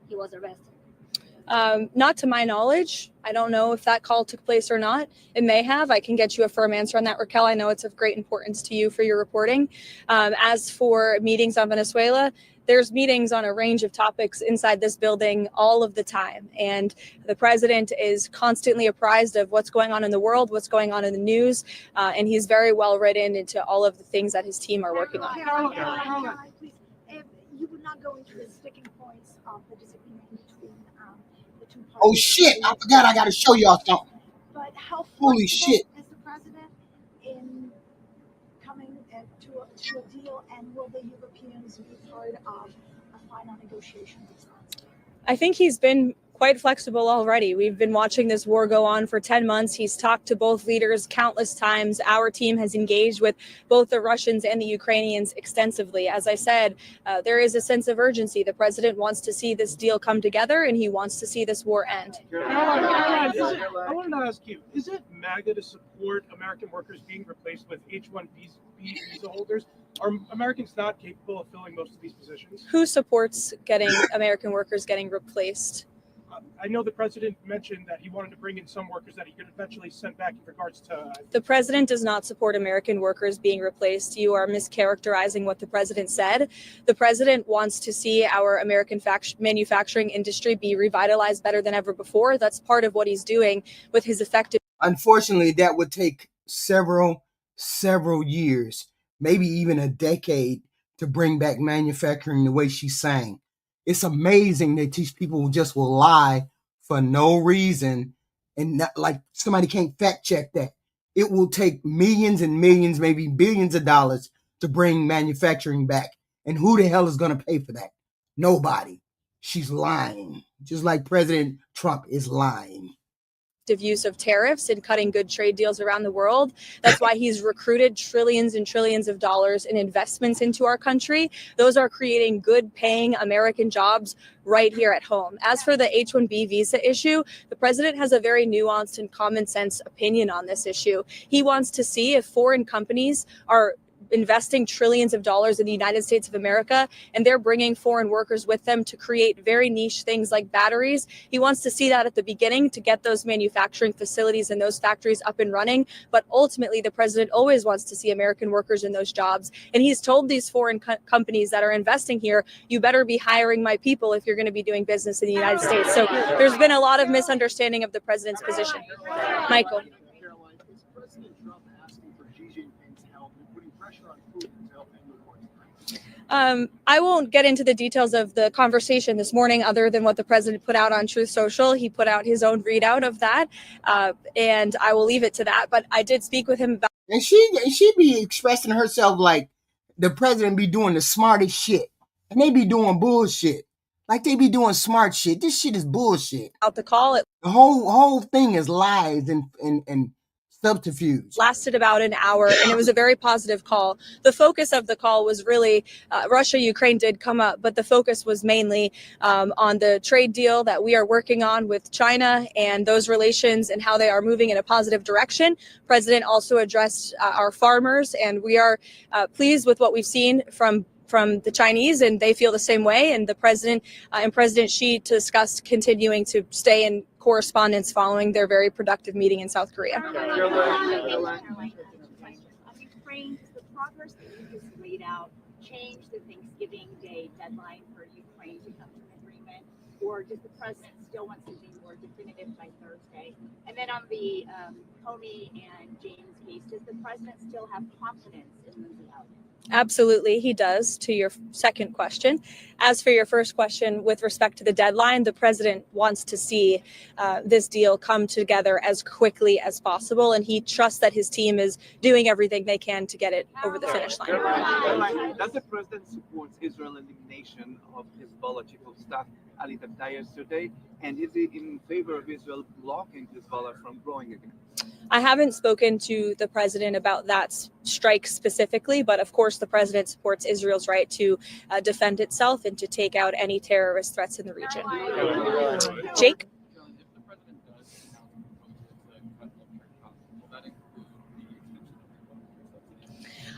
He was arrested. Not to my knowledge. I don't know if that call took place or not. It may have. I can get you a firm answer on that, Raquel. I know it's of great importance to you for your reporting. As for meetings on Venezuela, there's meetings on a range of topics inside this building all of the time. And the president is constantly apprised of what's going on in the world, what's going on in the news. And he's very well written into all of the things that his team are working on. Caroline, please, you would not go into the sticking points of the disagreement between the two parties. Oh shit, I forgot I got to show y'all something. But how holy shit is the president in coming to a deal, and will the Europeans be part of a final negotiation? I think he's been quite flexible already. We've been watching this war go on for 10 months. He's talked to both leaders countless times. Our team has engaged with both the Russians and the Ukrainians extensively. As I said, there is a sense of urgency. The president wants to see this deal come together, and he wants to see this war end. I wanted to ask you, is it MAGA to support American workers being replaced with H-1B visa holders? Are Americans not capable of filling most of these positions? Who supports getting American workers getting replaced? I know the president mentioned that he wanted to bring in some workers that he could eventually send back in regards to... The president does not support American workers being replaced. You are mischaracterizing what the president said. The president wants to see our American manufacturing industry be revitalized better than ever before. That's part of what he's doing with his effective... Unfortunately, that would take several years, maybe even a decade, to bring back manufacturing the way she's saying. It's amazing that these people just will lie for no reason, and not, like, somebody can't fact check that. It will take millions and millions, maybe billions of dollars to bring manufacturing back. And who the hell is going to pay for that? Nobody. She's lying, just like President Trump is lying. Use of tariffs and cutting good trade deals around the world. That's why he's recruited trillions and trillions of dollars in investments into our country. Those are creating good paying American jobs right here at home. As for the H-1B visa issue, the president has a very nuanced and common sense opinion on this issue. He wants to see if foreign companies are investing trillions of dollars in the United States of America, and they're bringing foreign workers with them to create very niche things like batteries. He wants to see that at the beginning to get those manufacturing facilities and those factories up and running. But ultimately, the president always wants to see American workers in those jobs. And he's told these foreign companies that are investing here, you better be hiring my people if you're going to be doing business in the United States. So there's been a lot of misunderstanding of the president's position. Michael. Caroline, is President Trump asking for Xi Jinping's help and putting pressure on Putin to help end the war? I won't get into the details of the conversation this morning other than what the president put out on Truth Social. He put out his own readout of that, and I will leave it to that. But I did speak with him about. And she be expressing herself like the president be doing the smartest shit, and they be doing bullshit. Like they be doing smart shit. This shit is bullshit. Out the call, the whole thing is lies and subterfuge. Lasted about an hour, and it was a very positive call. The focus of the call was really Russia, Ukraine did come up, but the focus was mainly on the trade deal that we are working on with China and those relations and how they are moving in a positive direction. President also addressed our farmers, and we are pleased with what we've seen from the Chinese, and they feel the same way. And the president and President Xi discussed continuing to stay in correspondence following their very productive meeting in South Korea. Ukraine, does the progress that you just laid out change the Thanksgiving Day deadline for Ukraine to come to an agreement, or does the president still want something more definitive by Thursday? And then on the Comey and James case, does the president still have confidence in moving out? Absolutely, he does, to your second question. As for your first question, with respect to the deadline, the president wants to see this deal come together as quickly as possible, and he trusts that his team is doing everything they can to get it over the finish line. Does the president support Israel's elimination of Hezbollah chief of staff Ali Dabda yesterday, and is he in favor of Israel blocking Hezbollah from growing again? I haven't spoken to the president about that strike specifically, but of course the president supports Israel's right to defend itself and to take out any terrorist threats in the region. Jake?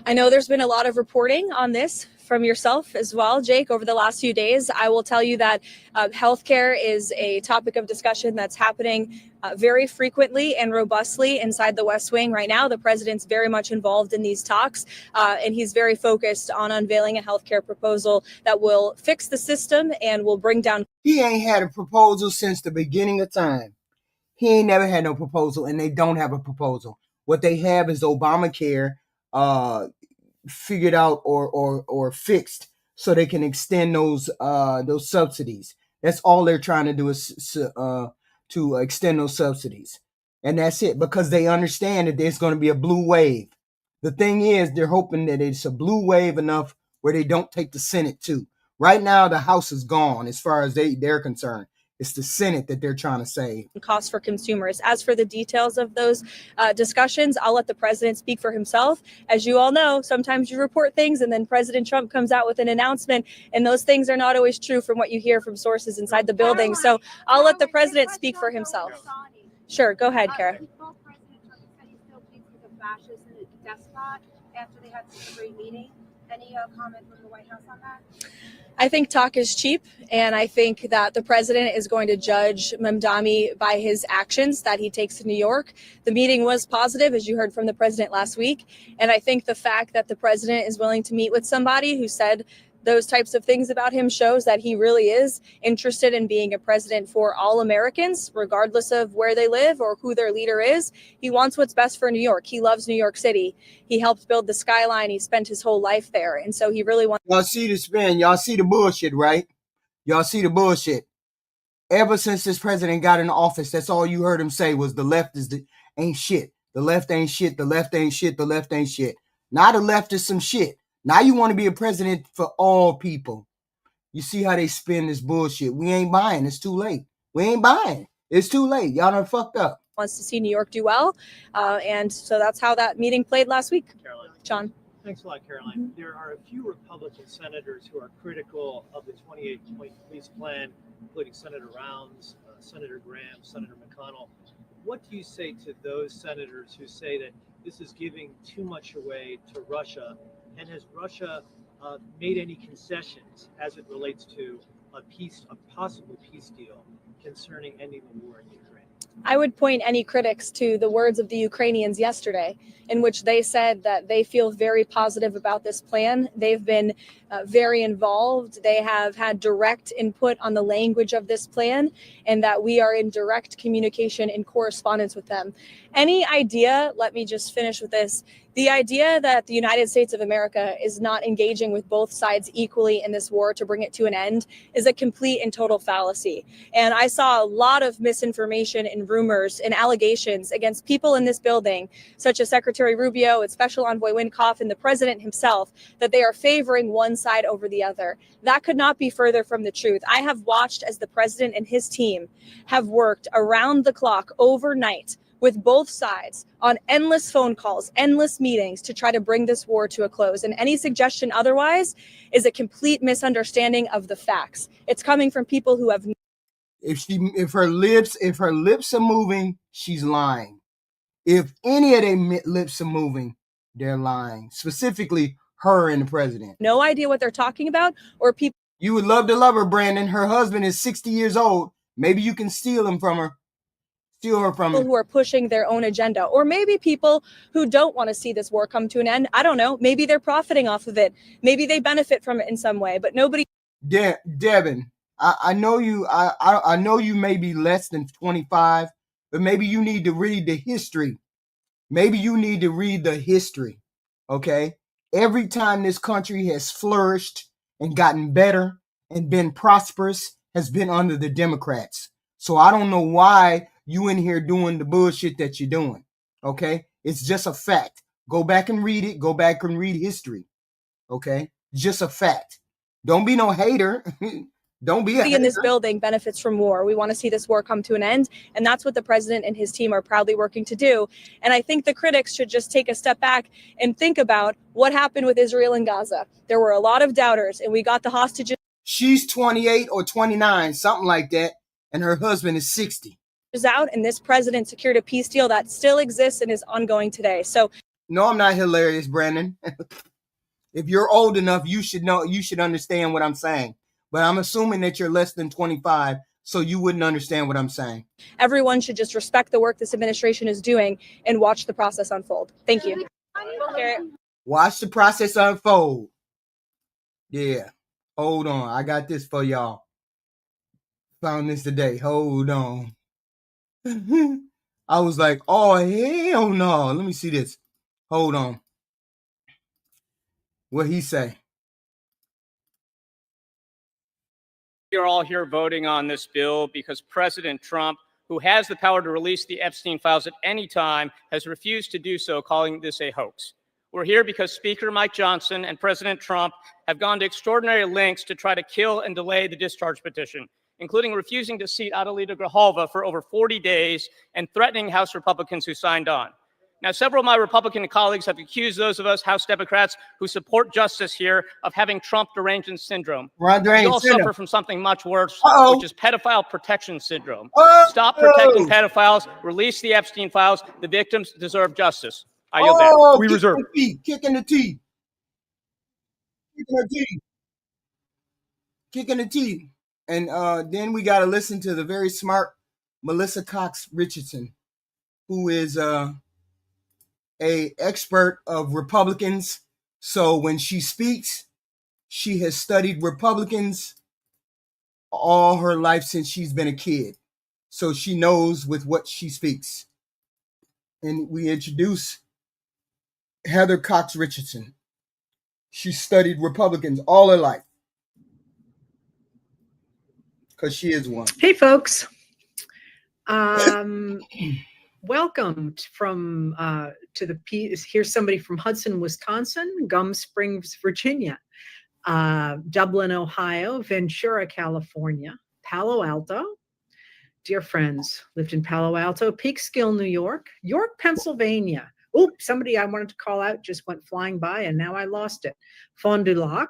I know there's been a lot of reporting on this from yourself as well, Jake, over the last few days. I will tell you that healthcare is a topic of discussion that's happening very frequently and robustly inside the West Wing right now. The president's very much involved in these talks, and he's very focused on unveiling a healthcare proposal that will fix the system and will bring down. He ain't had a proposal since the beginning of time. He ain't never had no proposal, and they don't have a proposal. What they have is Obamacare figured out or fixed so they can extend those subsidies. That's all they're trying to do is to extend those subsidies. And that's it, because they understand that there's going to be a blue wave. The thing is, they're hoping that it's a blue wave enough where they don't take the Senate too. Right now, the House is gone as far as they're concerned. It's the Senate that they're trying to save. Costs for consumers. As for the details of those discussions, I'll let the president speak for himself. As you all know, sometimes you report things and then President Trump comes out with an announcement, and those things are not always true from what you hear from sources inside the building. So I'll let the president speak for himself. Sure, go ahead, Kara. After they had such a great meeting. Any comment from the White House on that? I think talk is cheap, and I think that the president is going to judge Mamdani by his actions that he takes to New York. The meeting was positive, as you heard from the president last week, and I think the fact that the president is willing to meet with somebody who said those types of things about him shows that he really is interested in being a president for all Americans, regardless of where they live or who their leader is. He wants what's best for New York. He loves New York City. He helped build the skyline. He spent his whole life there. And so he really wants. Y'all see the spin. Y'all see the bullshit, right? Y'all see the bullshit. Ever since this president got in office, that's all you heard him say was the left ain't shit. The left ain't shit. The left ain't shit. The left ain't shit. Now the left is some shit. Now you want to be a president for all people. You see how they spin this bullshit. We ain't buying. It's too late. We ain't buying. It's too late. Y'all done fucked up. Wants to see New York do well. And so that's how that meeting played last week. Caroline. John. Thanks a lot, Caroline. There are a few Republican senators who are critical of the 28-point police plan, including Senator Rounds, Senator Graham, Senator McConnell. What do you say to those senators who say that this is giving too much away to Russia And has Russia made any concessions as it relates to a possible peace deal concerning ending the war in Ukraine? I would point any critics to the words of the Ukrainians yesterday, in which they said that they feel very positive about this plan. They've been very involved. They have had direct input on the language of this plan, and that we are in direct communication and correspondence with them. Any idea, let me just finish with this, the idea that the United States of America is not engaging with both sides equally in this war to bring it to an end is a complete and total fallacy. And I saw a lot of misinformation and rumors and allegations against people in this building, such as Secretary Rubio and Special Envoy Wynkoff and the president himself, that they are favoring one side over the other. That could not be further from the truth. I have watched as the president and his team have worked around the clock overnight with both sides on endless phone calls, endless meetings to try to bring this war to a close. And any suggestion otherwise is a complete misunderstanding of the facts. It's coming from people who have. If her lips are moving, she's lying. If any of their lips are moving, they're lying. Specifically, her and the president. No idea what they're talking about, or people. You would love to love her, Brandon. Her husband is 60 years old. Maybe you can steal him from her. Steal her from People who are pushing their own agenda, or maybe people who don't want to see this war come to an end. I don't know. Maybe they're profiting off of it. Maybe they benefit from it in some way, but nobody. Devin, I know you. I know you may be less than 25, but maybe you need to read the history. Maybe you need to read the history. Okay. Every time this country has flourished and gotten better and been prosperous has been under the Democrats. So I don't know why you in here doing the bullshit that you're doing. Okay. It's just a fact. Go back and read it. Go back and read history. Okay. Just a fact. Don't be no hater. Don't be a hater. In this building benefits from war. We want to see this war come to an end. And that's what the president and his team are proudly working to do. And I think the critics should just take a step back and think about what happened with Israel and Gaza. There were a lot of doubters, and we got the hostages. She's 28 or 29, something like that. And her husband is 60. Out, and this president secured a peace deal that still exists and is ongoing today. So no, I'm not hilarious, Brandon. If you're old enough, you should know, you should understand what I'm saying. But I'm assuming that you're less than 25, so you wouldn't understand what I'm saying. Everyone should just respect the work this administration is doing and watch the process unfold. Thank you. Watch the process unfold. Yeah. Hold on. I got this for y'all. Found this today. Hold on. I was like, oh, hell no. Let me see this. Hold on. What he say? You're all here voting on this bill because President Trump, who has the power to release the Epstein files at any time, has refused to do so, calling this a hoax. We're here because Speaker Mike Johnson and President Trump have gone to extraordinary lengths to try to kill and delay the discharge petition, including refusing to seat Adelita Grijalva for over 40 days and threatening House Republicans who signed on. Now, several of my Republican colleagues have accused those of us House Democrats who support justice here of having Trump derangement syndrome. We all suffer from something much worse, which is pedophile protection syndrome. Stop protecting pedophiles, release the Epstein files. The victims deserve justice. I yield back. We reserve. Kicking the teeth. Kicking the teeth. Kicking the teeth. And then we got to listen to the very smart Melissa Cox Richardson, who is a expert of Republicans. So when she speaks, she has studied Republicans all her life since she's been a kid. So she knows with what she speaks. And we introduce Heather Cox Richardson. She studied Republicans all her life. Because she is one. Hey, folks. Welcome from to the here's somebody from Hudson, Wisconsin, Gum Springs, Virginia, Dublin, Ohio, Ventura, California, Palo Alto. Dear friends, lived in Palo Alto, Peekskill, New York, York, Pennsylvania. Oh, somebody I wanted to call out just went flying by and now I lost it. Fond du Lac.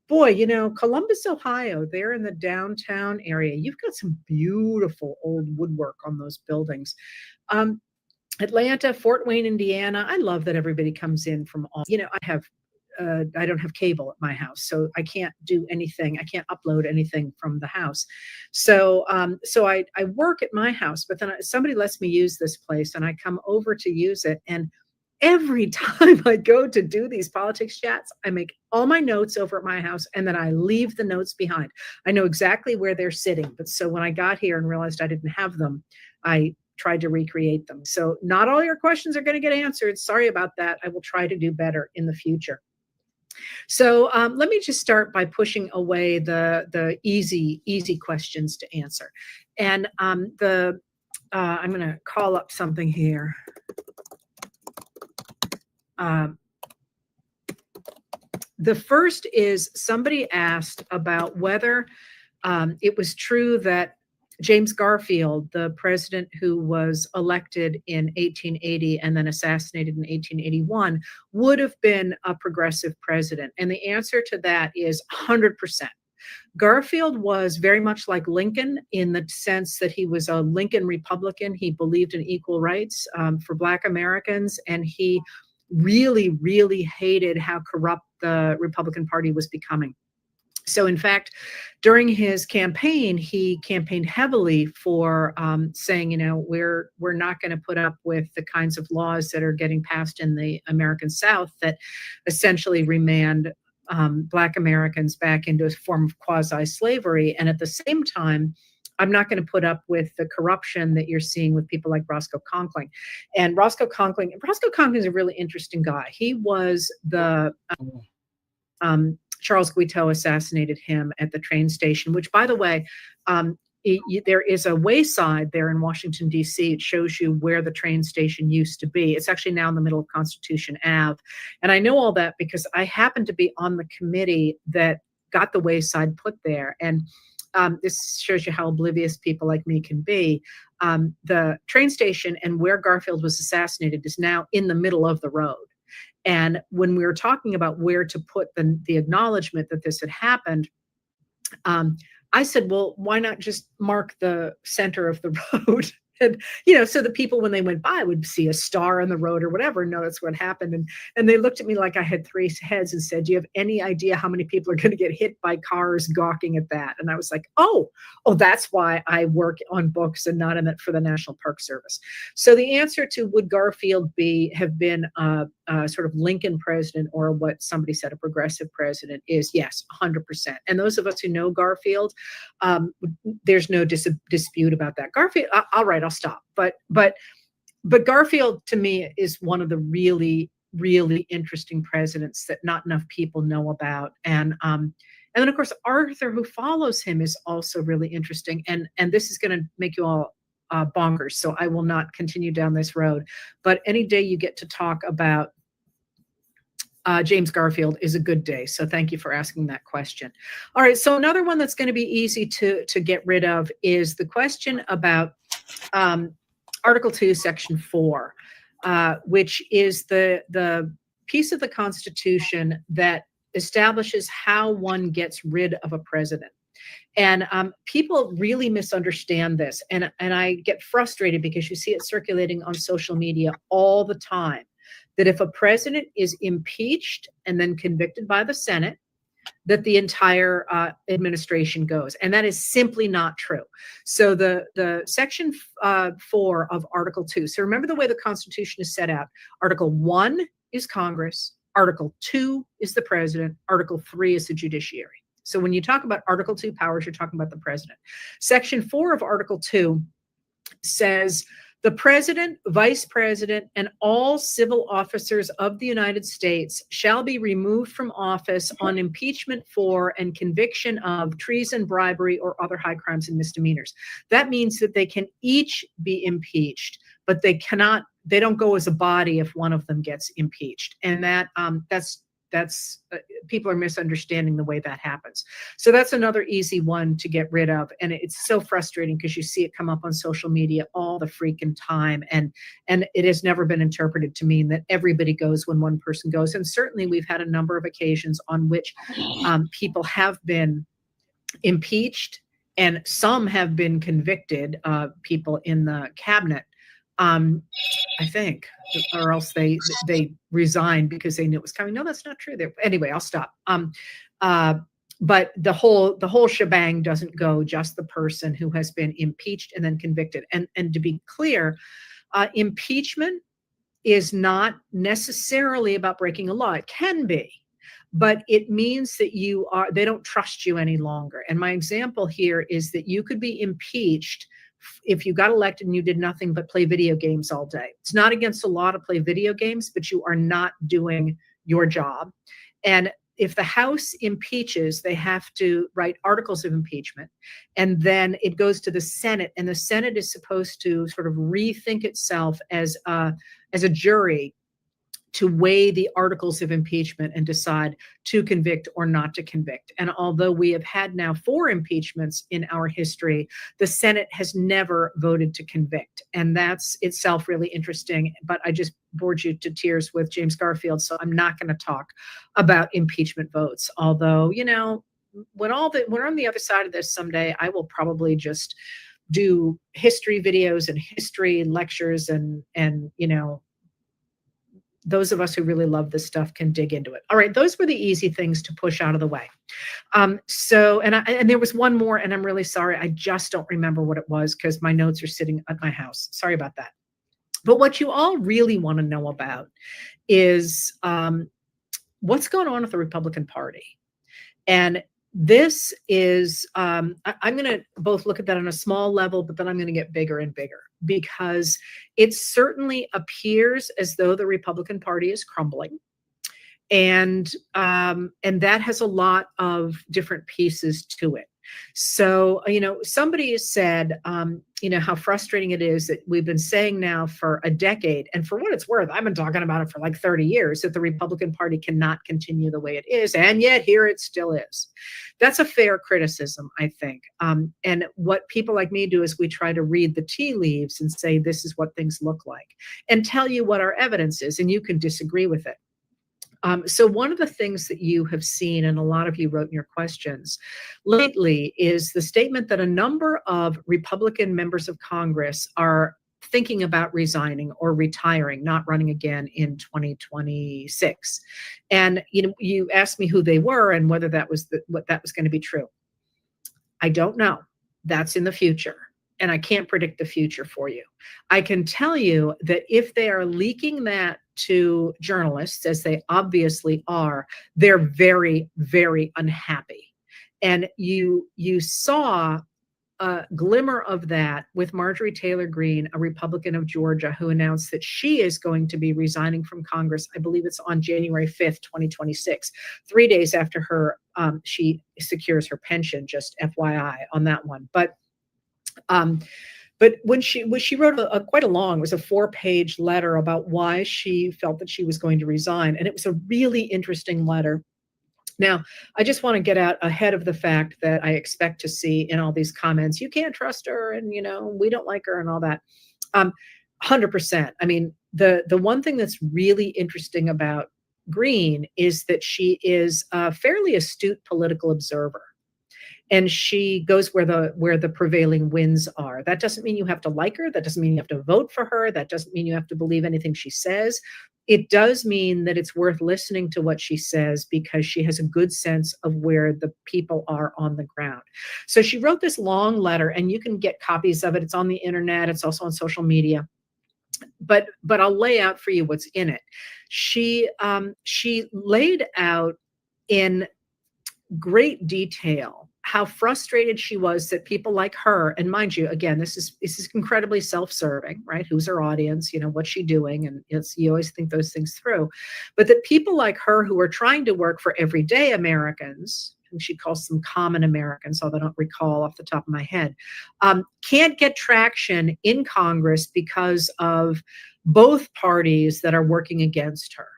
Boy, you know, Columbus, Ohio, there in the downtown area, you've got some beautiful old woodwork on those buildings. Atlanta, Fort Wayne, Indiana. I love that everybody comes in from all, I don't have cable at my house, so I can't do anything. I can't upload anything from the house. So I work at my house, but then somebody lets me use this place and I come over to use it. And every time I go to do these politics chats, I make all my notes over at my house and then I leave the notes behind. I know exactly where they're sitting. But so when I got here and realized I didn't have them, I tried to recreate them. So not all your questions are going to get answered. Sorry about that. I will try to do better in the future. So let me just start by pushing away the easy questions to answer. And I'm going to call up something here. The first is somebody asked about whether it was true that James Garfield, the president who was elected in 1880 and then assassinated in 1881, would have been a progressive president. And the answer to that is 100%. Garfield was very much like Lincoln in the sense that he was a Lincoln Republican. He believed in equal rights for Black Americans, and he really, really hated how corrupt the Republican Party was becoming. So in fact, during his campaign, he campaigned heavily for saying, we're not going to put up with the kinds of laws that are getting passed in the American South that essentially remand Black Americans back into a form of quasi-slavery. And at the same time, I'm not going to put up with the corruption that you're seeing with people like Roscoe Conkling. And Roscoe Conkling is a really interesting guy. He was the Charles Guiteau assassinated him at the train station, which, by the way, there is a wayside there in Washington, D.C. It shows you where the train station used to be. It's actually now in the middle of Constitution Ave. And I know all that because I happened to be on the committee that got the wayside put there. And this shows you how oblivious people like me can be. The train station and where Garfield was assassinated is now in the middle of the road. And when we were talking about where to put the acknowledgement that this had happened, I said, well, why not just mark the center of the road? And, so the people, when they went by, would see a star on the road or whatever, and know that's what happened. And they looked at me like I had three heads and said, do you have any idea how many people are going to get hit by cars gawking at that? And I was like, oh, that's why I work on books and not in it for the National Park Service. So the answer to would Garfield have been a sort of Lincoln president or what somebody said, a progressive president, is yes, 100%. And those of us who know Garfield, there's no dispute about that. Garfield, all right, I'll stop. But Garfield to me is one of the really, really interesting presidents that not enough people know about. And then of course Arthur, who follows him, is also really interesting. And this is going to make you all bonkers, so I will not continue down this road. But any day you get to talk about James Garfield is a good day. So thank you for asking that question. All right. So another one that's going to be easy to get rid of is the question about Article 2, Section 4, which is the piece of the Constitution that establishes how one gets rid of a president. And people really misunderstand this. And I get frustrated because you see it circulating on social media all the time, that if a president is impeached and then convicted by the Senate, that the entire administration goes. And that is simply not true. So the Section 4 of Article 2, so remember the way the Constitution is set out. Article 1 is Congress. Article 2 is the president. Article 3 is the judiciary. So when you talk about Article 2 powers, you're talking about the president. Section 4 of Article 2 says, the president, vice president, and all civil officers of the United States shall be removed from office on impeachment for and conviction of treason, bribery, or other high crimes and misdemeanors. That means that they can each be impeached, but they don't go as a body if one of them gets impeached. And that's people are misunderstanding the way that happens. So that's another easy one to get rid of. And it's so frustrating because you see it come up on social media all the freaking time. And it has never been interpreted to mean that everybody goes when one person goes. And certainly we've had a number of occasions on which people have been impeached and some have been convicted, people in the cabinet I think, or else they resigned because they knew it was coming. No, that's not true. Anyway, I'll stop. But the whole shebang doesn't go just the person who has been impeached and then convicted. And to be clear, impeachment is not necessarily about breaking a law. It can be, but it means that they don't trust you any longer. And my example here is that you could be impeached if you got elected and you did nothing but play video games all day. It's not against the law to play video games, but you are not doing your job. And if the House impeaches, they have to write articles of impeachment, and then it goes to the Senate, and the Senate is supposed to sort of rethink itself as a jury to weigh the articles of impeachment and decide to convict or not to convict. And although we have had now 4 impeachments in our history, the Senate has never voted to convict. And that's itself really interesting. But I just bored you to tears with James Garfield, so I'm not going to talk about impeachment votes. Although, you know, when we're on the other side of this someday, I will probably just do history videos and history lectures, and you know, those of us who really love this stuff can dig into it. All right, those were the easy things to push out of the way. And there was one more, and I'm really sorry, I just don't remember what it was because my notes are sitting at my house. Sorry about that. But what you all really want to know about is what's going on with the Republican Party. And this is, I'm going to both look at that on a small level, but then I'm going to get bigger and bigger, because it certainly appears as though the Republican Party is crumbling. And that has a lot of different pieces to it. So, you know, somebody has said, you know, how frustrating it is that we've been saying now for a decade, and for what it's worth, I've been talking about it for like 30 years, that the Republican Party cannot continue the way it is. And yet here it still is. That's a fair criticism, I think. And what people like me do is we try to read the tea leaves and say, this is what things look like, and tell you what our evidence is, and you can disagree with it. So one of the things that you have seen, and a lot of you wrote in your questions lately, is the statement that a number of Republican members of Congress are thinking about resigning or retiring, not running again in 2026. And you asked me who they were and whether that was what that was going to be true. I don't know. That's in the future. And I can't predict the future for you. I can tell you that if they are leaking that to journalists, as they obviously are, they're very, very unhappy. And you saw a glimmer of that with Marjorie Taylor Greene, a Republican of Georgia, who announced that she is going to be resigning from Congress. I believe it's on January 5th, 2026, 3 days after she secures her pension, just FYI on that one. But when she wrote quite a long, it was a 4-page letter about why she felt that she was going to resign. And it was a really interesting letter. Now, I just want to get out ahead of the fact that I expect to see in all these comments, you can't trust her, and, you know, we don't like her and all that. 100%. I mean, the one thing that's really interesting about Greene is that she is a fairly astute political observer. And she goes where the prevailing winds are. That doesn't mean you have to like her. That doesn't mean you have to vote for her. That doesn't mean you have to believe anything she says. It does mean that it's worth listening to what she says, because she has a good sense of where the people are on the ground. So she wrote this long letter, and you can get copies of it. It's on the internet. It's also on social media. But I'll lay out for you what's in it. She laid out in great detail how frustrated she was that people like her, and mind you, again, this is incredibly self-serving, right? Who's her audience? You know, what's she doing? And you always think those things through. But that people like her, who are trying to work for everyday Americans, who she calls them common Americans, although I don't recall off the top of my head, can't get traction in Congress because of both parties that are working against her.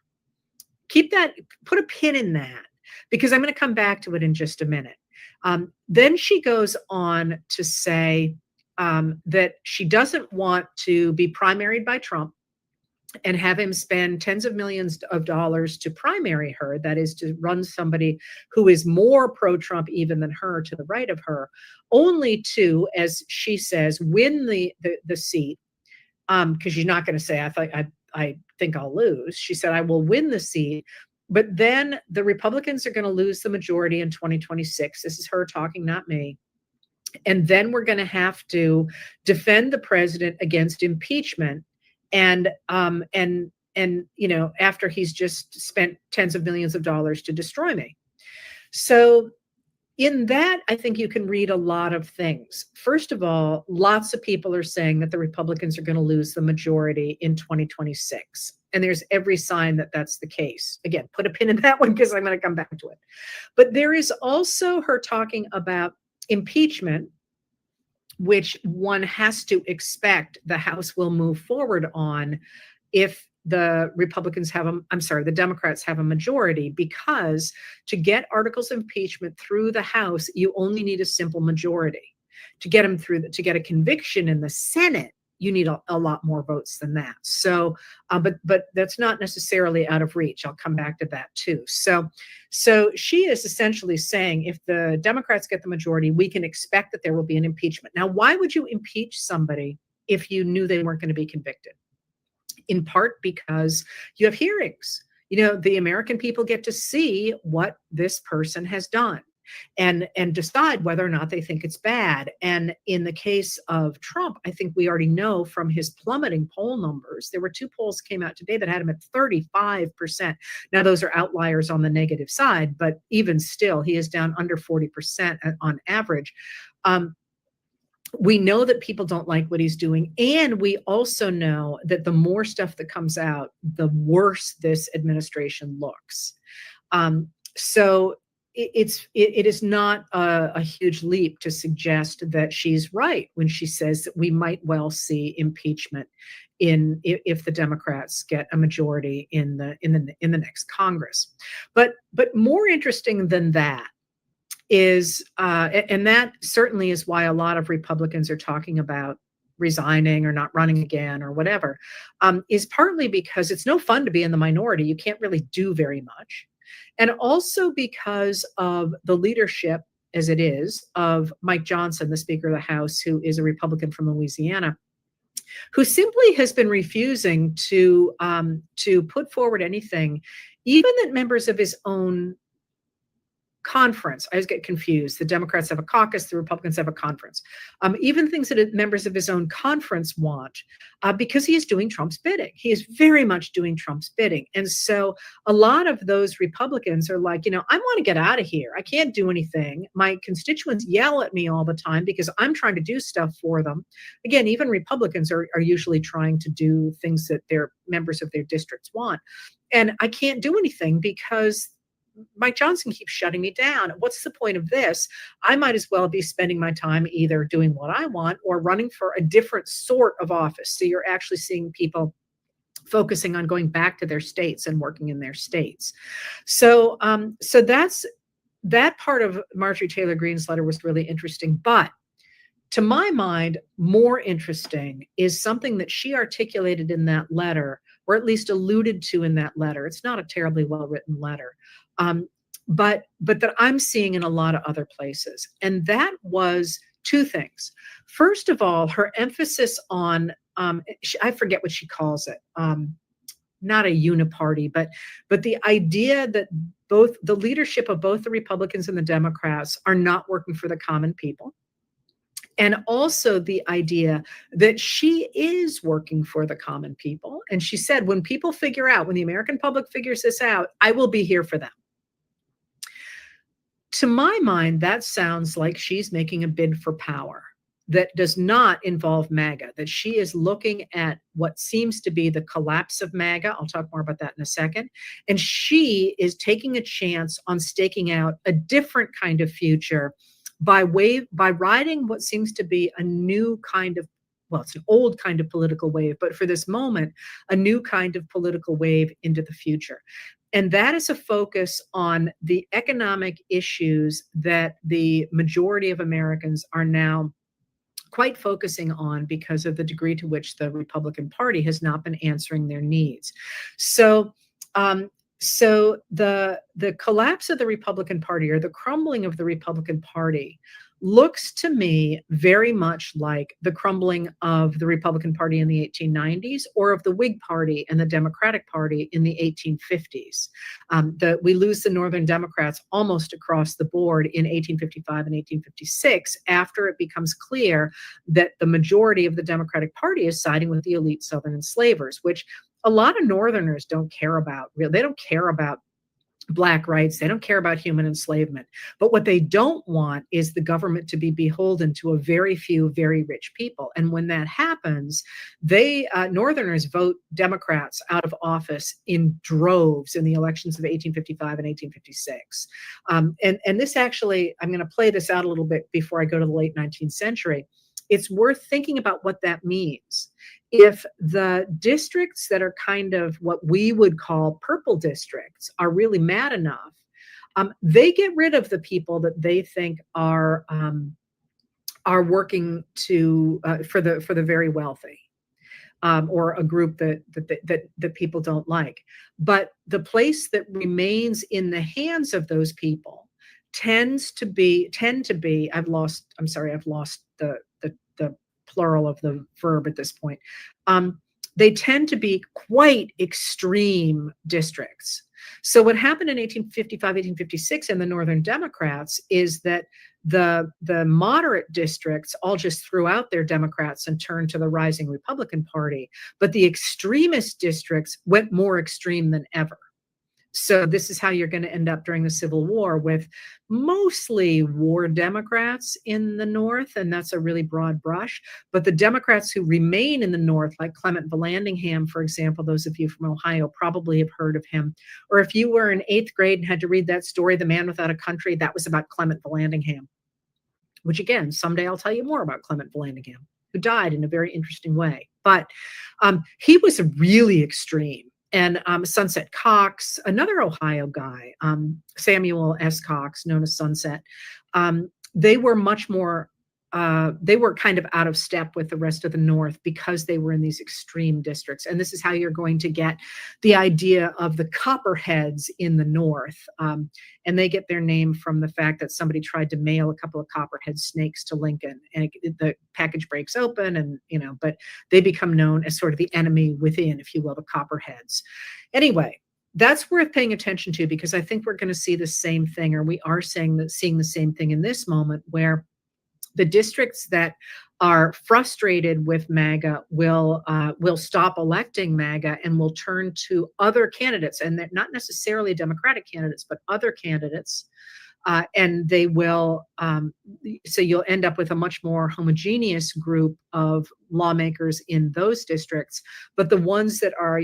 Keep that, put a pin in that, because I'm going to come back to it in just a minute. Then she goes on to say that she doesn't want to be primaried by Trump and have him spend tens of millions of dollars to primary her, that is, to run somebody who is more pro-Trump even than her, to the right of her, only to, as she says, win the seat because she's not going to say, I think I'll lose. She said, I will win the seat, but then the Republicans are going to lose the majority in 2026. This is her talking, not me. And then we're going to have to defend the president against impeachment. And after he's just spent tens of millions of dollars to destroy me. So in that, I think you can read a lot of things. First of all, lots of people are saying that the Republicans are going to lose the majority in 2026. And there's every sign that that's the case. Again, put a pin in that one because I'm going to come back to it. But there is also her talking about impeachment, which one has to expect the House will move forward on if the the Democrats have a majority, because to get articles of impeachment through the House, you only need a simple majority. To get them through, to get a conviction in the Senate, you need a lot more votes than that. So, but that's not necessarily out of reach. I'll come back to that too. So she is essentially saying if the Democrats get the majority, we can expect that there will be an impeachment. Now, why would you impeach somebody if you knew they weren't going to be convicted? In part because you have hearings. The American people get to see what this person has done and decide whether or not they think it's bad. And in the case of Trump, I think we already know from his plummeting poll numbers, there were 2 polls that came out today that had him at 35%. Now, those are outliers on the negative side, but even still, he is down under 40% on average. We know that people don't like what he's doing. And we also know that the more stuff that comes out, the worse this administration looks. So it is not a huge leap to suggest that she's right when she says that we might well see impeachment if the Democrats get a majority in the next Congress. But more interesting than that is, and that certainly is why a lot of Republicans are talking about resigning or not running again or whatever, is partly because it's no fun to be in the minority. You can't really do very much. And also because of the leadership, as it is, of Mike Johnson, the Speaker of the House, who is a Republican from Louisiana, who simply has been refusing to put forward anything, even that members of his own conference. I always get confused. The Democrats have a caucus, the Republicans have a conference. Even things that members of his own conference want, because he is doing Trump's bidding. He is very much doing Trump's bidding. And so a lot of those Republicans are like, I want to get out of here. I can't do anything. My constituents yell at me all the time because I'm trying to do stuff for them. Again, even Republicans are usually trying to do things that their members of their districts want. And I can't do anything because Mike Johnson keeps shutting me down. What's the point of this? I might as well be spending my time either doing what I want or running for a different sort of office. So you're actually seeing people focusing on going back to their states and working in their states. So that's that part of Marjorie Taylor Greene's letter was really interesting. But to my mind, more interesting is something that she articulated in that letter, or at least alluded to in that letter. It's not a terribly well-written letter. But that I'm seeing in a lot of other places. And that was 2 things. First of all, her emphasis on, I forget what she calls it, not a uniparty, but the idea that both the leadership of both the Republicans and the Democrats are not working for the common people. And also the idea that she is working for the common people. And she said, when the American public figures this out, I will be here for them. To my mind, that sounds like she's making a bid for power that does not involve MAGA, that she is looking at what seems to be the collapse of MAGA. I'll talk more about that in a second. And she is taking a chance on staking out a different kind of future by riding what seems to be a new kind of, well, it's an old kind of political wave, but for this moment, a new kind of political wave into the future. And that is a focus on the economic issues that the majority of Americans are now quite focusing on because of the degree to which the Republican Party has not been answering their needs. So the collapse of the Republican Party, or the crumbling of the Republican Party, looks to me very much like the crumbling of the Republican Party in the 1890s or of the Whig Party and the Democratic Party in the 1850s. We lose the Northern Democrats almost across the board in 1855 and 1856 after it becomes clear that the majority of the Democratic Party is siding with the elite Southern enslavers, which a lot of Northerners don't care about. They don't care about Black rights. They don't care about human enslavement. But what they don't want is the government to be beholden to a very few, very rich people. And when that happens, Northerners vote Democrats out of office in droves in the elections of 1855 and 1856. And this actually, I'm going to play this out a little bit before I go to the late 19th century. It's worth thinking about what that means. If the districts that are kind of what we would call purple districts are really mad enough, they get rid of the people that they think are working for the very wealthy, or a group that people don't like. But the place that remains in the hands of those people tend to be. I've lost the plural of the verb at this point. They tend to be quite extreme districts. So what happened in 1855, 1856 in the Northern Democrats is that the moderate districts all just threw out their Democrats and turned to the rising Republican Party, but the extremist districts went more extreme than ever. So this is how you're going to end up during the Civil War, with mostly war Democrats in the North, and that's a really broad brush. But the Democrats who remain in the North, like Clement Vallandigham, for example, those of you from Ohio probably have heard of him. Or if you were in 8th grade and had to read that story, The Man Without a Country, that was about Clement Vallandigham, which again, someday I'll tell you more about Clement Vallandigham, who died in a very interesting way. But he was really extreme. And Sunset Cox, another Ohio guy, Samuel S. Cox, known as Sunset, they were much more, they were kind of out of step with the rest of the North because they were in these extreme districts. And this is how you're going to get the idea of the Copperheads in the North. And they get their name from the fact that somebody tried to mail a couple of copperhead snakes to Lincoln, and the package breaks open, and but they become known as sort of the enemy within, if you will, the Copperheads. Anyway, that's worth paying attention to, because I think we're going to see the same thing, or we are seeing the same thing in this moment, where the districts that are frustrated with MAGA will stop electing MAGA and will turn to other candidates, and they're not necessarily Democratic candidates, but other candidates. And they will, so you'll end up with a much more homogeneous group of lawmakers in those districts. But the ones that are,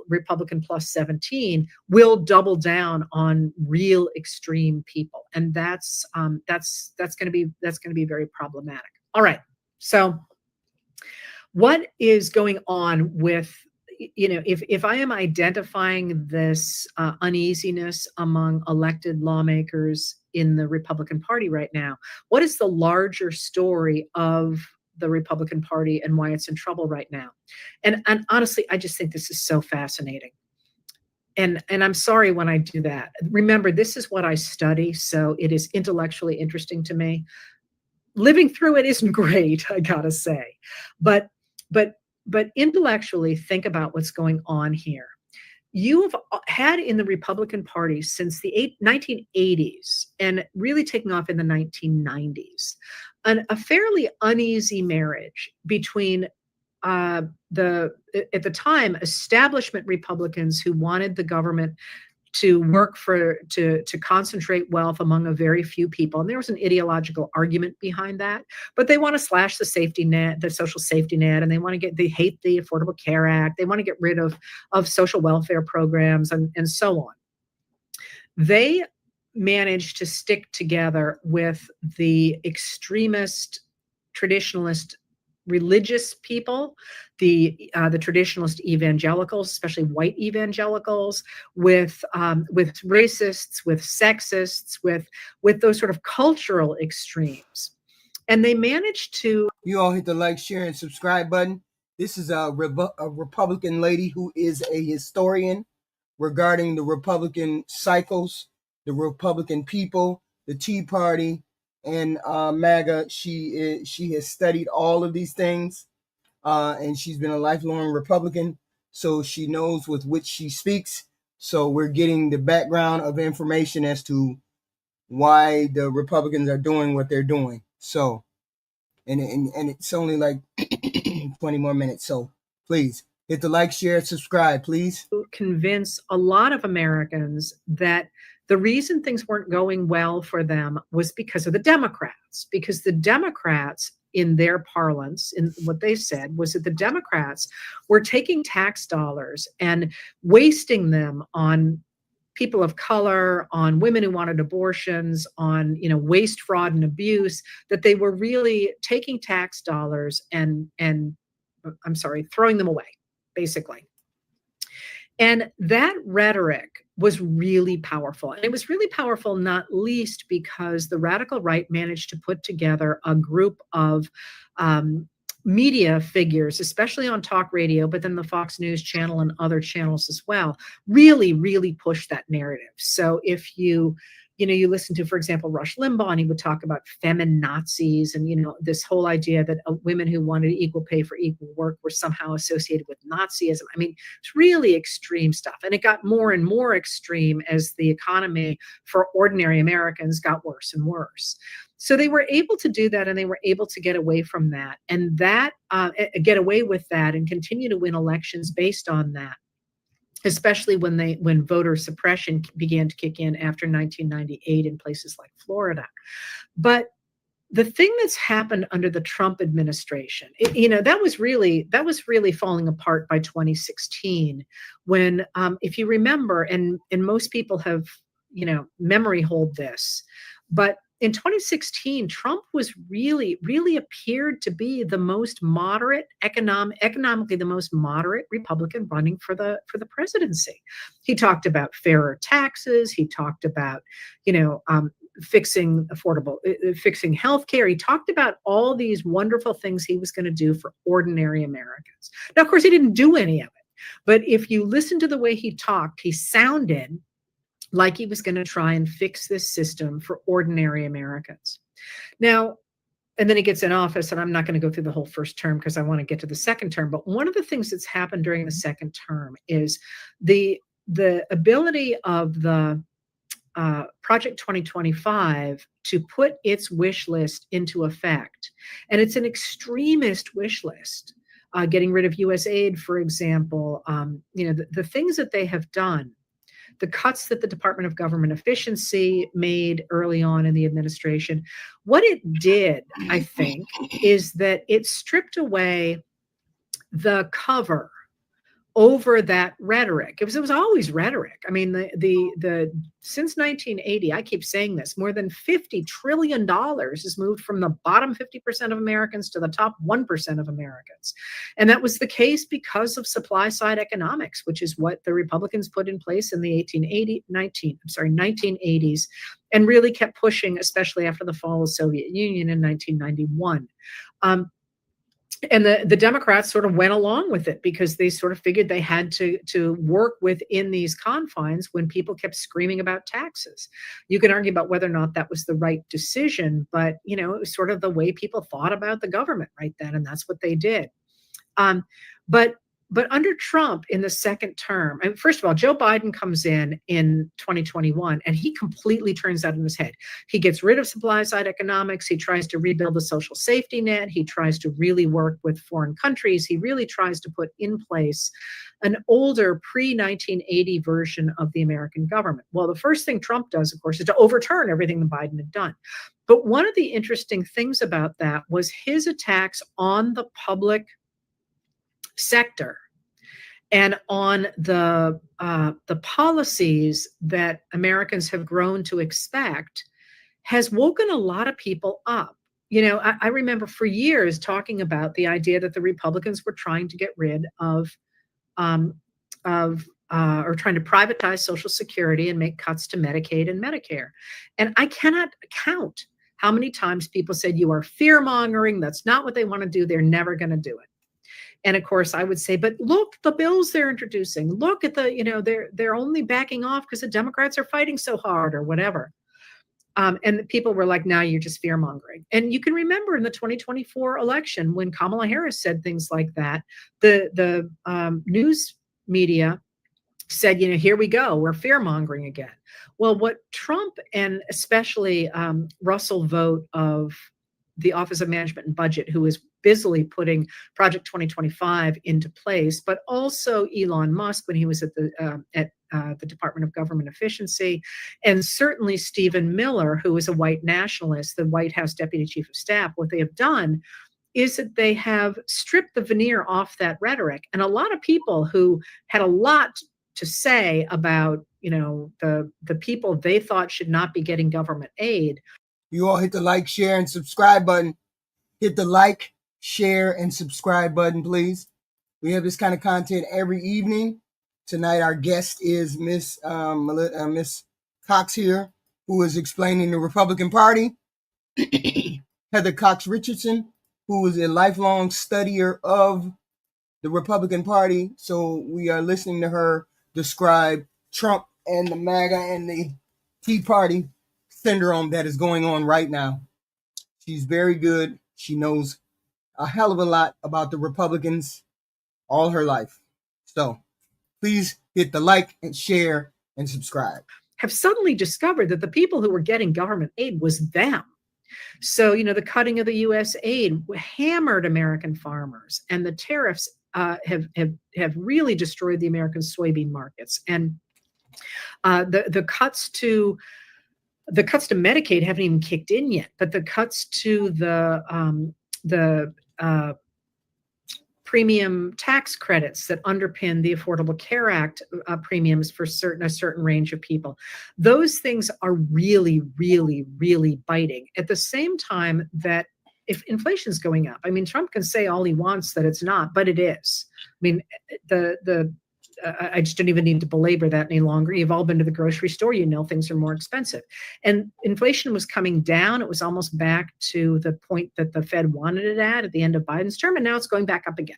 Republican plus 17 will double down on real extreme people, and that's going to be very problematic. All right, so what is going on with, if I am identifying this uneasiness among elected lawmakers in the Republican Party right now, what is the larger story of the Republican Party and why it's in trouble right now? And honestly, I just think this is so fascinating. And I'm sorry when I do that. Remember, this is what I study, so it is intellectually interesting to me. Living through it isn't great, I gotta say, but intellectually, think about what's going on here. You have had in the Republican Party since the 1980s, and really taking off in the 1990s, a fairly uneasy marriage between at the time, establishment Republicans who wanted the government to work to concentrate wealth among a very few people. And there was an ideological argument behind that, but they want to slash the safety net, the social safety net, and they hate the Affordable Care Act. They want to get rid of social welfare programs and so on. They managed to stick together with the extremist, traditionalist religious people, the traditionalist evangelicals, especially white evangelicals, with racists, with sexists, with those sort of cultural extremes. And they managed to... You all hit the like, share, and subscribe button. This is a Republican lady who is a historian regarding the Republican cycles, the Republican people, the Tea Party, and MAGA. She has studied all of these things, and she's been a lifelong Republican, so she knows with which she speaks. So we're getting the background of information as to why the Republicans are doing what they're doing. So, and it's only like 20 more minutes. So please hit the like, share, subscribe, please. Convince a lot of Americans that the reason things weren't going well for them was because of the Democrats, because the Democrats, in their parlance, in what they said, was that the Democrats were taking tax dollars and wasting them on people of color, on women who wanted abortions, on, you know, waste, fraud, and abuse, that they were really taking tax dollars and throwing them away, basically. And that rhetoric was really powerful. And it was really powerful, not least because the radical right managed to put together a group of media figures, especially on talk radio, but then the Fox News channel and other channels as well, really pushed that narrative. So if you listen to, for example, Rush Limbaugh, and he would talk about feminazis and, you know, this whole idea that women who wanted equal pay for equal work were somehow associated with Nazism. I mean, it's really extreme stuff. And it got more and more extreme as the economy for ordinary Americans got worse and worse. So they were able to do that, and they were able to get away from that, and get away with that and continue to win elections based on that, especially when voter suppression began to kick in after 1998 in places like Florida. But the thing that's happened under the Trump administration, that was really falling apart by 2016, when, if you remember, and most people have, memory hold this, but in 2016, Trump was really appeared to be the most moderate, economically the most moderate Republican running for the presidency. He talked about fairer taxes. He talked about, fixing healthcare. He talked about all these wonderful things he was going to do for ordinary Americans. Now, of course, he didn't do any of it. But if you listen to the way he talked, he sounded like he was going to try and fix this system for ordinary Americans. Now, and then he gets in office, and I'm not going to go through the whole first term because I want to get to the second term. But one of the things that's happened during the second term is the ability of the Project 2025 to put its wish list into effect. And it's an extremist wish list, getting rid of U.S. aid, for example, the things that they have done. The cuts that the Department of Government Efficiency made early on in the administration, what it did, I think, is that it stripped away the cover over that rhetoric. It was always rhetoric. I mean, the since 1980, I keep saying this, more than $50 trillion has moved from the bottom 50% of Americans to the top 1% of Americans. And that was the case because of supply side economics, which is what the Republicans put in place in the 1980s, and really kept pushing, especially after the fall of the Soviet Union in 1991. And the Democrats sort of went along with it because they sort of figured they had to work within these confines when people kept screaming about taxes. You can argue about whether or not that was the right decision, but, it was sort of the way people thought about the government right then, and that's what they did. But under Trump in the second term, and first of all, Joe Biden comes in 2021, and he completely turns that on his head. He gets rid of supply side economics. He tries to rebuild the social safety net. He tries to really work with foreign countries. He really tries to put in place an older pre-1980 version of the American government. Well, the first thing Trump does, of course, is to overturn everything that Biden had done. But one of the interesting things about that was his attacks on the public sector and on the policies that Americans have grown to expect has woken a lot of people up. I remember for years talking about the idea that the Republicans were trying to get rid of or trying to privatize Social Security and make cuts to Medicaid and Medicare. And I cannot count how many times people said, you are fear-mongering. That's not what they want to do. They're never going to do it. And of course, I would say, but look, the bills they're introducing, look at they're only backing off because the Democrats are fighting so hard or whatever. And the people were like, now you're just fear mongering. And you can remember in the 2024 election when Kamala Harris said things like that, the news media said, here we go, we're fear mongering again. Well, what Trump and especially Russell Vought of the Office of Management and Budget, who is busily putting Project 2025 into place, but also Elon Musk when he was at the Department of Government Efficiency, and certainly Stephen Miller, who is a white nationalist, the White House Deputy Chief of Staff, what they have done is that they have stripped the veneer off that rhetoric. And a lot of people who had a lot to say about, the people they thought should not be getting government aid. You all hit the like, share, and subscribe button. Hit the like, share, and subscribe button, please. We have this kind of content every evening. Tonight, our guest is Miss Cox here, who is explaining the Republican Party. Heather Cox Richardson, who is a lifelong studier of the Republican Party. So we are listening to her describe Trump and the MAGA and the Tea Party syndrome that is going on right now. She's very good. She knows a hell of a lot about the Republicans all her life. So please hit the like and share and subscribe. Have suddenly discovered that the people who were getting government aid was them. So, the cutting of the U.S. aid hammered American farmers, and the tariffs have really destroyed the American soybean markets. And the cuts to Medicaid haven't even kicked in yet, but the cuts to the premium tax credits that underpin the Affordable Care Act premiums for a certain range of people. Those things are really, really, really biting. At the same time that if inflation is going up, Trump can say all he wants that it's not, but it is. I just don't even need to belabor that any longer. You've all been to the grocery store, things are more expensive. And inflation was coming down. It was almost back to the point that the Fed wanted it at the end of Biden's term, and now it's going back up again.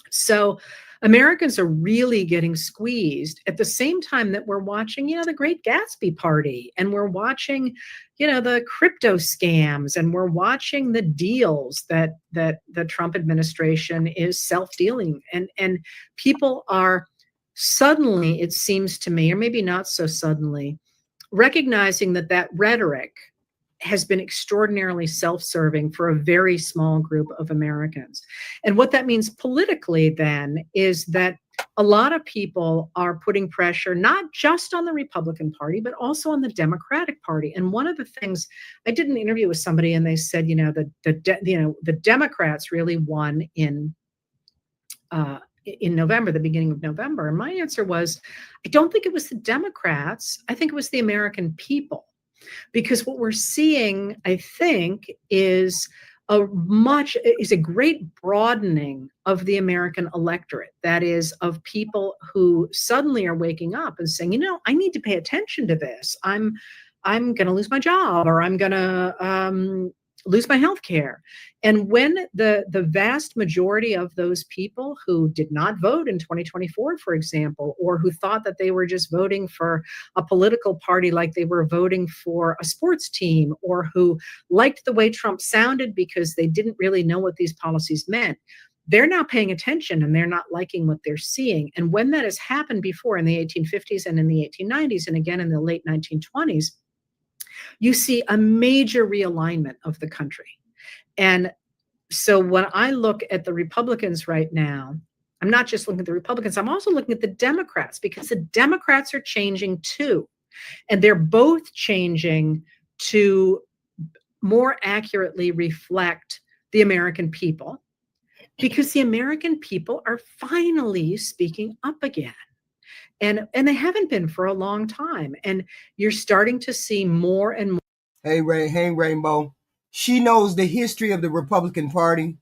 So Americans are really getting squeezed at the same time that we're watching, the Great Gatsby party, and we're watching, the crypto scams, and we're watching the deals that the Trump administration is self-dealing. And people are suddenly, it seems to me, or maybe not so suddenly, recognizing that rhetoric has been extraordinarily self-serving for a very small group of Americans. And what that means politically then is that a lot of people are putting pressure not just on the Republican Party, but also on the Democratic Party. And one of the things, I did an interview with somebody and they said, the Democrats really won in November, the beginning of November. And my answer was, I don't think it was the Democrats. I think it was the American people. Because what we're seeing, I think, is a great broadening of the American electorate. That is, of people who suddenly are waking up and saying, I need to pay attention to this. I'm going to lose my job, or I'm going to lose my health care. And when the vast majority of those people who did not vote in 2024, for example, or who thought that they were just voting for a political party like they were voting for a sports team, or who liked the way Trump sounded because they didn't really know what these policies meant, they're now paying attention and they're not liking what they're seeing. And when that has happened before in the 1850s and in the 1890s, and again in the late 1920s, you see a major realignment of the country. And so when I look at the Republicans right now, I'm not just looking at the Republicans, I'm also looking at the Democrats, because the Democrats are changing too. And they're both changing to more accurately reflect the American people, because the American people are finally speaking up again. And they haven't been for a long time. And you're starting to see more and more. Hey, Rainbow. She knows the history of the Republican Party.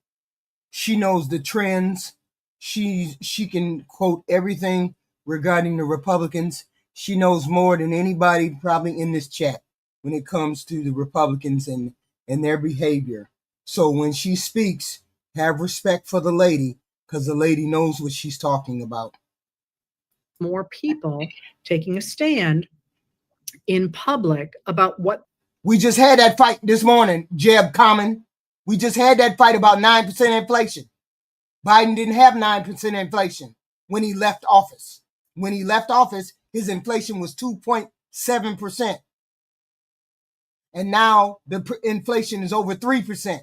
She knows the trends. She can quote everything regarding the Republicans. She knows more than anybody probably in this chat when it comes to the Republicans and their behavior. So when she speaks, have respect for the lady, because the lady knows what she's talking about. More people taking a stand in public about what We just had that fight this morning, Jeb Common. We just had that fight about 9% inflation. Biden didn't have 9% inflation when he left office. When he left office, his inflation was 2.7%. And now the inflation is over 3%.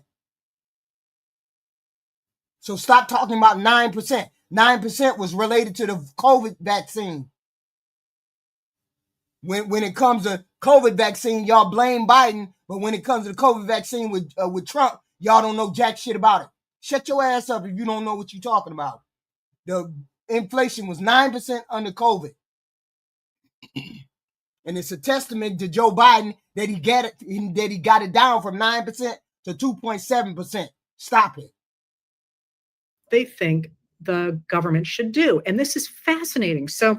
So stop talking about 9%. 9% was related to the COVID vaccine. When it comes to COVID vaccine, y'all blame Biden, but when it comes to the COVID vaccine with Trump, y'all don't know jack shit about it. Shut your ass up if you don't know what you're talking about. The inflation was 9% under COVID. And it's a testament to Joe Biden that he got it down from 9% to 2.7%. Stop it. They think the government should do. And this is fascinating. So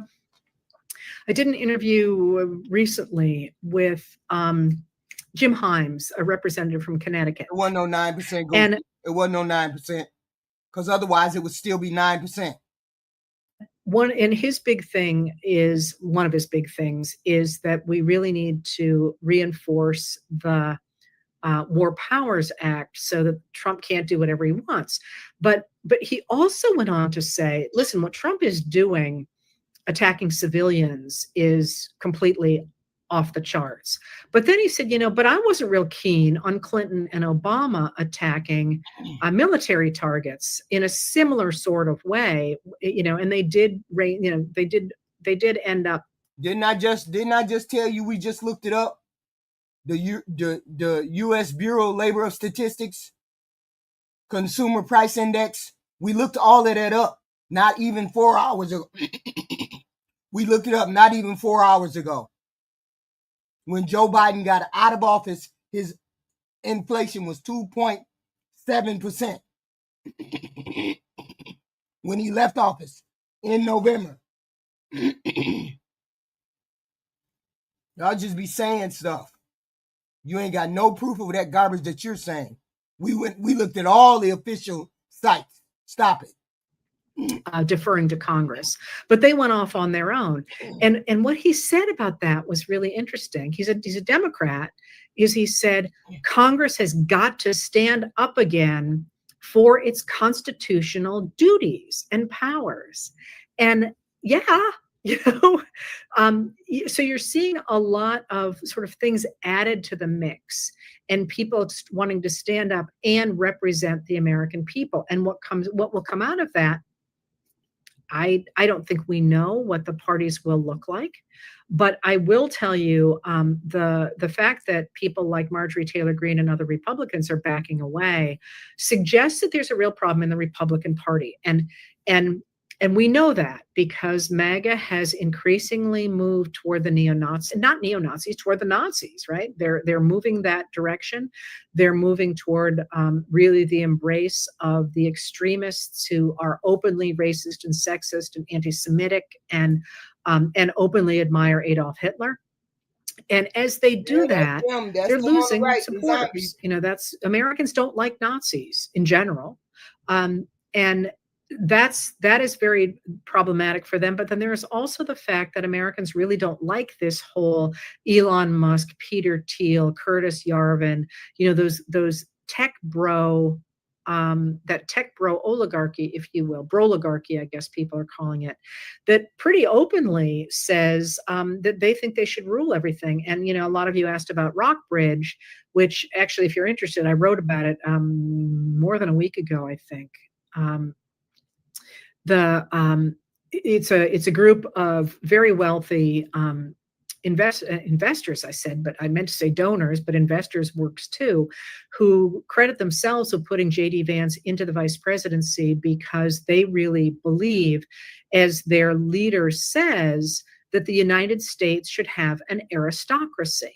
I did an interview recently with Jim Himes, a representative from Connecticut. It wasn't no 9%. And it wasn't no 9%, because otherwise it would still be 9%. One of his big things is that we really need to reinforce the War Powers Act so that Trump can't do whatever he wants. But he also went on to say, listen, what Trump is doing, attacking civilians, is completely off the charts. But then he said, but I wasn't real keen on Clinton and Obama attacking military targets in a similar sort of way, and they did end up. Didn't I just tell you, we just looked it up? The U.S. Bureau of Labor Statistics Consumer Price Index, we looked all of that up not even 4 hours ago. We looked it up not even 4 hours ago. When Joe Biden got out of office, his inflation was 2.7%. When he left office in November. Y'all just be saying stuff. You ain't got no proof of that garbage that you're saying. We looked at all the official sites. Stop it. Deferring to Congress, but they went off on their own. And what he said about that was really interesting. He's a Democrat. He said Congress has got to stand up again for its constitutional duties and powers. And so you're seeing a lot of sort of things added to the mix, and people wanting to stand up and represent the American people. And what will come out of that, I don't think we know what the parties will look like, but I will tell you the fact that people like Marjorie Taylor Greene and other Republicans are backing away suggests that there's a real problem in the Republican Party. And we know that because MAGA has increasingly moved toward the toward the Nazis, right? They're moving that direction. They're moving toward really the embrace of the extremists who are openly racist and sexist and anti-Semitic and openly admire Adolf Hitler. And as they do that, they're losing supporters. That's Americans don't like Nazis in general. And that is very problematic for them. But then there's also the fact that Americans really don't like this whole Elon Musk, Peter Thiel, Curtis Yarvin, those tech bro, that tech bro oligarchy, if you will, broligarchy, I guess people are calling it, that pretty openly says that they think they should rule everything. And, a lot of you asked about Rockbridge, which actually, if you're interested, I wrote about it more than a week ago, I think. It's a group of very wealthy investors, I said, but I meant to say donors, but investors works too, who credit themselves with putting J.D. Vance into the vice presidency because they really believe, as their leader says, that the United States should have an aristocracy.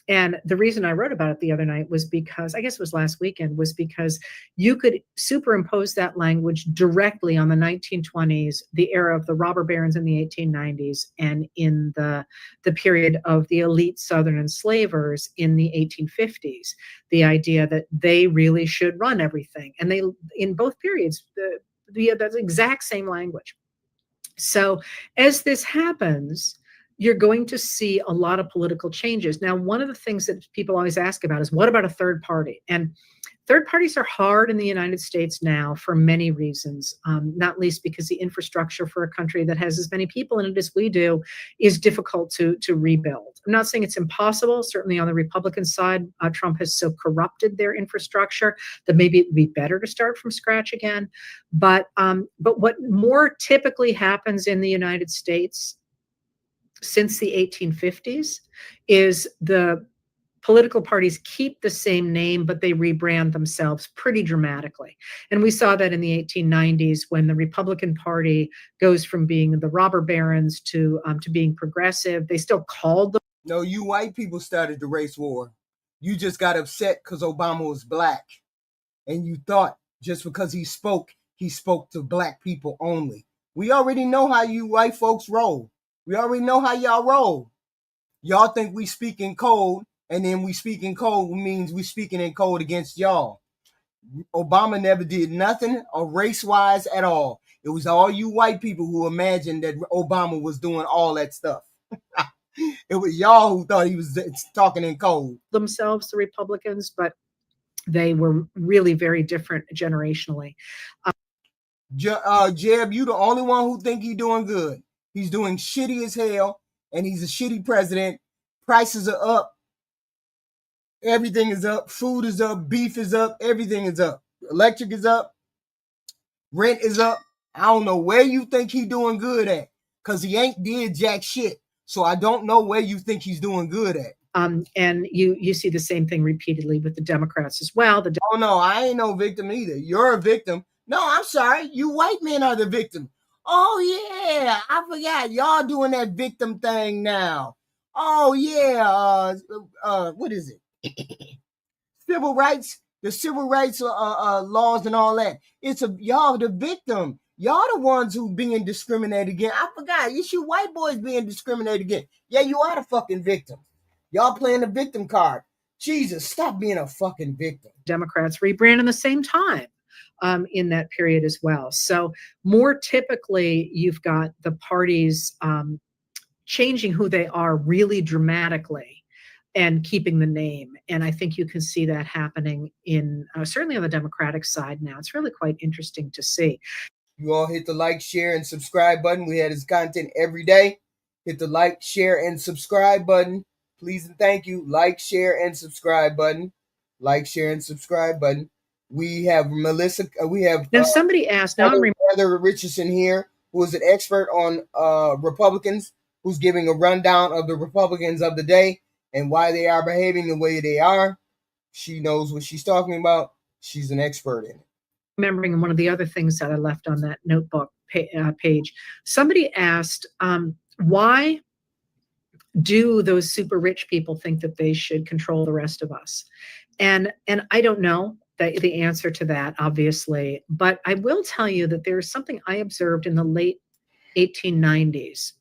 And the reason I wrote about it the other night was because, I guess it was last weekend, was because you could superimpose that language directly on the 1920s, the era of the robber barons in the 1890s, and in the period of the elite Southern enslavers in the 1850s. The idea that they really should run everything. And they, in both periods, that's the exact same language. So as this happens, you're going to see a lot of political changes. Now, one of the things that people always ask about is, what about a third party? And third parties are hard in the United States now for many reasons, not least because the infrastructure for a country that has as many people in it as we do is difficult to rebuild. I'm not saying it's impossible. Certainly on the Republican side, Trump has so corrupted their infrastructure that maybe it would be better to start from scratch again. But what more typically happens in the United States since the 1850s is the political parties keep the same name, but they rebrand themselves pretty dramatically. And we saw that in the 1890s when the Republican Party goes from being the robber barons to being progressive. They still called them. No, you white people started the race war. You just got upset because Obama was black. And you thought just because he spoke to black people only. We already know how you white folks roll. We already know how y'all roll. Y'all think we speak in code, and then we speak in code means we speaking in code against y'all. Obama never did nothing race-wise at all. It was all you white people who imagined that Obama was doing all that stuff. It was y'all who thought he was talking in code. Themselves, the Republicans, but they were really very different generationally. Jeb, you the only one who think he's doing good. He's doing shitty as hell, and he's a shitty president. Prices are up. Everything is up. Food is up. Beef is up. Everything is up. Electric is up. Rent is up. I don't know where you think he's doing good at, because he ain't did jack shit. So I don't know where you think he's doing good at. And you see the same thing repeatedly with the Democrats as well. Oh, no, I ain't no victim either. You're a victim. No, I'm sorry. You white men are the victim. Oh, yeah, I forgot. Y'all doing that victim thing now. Oh, yeah. What is it? Civil rights, the civil rights laws and all that. Y'all the victim. Y'all the ones who being discriminated against. I forgot. It's you white boys being discriminated against. Yeah, you are the fucking victim. Y'all playing the victim card. Jesus, stop being a fucking victim. Democrats rebrand in the same time. In that period as well. So more typically, you've got the parties changing who they are really dramatically and keeping the name. And I think you can see that happening in certainly on the Democratic side now. It's really quite interesting to see. You all hit the like, share, and subscribe button. We had his content every day. Hit the like, share, and subscribe button. Please and thank you. Like, share, and subscribe button. Like, share, and subscribe button. We have Melissa. We have now. Somebody asked. Now Heather Richardson here, who is an expert on Republicans, who's giving a rundown of the Republicans of the day and why they are behaving the way they are. She knows what she's talking about. She's an expert in it. Remembering one of the other things that I left on that notebook page, somebody asked, why do those super rich people think that they should control the rest of us? And I don't know the answer to that, obviously, but I will tell you that there's something I observed in the late 1890s,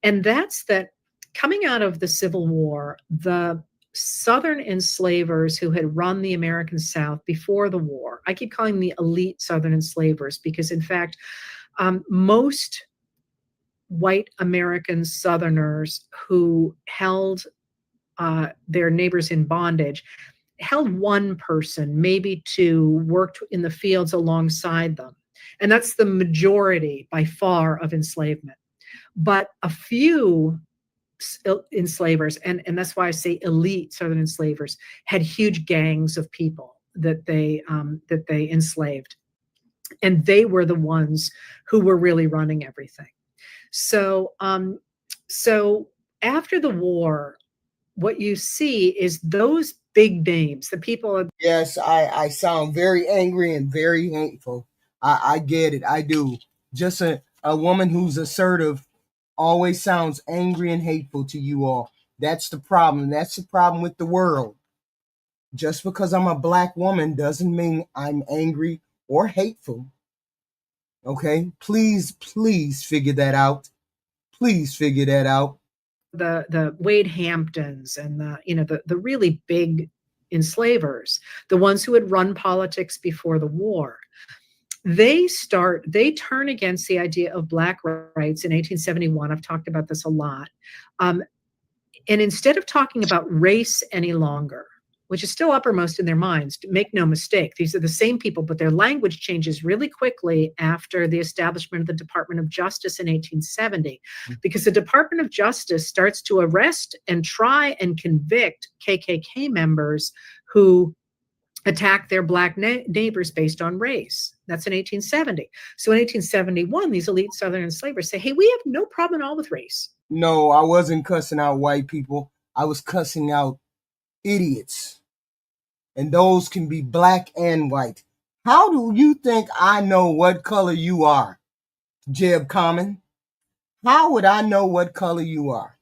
and that's that coming out of the Civil War, the Southern enslavers who had run the American South before the war, I keep calling them the elite Southern enslavers because, in fact, most white American Southerners who held their neighbors in bondage held one person, maybe two, worked in the fields alongside them. And that's the majority by far of enslavement. But a few enslavers, and that's why I say elite Southern enslavers, had huge gangs of people that they enslaved. And they were the ones who were really running everything. So after the war, what you see is those big names, the people. Yes, I sound very angry and very hateful. I get it. I do. Just a woman who's assertive always sounds angry and hateful to you all. That's the problem. That's the problem with the world. Just because I'm a black woman doesn't mean I'm angry or hateful. Okay? Please figure that out. Please figure that out. The Wade Hamptons and the really big enslavers, the ones who had run politics before the war, they turn against the idea of Black rights in 1871. I've talked about this a lot. And instead of talking about race any longer, which is still uppermost in their minds, make no mistake, these are the same people, but their language changes really quickly after the establishment of the Department of Justice in 1870, because the Department of Justice starts to arrest and try and convict KKK members who attack their Black neighbors based on race. That's in 1870. So in 1871, these elite Southern enslavers say, hey, we have no problem at all with race. No, I wasn't cussing out white people. I was cussing out idiots. And those can be Black and white. How do you think I know what color you are, Jeb Common? How would I know what color you are?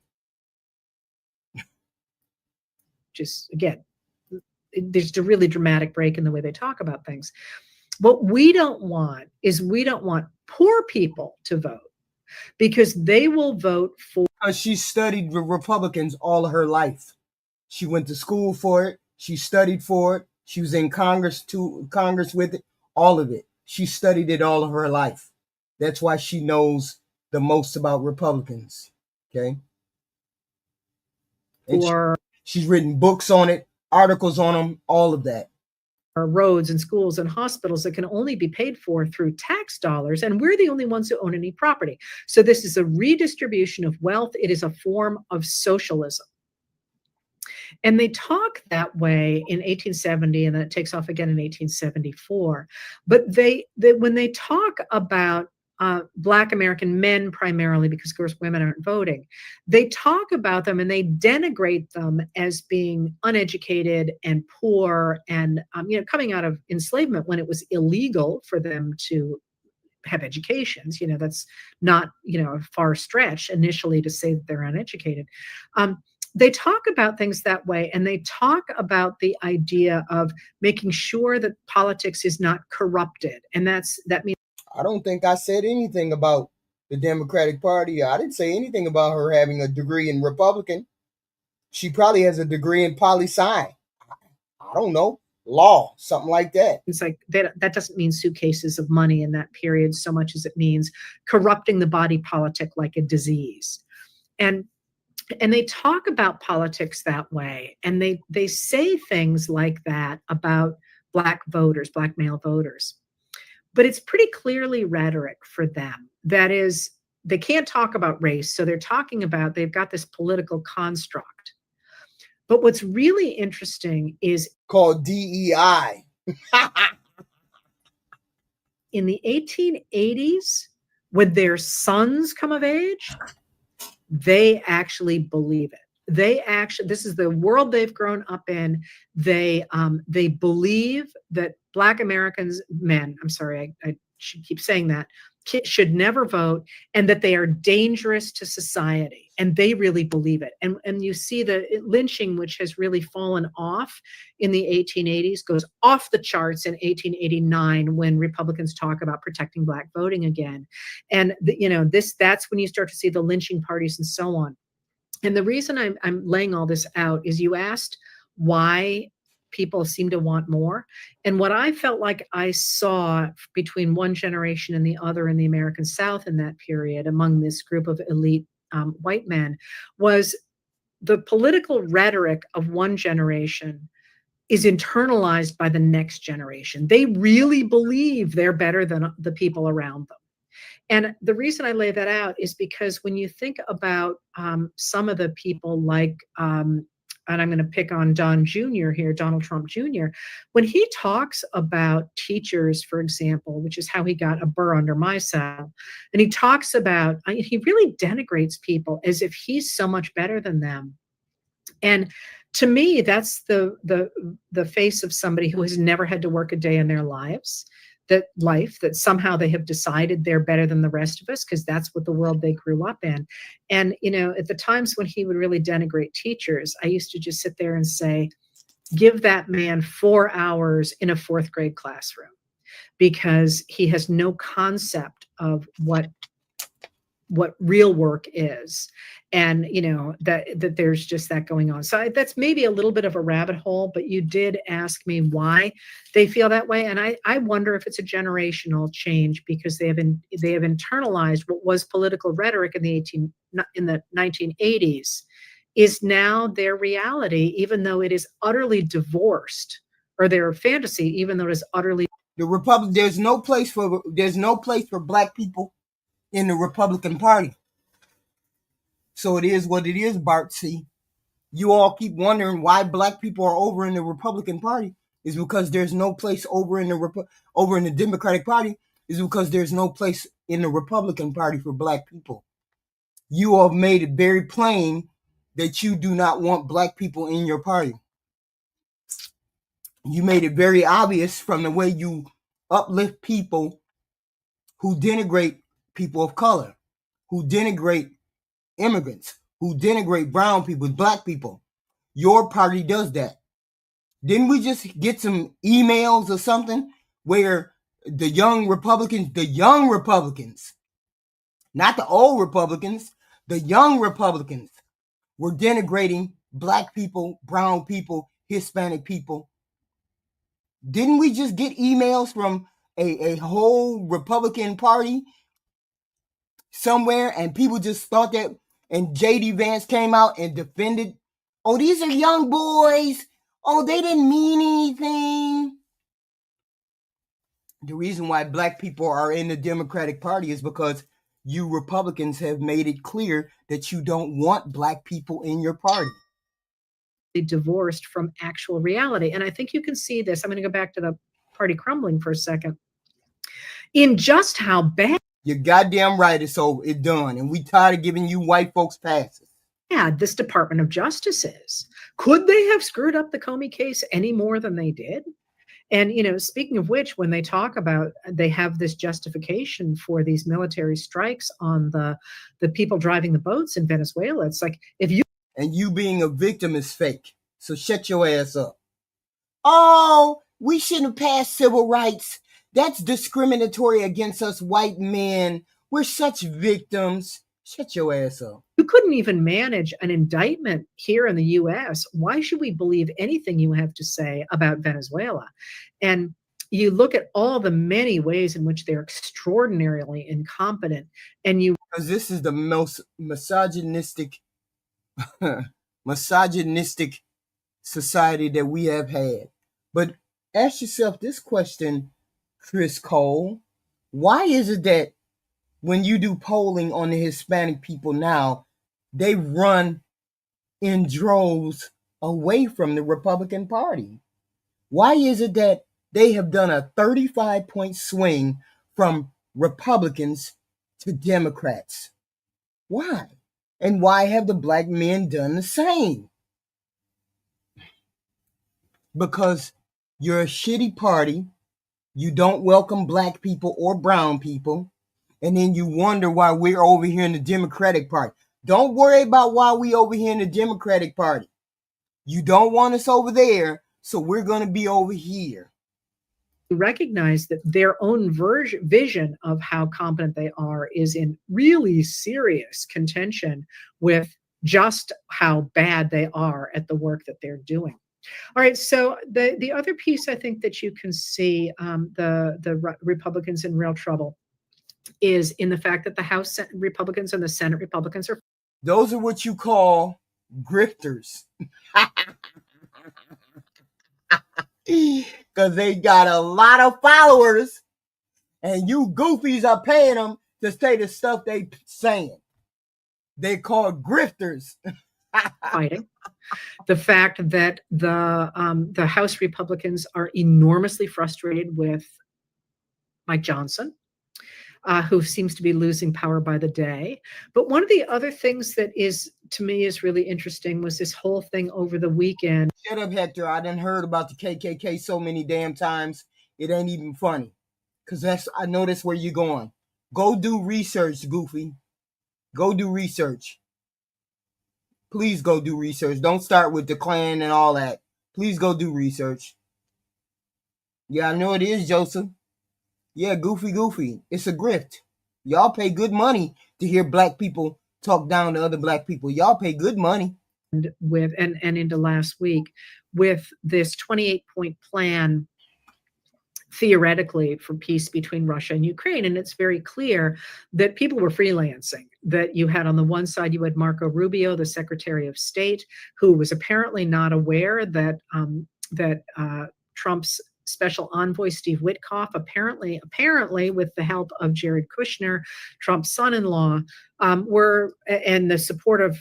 Just, again, there's a really dramatic break in the way they talk about things. What we don't want is we don't want poor people to vote, because they will vote for. She studied the Republicans all of her life. She went to school for it. She studied for it. She was in Congress with it, all of it. She studied it all of her life. That's why she knows the most about Republicans. Okay. And she's written books on it, articles on them, all of that. Roads and schools and hospitals that can only be paid for through tax dollars, and we're the only ones who own any property. So this is a redistribution of wealth. It is a form of socialism. And they talk that way in 1870, and then it takes off again in 1874. But when they talk about Black American men primarily, because of course women aren't voting, they talk about them and they denigrate them as being uneducated and poor and coming out of enslavement when it was illegal for them to have educations. That's not a far stretch initially to say that they're uneducated. They talk about things that way, and they talk about the idea of making sure that politics is not corrupted, and that means. I don't think I said anything about the Democratic Party. I didn't say anything about her having a degree in Republican. She probably has a degree in poli-sci. I don't know, law, something like that. It's like that doesn't mean suitcases of money in that period so much as it means corrupting the body politic like a disease. And they talk about politics that way, and they say things like that about Black voters, Black male voters. But it's pretty clearly rhetoric for them. That is, they can't talk about race, so they've got this political construct. But what's really interesting is called DEI. In the 1880s, when their sons come of age, they actually believe it. This is the world they've grown up in. They believe that Black Americans, men, I'm sorry, I should keep saying that, should never vote, and that they are dangerous to society. And they really believe it. And you see the lynching, which has really fallen off in the 1880s, goes off the charts in 1889 when Republicans talk about protecting Black voting again. And that's when you start to see the lynching parties and so on. And the reason I'm laying all this out is you asked why people seem to want more. And what I felt like I saw between one generation and the other in the American South in that period, among this group of elite white men, was the political rhetoric of one generation is internalized by the next generation. They really believe they're better than the people around them. And the reason I lay that out is because when you think about some of the people like, and I'm going to pick on Donald Trump Jr., when he talks about teachers, for example, which is how he got a burr under my saddle, and he talks about, he really denigrates people as if he's so much better than them. And to me, that's the face of somebody who has never had to work a day in their lives. That somehow they have decided they're better than the rest of us because that's what the world they grew up in. And, at the times when he would really denigrate teachers, I used to just sit there and say, give that man 4 hours in a 4th grade classroom, because he has no concept of what what real work is, and that there's just that going on. So that's maybe a little bit of a rabbit hole, but you did ask me why they feel that way, and I wonder if it's a generational change, because they have internalized what was political rhetoric in the 1980s is now their reality, even though it is utterly divorced, or their fantasy, even though it is utterly. There's no place for black people in the Republican Party. So it is what it is, Bart C. You all keep wondering why black people are over in the Republican Party. Is because there's no place over in the Democratic Party. Is because there's no place in the Republican Party for black people. You all made it very plain that you do not want black people in your party. You made it very obvious from the way you uplift people who denigrate people of color, who denigrate immigrants, who denigrate brown people, black people. Your party does that. Didn't we just get some emails or something where the young Republicans, not the old Republicans, the young Republicans were denigrating black people, brown people, Hispanic people? Didn't we just get emails from a whole Republican Party somewhere, and people just thought that, and J.D. Vance came out and defended, oh, these are young boys. Oh, they didn't mean anything. The reason why black people are in the Democratic Party is because you Republicans have made it clear that you don't want black people in your party. Divorced from actual reality. And I think you can see this. I'm going to go back to the party crumbling for a second. In just how bad. You're goddamn right. It's done. And we tired of giving you white folks passes. Yeah, this Department of Justice is. Could they have screwed up the Comey case any more than they did? And, speaking of which, when they talk about, they have this justification for these military strikes on the people driving the boats in Venezuela. It's like, if you. And you being a victim is fake. So shut your ass up. Oh, we shouldn't have passed civil rights. That's discriminatory against us white men. We're such victims. Shut your ass up. You couldn't even manage an indictment here in the U.S. Why should we believe anything you have to say about Venezuela? And you look at all the many ways in which they're extraordinarily incompetent. And because this is the most misogynistic society that we have had. But ask yourself this question, Chris Cole. Why is it that when you do polling on the Hispanic people now, they run in droves away from the Republican Party? Why is it that they have done a 35-point swing from Republicans to Democrats? Why? And why have the black men done the same? Because you're a shitty party. You don't welcome black people or brown people. And then you wonder why we're over here in the Democratic Party. Don't worry about why we over here in the Democratic Party. You don't want us over there, so we're going to be over here. Recognize that their own vision of how competent they are is in really serious contention with just how bad they are at the work that they're doing. All right, so the other piece I think that you can see the Republicans in real trouble is in the fact that the House Republicans and the Senate Republicans are. Those are what you call grifters. Because they got a lot of followers, and you goofies are paying them to say the stuff they saying. They call grifters. Fighting. The fact that the House Republicans are enormously frustrated with Mike Johnson, who seems to be losing power by the day. But one of the other things that is, to me, is really interesting was this whole thing over the weekend. Shut up, Hector. I done heard about the KKK so many damn times, it ain't even funny. Because I know that's where you're going. Go do research, Goofy. Go do research. Please go do research. Don't start with the Klan and all that. Please go do research. Yeah, I know it is, Joseph. Yeah, Goofy. It's a grift. Y'all pay good money to hear black people talk down to other black people. Y'all pay good money. And into last week with this 28-point plan theoretically for peace between Russia and Ukraine. And it's very clear that people were freelancing, that you had on the one side, you had Marco Rubio, the Secretary of State, who was apparently not aware that Trump's special envoy, Steve Witkoff, apparently with the help of Jared Kushner, Trump's son-in-law, and the support of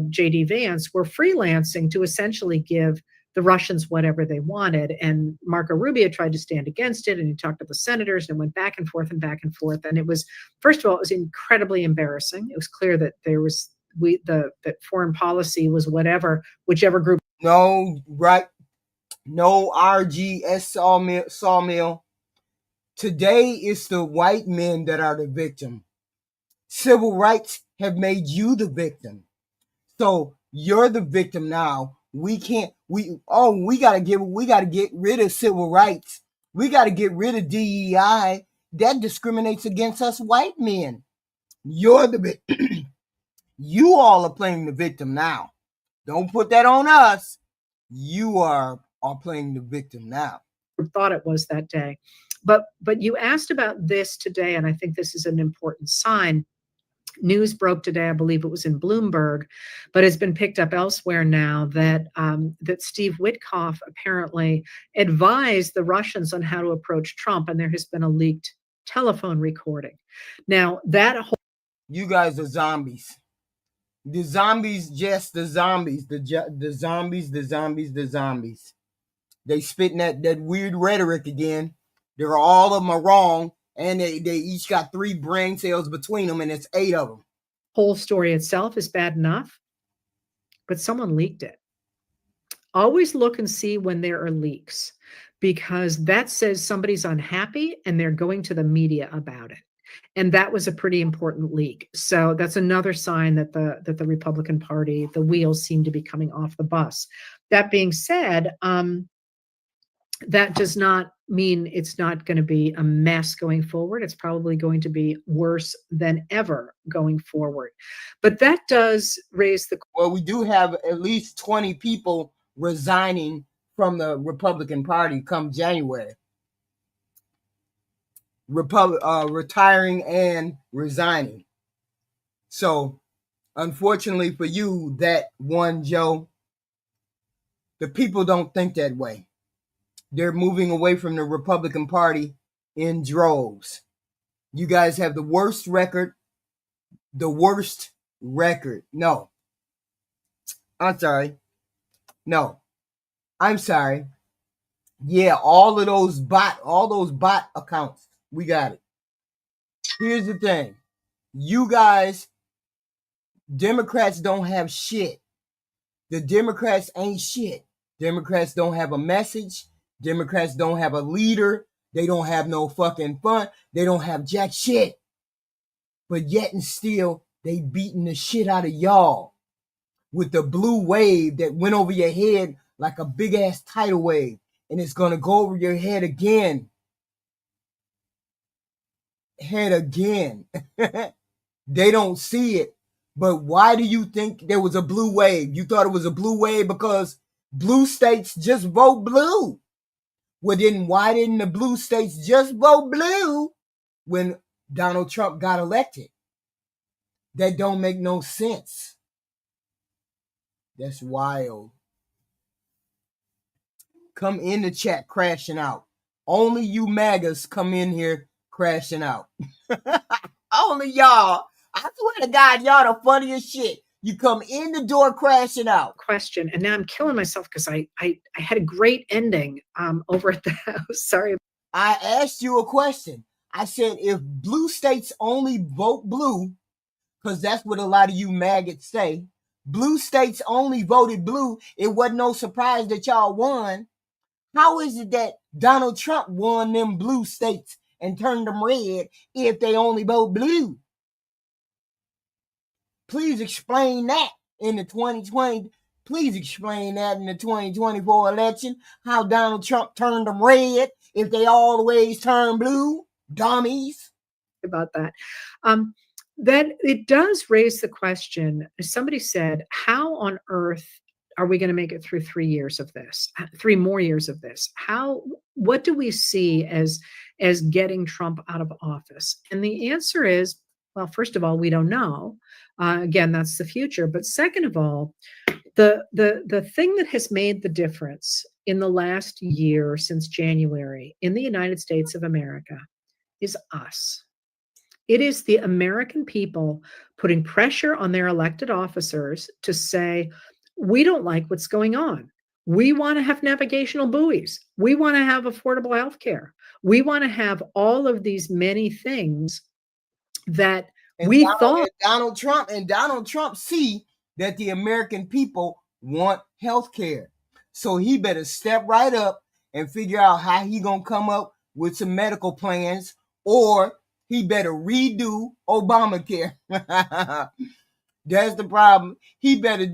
J.D. Vance, were freelancing to essentially give the Russians whatever they wanted. And Marco Rubio tried to stand against it, and he talked to the senators and went back and forth and back and forth. And it was, first of all, it was incredibly embarrassing. It was clear that that foreign policy was whichever group. No, right. No RGS sawmill. Today it's the white men that are the victim. Civil rights have made you the victim. So you're the victim now. We gotta get rid of civil rights. We gotta get rid of DEI. That discriminates against us white men. You're the victim. You all are playing the victim now. Don't put that on us. You are playing the victim now. Thought it was that day. But you asked about this today, and I think this is an important sign. News broke today, I believe it was in Bloomberg, but has been picked up elsewhere now that Steve Witkoff apparently advised the Russians on how to approach Trump, and there has been a leaked telephone recording. Now, you guys are zombies. The zombies, just the zombies, the zombies. They spitting that weird rhetoric again. All of them are wrong. And they each got 3 brain cells between them, and it's 8 of them. Whole story itself is bad enough, but someone leaked it. Always look and see when there are leaks, because that says somebody's unhappy and they're going to the media about it. And that was a pretty important leak. So that's another sign that the Republican Party, the wheels seem to be coming off the bus. That being said, that does not mean it's not going to be a mess going forward. It's probably going to be worse than ever going forward. But that does raise the... Well, we do have at least 20 people resigning from the Republican Party come January. Retiring and resigning. So, unfortunately for you, that one, Joe, the people don't think that way. They're moving away from the Republican Party in droves. You guys have the worst record. No. I'm sorry. Yeah, all those bot accounts. We got it. Here's the thing. You guys, Democrats don't have shit. The Democrats ain't shit. Democrats don't have a message. Democrats don't have a leader. They don't have no fucking fun. They don't have jack shit. But yet and still, they beating the shit out of y'all with the blue wave that went over your head like a big ass tidal wave. And it's going to go over your head again. They don't see it. But why do you think there was a blue wave? You thought it was a blue wave because blue states just vote blue. Well, then why didn't the blue states just vote blue when Donald Trump got elected? That don't make no sense. That's wild. Come in the chat crashing out. Only you MAGAs come in here crashing out. Only y'all. I swear to God, y'all the funniest shit. You come in the door crashing out. Question, and now I'm killing myself because I had a great ending over at the house. Sorry. I asked you a question. I said, if blue states only vote blue, because that's what a lot of you maggots say, blue states only voted blue, it wasn't no surprise that y'all won. How is it that Donald Trump won them blue states and turned them red if they only vote blue? Please explain that in the 2020. Please explain that in the 2024 election. How Donald Trump turned them red if they always turn blue. Dummies. about that. Then it does raise the question. Somebody said, how on earth are we going to make it through 3 years of this, 3 more years of this? What do we see as getting Trump out of office? And the answer is, well, first of all, we don't know. Again, that's the future. But second of all, the thing that has made the difference in the last year since January in the United States of America is us. It is the American people putting pressure on their elected officers to say, we don't like what's going on. We want to have navigational buoys. We want to have affordable health care. We want to have all of these many things that Donald Trump see that the American people want health care. So he better step right up and figure out how he going to come up with some medical plans, or he better redo Obamacare. That's the problem. He better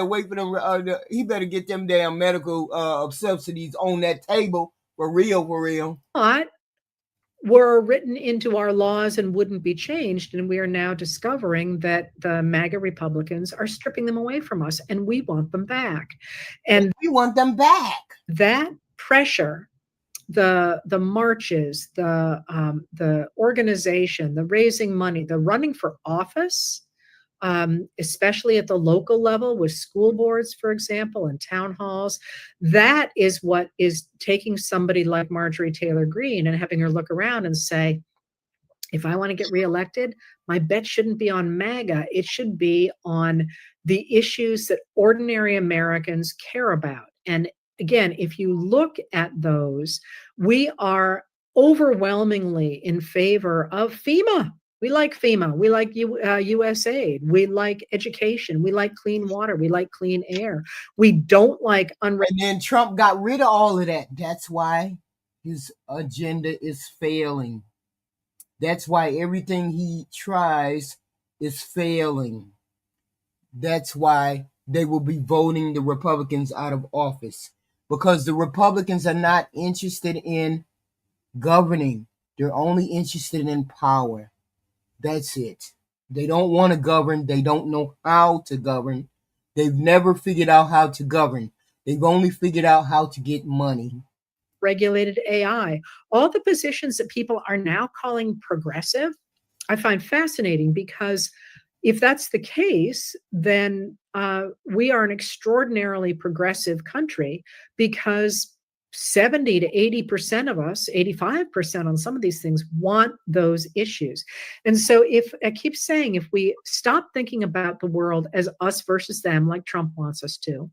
wait for them. He better get them damn medical subsidies on that table for real. But were written into our laws and wouldn't be changed. And we are now discovering that the MAGA Republicans are stripping them away from us, and we want them back. And we want them back. That pressure, the marches, the organization, the raising money, the running for office, especially at the local level with school boards, for example, and town halls, that is what is taking somebody like Marjorie Taylor Greene and having her look around and say, if I want to get reelected, my bet shouldn't be on MAGA. It should be on the issues that ordinary Americans care about. And again, if you look at those, we are overwhelmingly in favor of FEMA. We like FEMA. We like USAID. We like education. We like clean water. We like clean air. We don't like And then Trump got rid of all of that. That's why his agenda is failing. That's why everything he tries is failing. That's why they will be voting the Republicans out of office, because the Republicans are not interested in governing. They're only interested in power. That's it. They don't want to govern. They don't know how to govern. They've never figured out how to govern. They've only figured out how to get money. Regulated AI, all the positions that people are now calling progressive, I find fascinating, because if that's the case, then we are an extraordinarily progressive country, because 70 to 80% of us, 85% on some of these things, want those issues. And so if I keep saying, if we stop thinking about the world as us versus them, like Trump wants us to,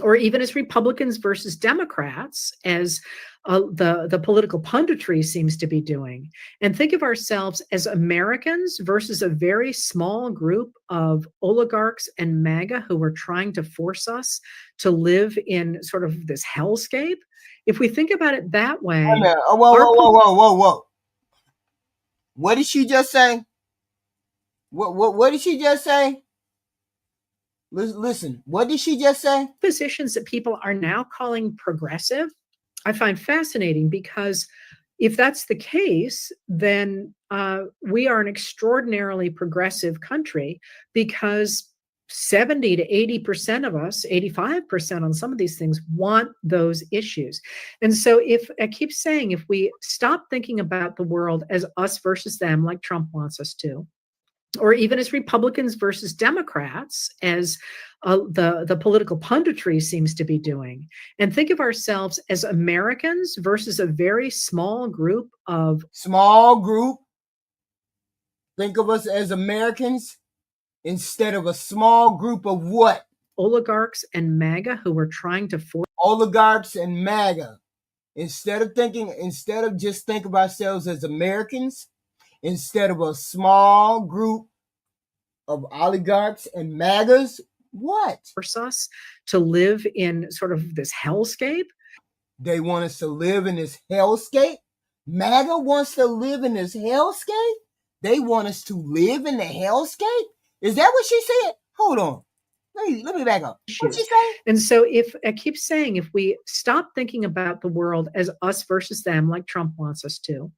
or even as Republicans versus Democrats, as the political punditry seems to be doing, and think of ourselves as Americans versus a very small group of oligarchs and MAGA who are trying to force us to live in sort of this hellscape. If we think about it that way, whoa. What did she just say? What did she just say? Listen, what did she just say? Positions that people are now calling progressive, I find fascinating, because if that's the case, then we are an extraordinarily progressive country, because 70 to 80% of us, 85% on some of these things, want those issues. And so if I keep saying, if we stop thinking about the world as us versus them, like Trump wants us to, or even as Republicans versus Democrats, as the political punditry seems to be doing, and think of ourselves as Americans versus a very small group. Think of us as Americans instead of a small group of what? Oligarchs and MAGA who are trying to force. Oligarchs and MAGA. Instead of just think of ourselves as Americans, instead of a small group of oligarchs and MAGAs, what? Force us to live in sort of this hellscape. They want us to live in this hellscape. MAGA wants to live in this hellscape. They want us to live in the hellscape. Is that what she said? Hold on. Let me back up. What'd she say? And so if I keep saying, if we stop thinking about the world as us versus them, like Trump wants us to,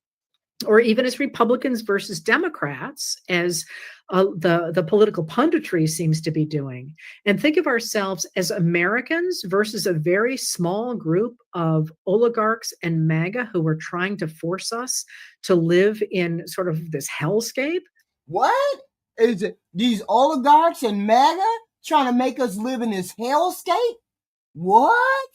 or even as Republicans versus Democrats, as the political punditry seems to be doing, and think of ourselves as Americans versus a very small group of oligarchs and MAGA who are trying to force us to live in sort of this hellscape. What? Is it these oligarchs and MAGA trying to make us live in this hellscape? What?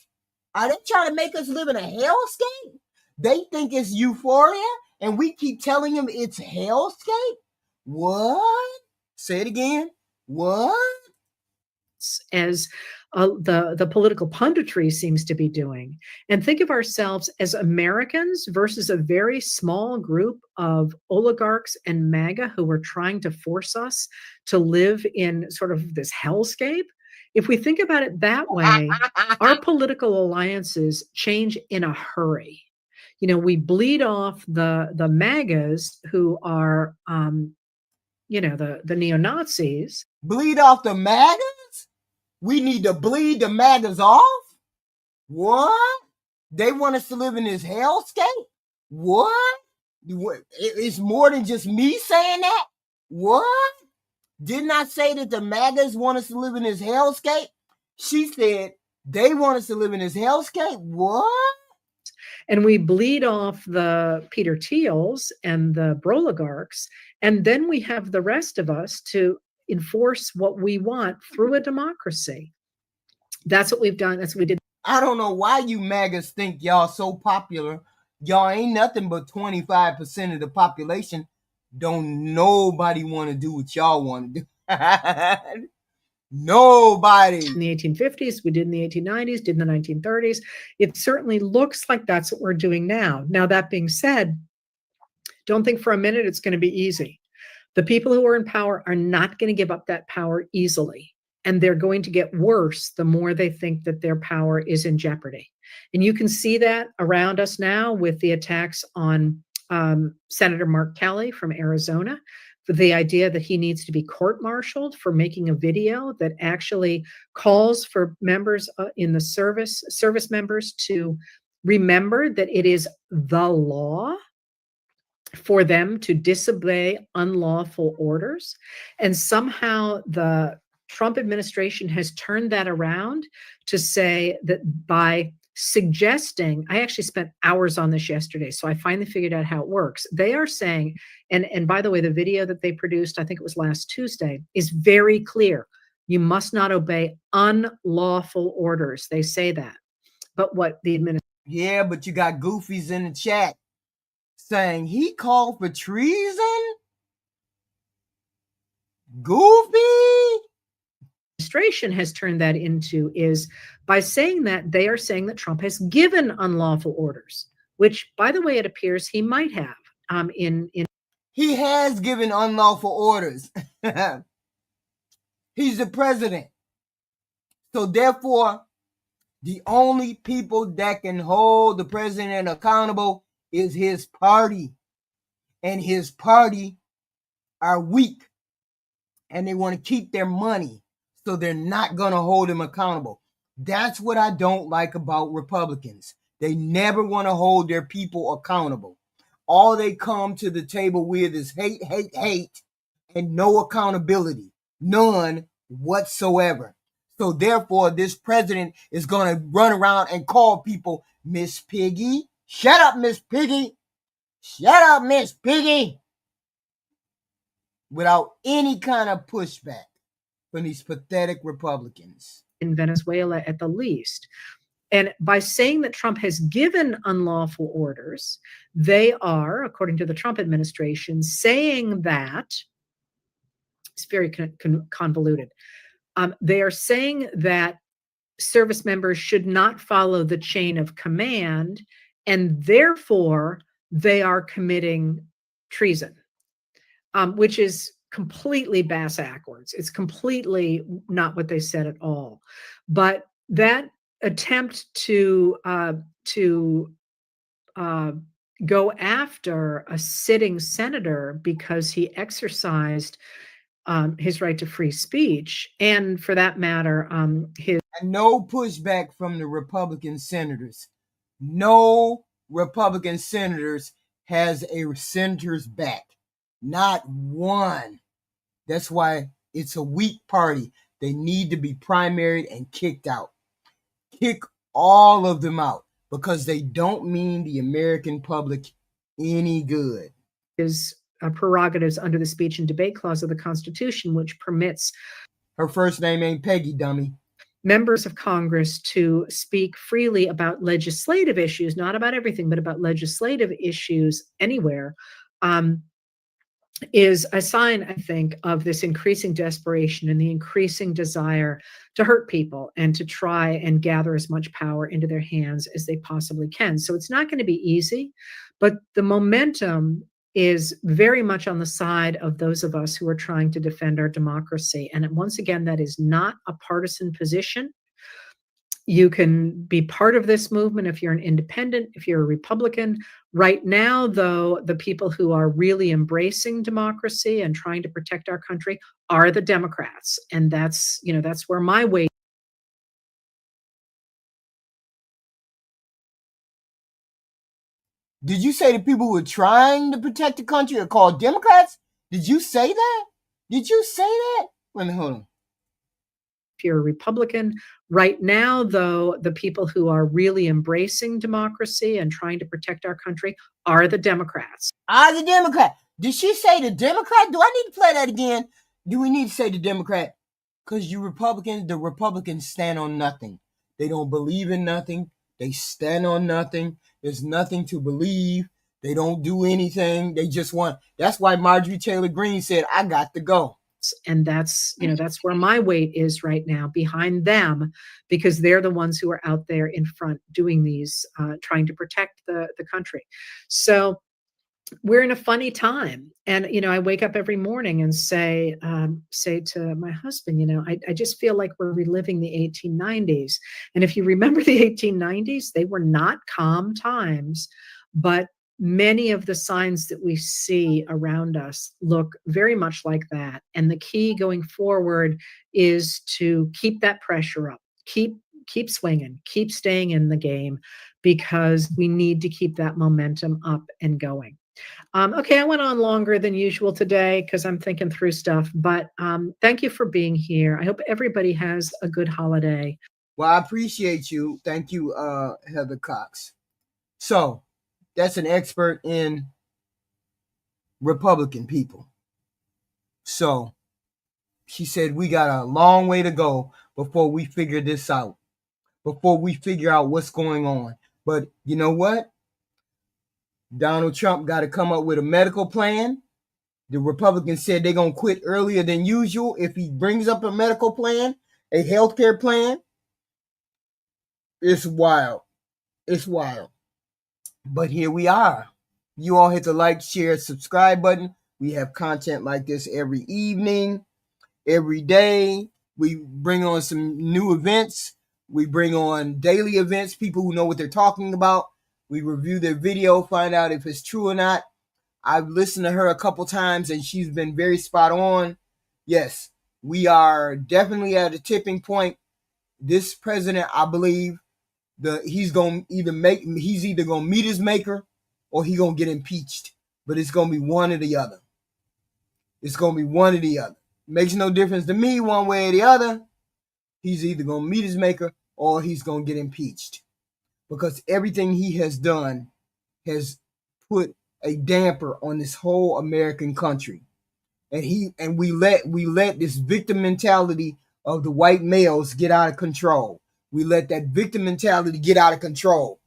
Are they trying to make us live in a hellscape? They think it's euphoria, and we keep telling them it's hellscape? What? Say it again. What? As the political punditry seems to be doing, and think of ourselves as Americans versus a very small group of oligarchs and MAGA who are trying to force us to live in sort of this hellscape. If we think about it that way, our political alliances change in a hurry. You know, we bleed off the MAGAs who are, the neo-Nazis. Bleed off the MAGAs? We need to bleed the MAGAs off? What? They want us to live in this hellscape? What? It's more than just me saying that? What? Didn't I say that the MAGAs want us to live in this hellscape? She said they want us to live in this hellscape? What? And we bleed off the Peter Thiels and the Broligarchs, and then we have the rest of us to enforce what we want through a democracy. That's what we've done. That's what we did. I don't know why you MAGAs think y'all so popular. Y'all ain't nothing but 25% of the population. Don't nobody want to do what y'all want to do. Nobody. In the 1850s, we did in the 1890s, did in the 1930s. It certainly looks like that's what we're doing now. Now, that being said, don't think for a minute it's going to be easy. The people who are in power are not going to give up that power easily. And they're going to get worse the more they think that their power is in jeopardy. And you can see that around us now with the attacks on Senator Mark Kelly from Arizona, for the idea that he needs to be court-martialed for making a video that actually calls for members in the service members to remember that it is the law for them to disobey unlawful orders. And somehow the Trump administration has turned that around to say that by suggesting, I actually spent hours on this yesterday, so I finally figured out how it works. They are saying, and by the way, the video that they produced, I think it was last Tuesday, is very clear. You must not obey unlawful orders. They say that. But what the administration... Yeah, but you got goofies in the chat saying he called for treason? Goofy? Administration has turned that into is by saying that they are saying that Trump has given unlawful orders, which, by the way, it appears he might have. He has given unlawful orders. He's the president. So therefore, the only people that can hold the president accountable is his party. And his party are weak. And they want to keep their money. So they're not going to hold him accountable. That's what I don't like about Republicans. They never want to hold their people accountable. All they come to the table with is hate, hate, hate, and no accountability. None whatsoever. So therefore, this president is going to run around and call people Miss Piggy. Shut up, Miss Piggy. Shut up, Miss Piggy. Without any kind of pushback from these pathetic Republicans. In Venezuela, at the least. And by saying that Trump has given unlawful orders, they are, according to the Trump administration, saying that, it's very convoluted. They are saying that service members should not follow the chain of command, and therefore they are committing treason, which is completely bass-backwards. It's completely not what they said at all. But that attempt to go after a sitting senator because he exercised his right to free speech, and for that matter, his... And no pushback from the Republican senators. No Republican senators has a senator's back. Not one. That's why it's a weak party. They need to be primaried and kicked out. Kick all of them out because they don't mean the American public any good. His prerogatives under the speech and debate clause of the Constitution, which permits her first name ain't Peggy, dummy. Members of Congress to speak freely about legislative issues, not about everything, but about legislative issues anywhere, is a sign, I think, of this increasing desperation and the increasing desire to hurt people and to try and gather as much power into their hands as they possibly can. So it's not going to be easy, but the momentum is very much on the side of those of us who are trying to defend our democracy. And once again, that is not a partisan position. You can be part of this movement if you're an independent, if you're a Republican. Right now, though, the people who are really embracing democracy and trying to protect our country are the Democrats. And that's where my weight. Did you say the people who are trying to protect the country are called Democrats? Did you say that? Did you say that? Wait a minute, hold on. If you're a Republican. Right now, though, the people who are really embracing democracy and trying to protect our country are the Democrats. Are the Democrat. Did she say the Democrat? Do I need to play that again? Do we need to say the Democrat? Because you Republicans, the Republicans stand on nothing. They don't believe in nothing. They stand on nothing. There's nothing to believe. They don't do anything. They just want. That's why Marjorie Taylor Greene said, I got to go. And that's where my weight is right now, behind them, because they're the ones who are out there in front doing these, trying to protect the country. So we're in a funny time. And, I wake up every morning and say to my husband, I just feel like we're reliving the 1890s. And if you remember the 1890s, they were not calm times, but many of the signs that we see around us look very much like that. And the key going forward is to keep that pressure up, keep swinging, keep staying in the game, because we need to keep that momentum up and going. Okay, I went on longer than usual today because I'm thinking through stuff, but thank you for being here. I hope everybody has a good holiday. Well, I appreciate you. Thank you, Heather Cox. So, that's an expert in Republican people. So she said we got a long way to go before we figure this out, before we figure out what's going on. But you know what? Donald Trump got to come up with a medical plan. The Republicans said they're going to quit earlier than usual if he brings up a medical plan, a healthcare plan. It's wild. It's wild. But here we are. You all hit the like, share, subscribe button. We have content like this every evening, every day. We bring on some new events. We bring on daily events, people who know what they're talking about. We review their video, find out if it's true or not. I've listened to her a couple times, and she's been very spot on. Yes, we are definitely at a tipping point. This president, I believe, he's either gonna meet his maker or he's gonna get impeached. But it's gonna be one or the other. It's gonna be one or the other. Makes no difference to me one way or the other. He's either gonna meet his maker or he's gonna get impeached. Because everything he has done has put a damper on this whole American country. And we let this victim mentality of the white males get out of control. We let that victim mentality get out of control.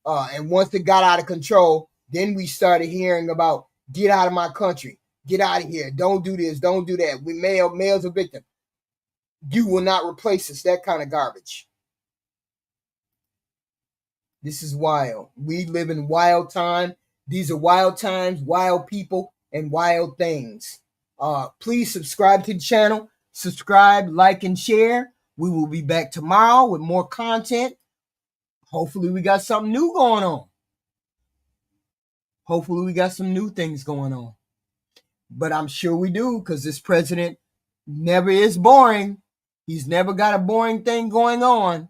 And once it got out of control, then we started hearing about get out of my country, get out of here, don't do this, don't do that. Males are victims. You will not replace us, that kind of garbage. This is wild. We live in wild time. These are wild times, wild people, and wild things. Please subscribe to the channel. Subscribe, like, and share. We will be back tomorrow with more content. Hopefully we got something new going on. Hopefully we got some new things going on. But I'm sure we do, because this president never is boring. He's never got a boring thing going on.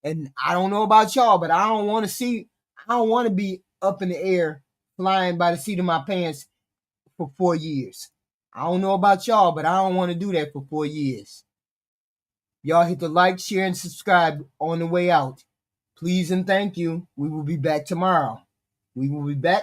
And I don't know about y'all, but I don't want to be up in the air flying by the seat of my pants for 4 years. I don't know about y'all, but I don't want to do that for 4 years. Y'all hit the like, share, and subscribe on the way out. Please and thank you. We will be back tomorrow. We will be back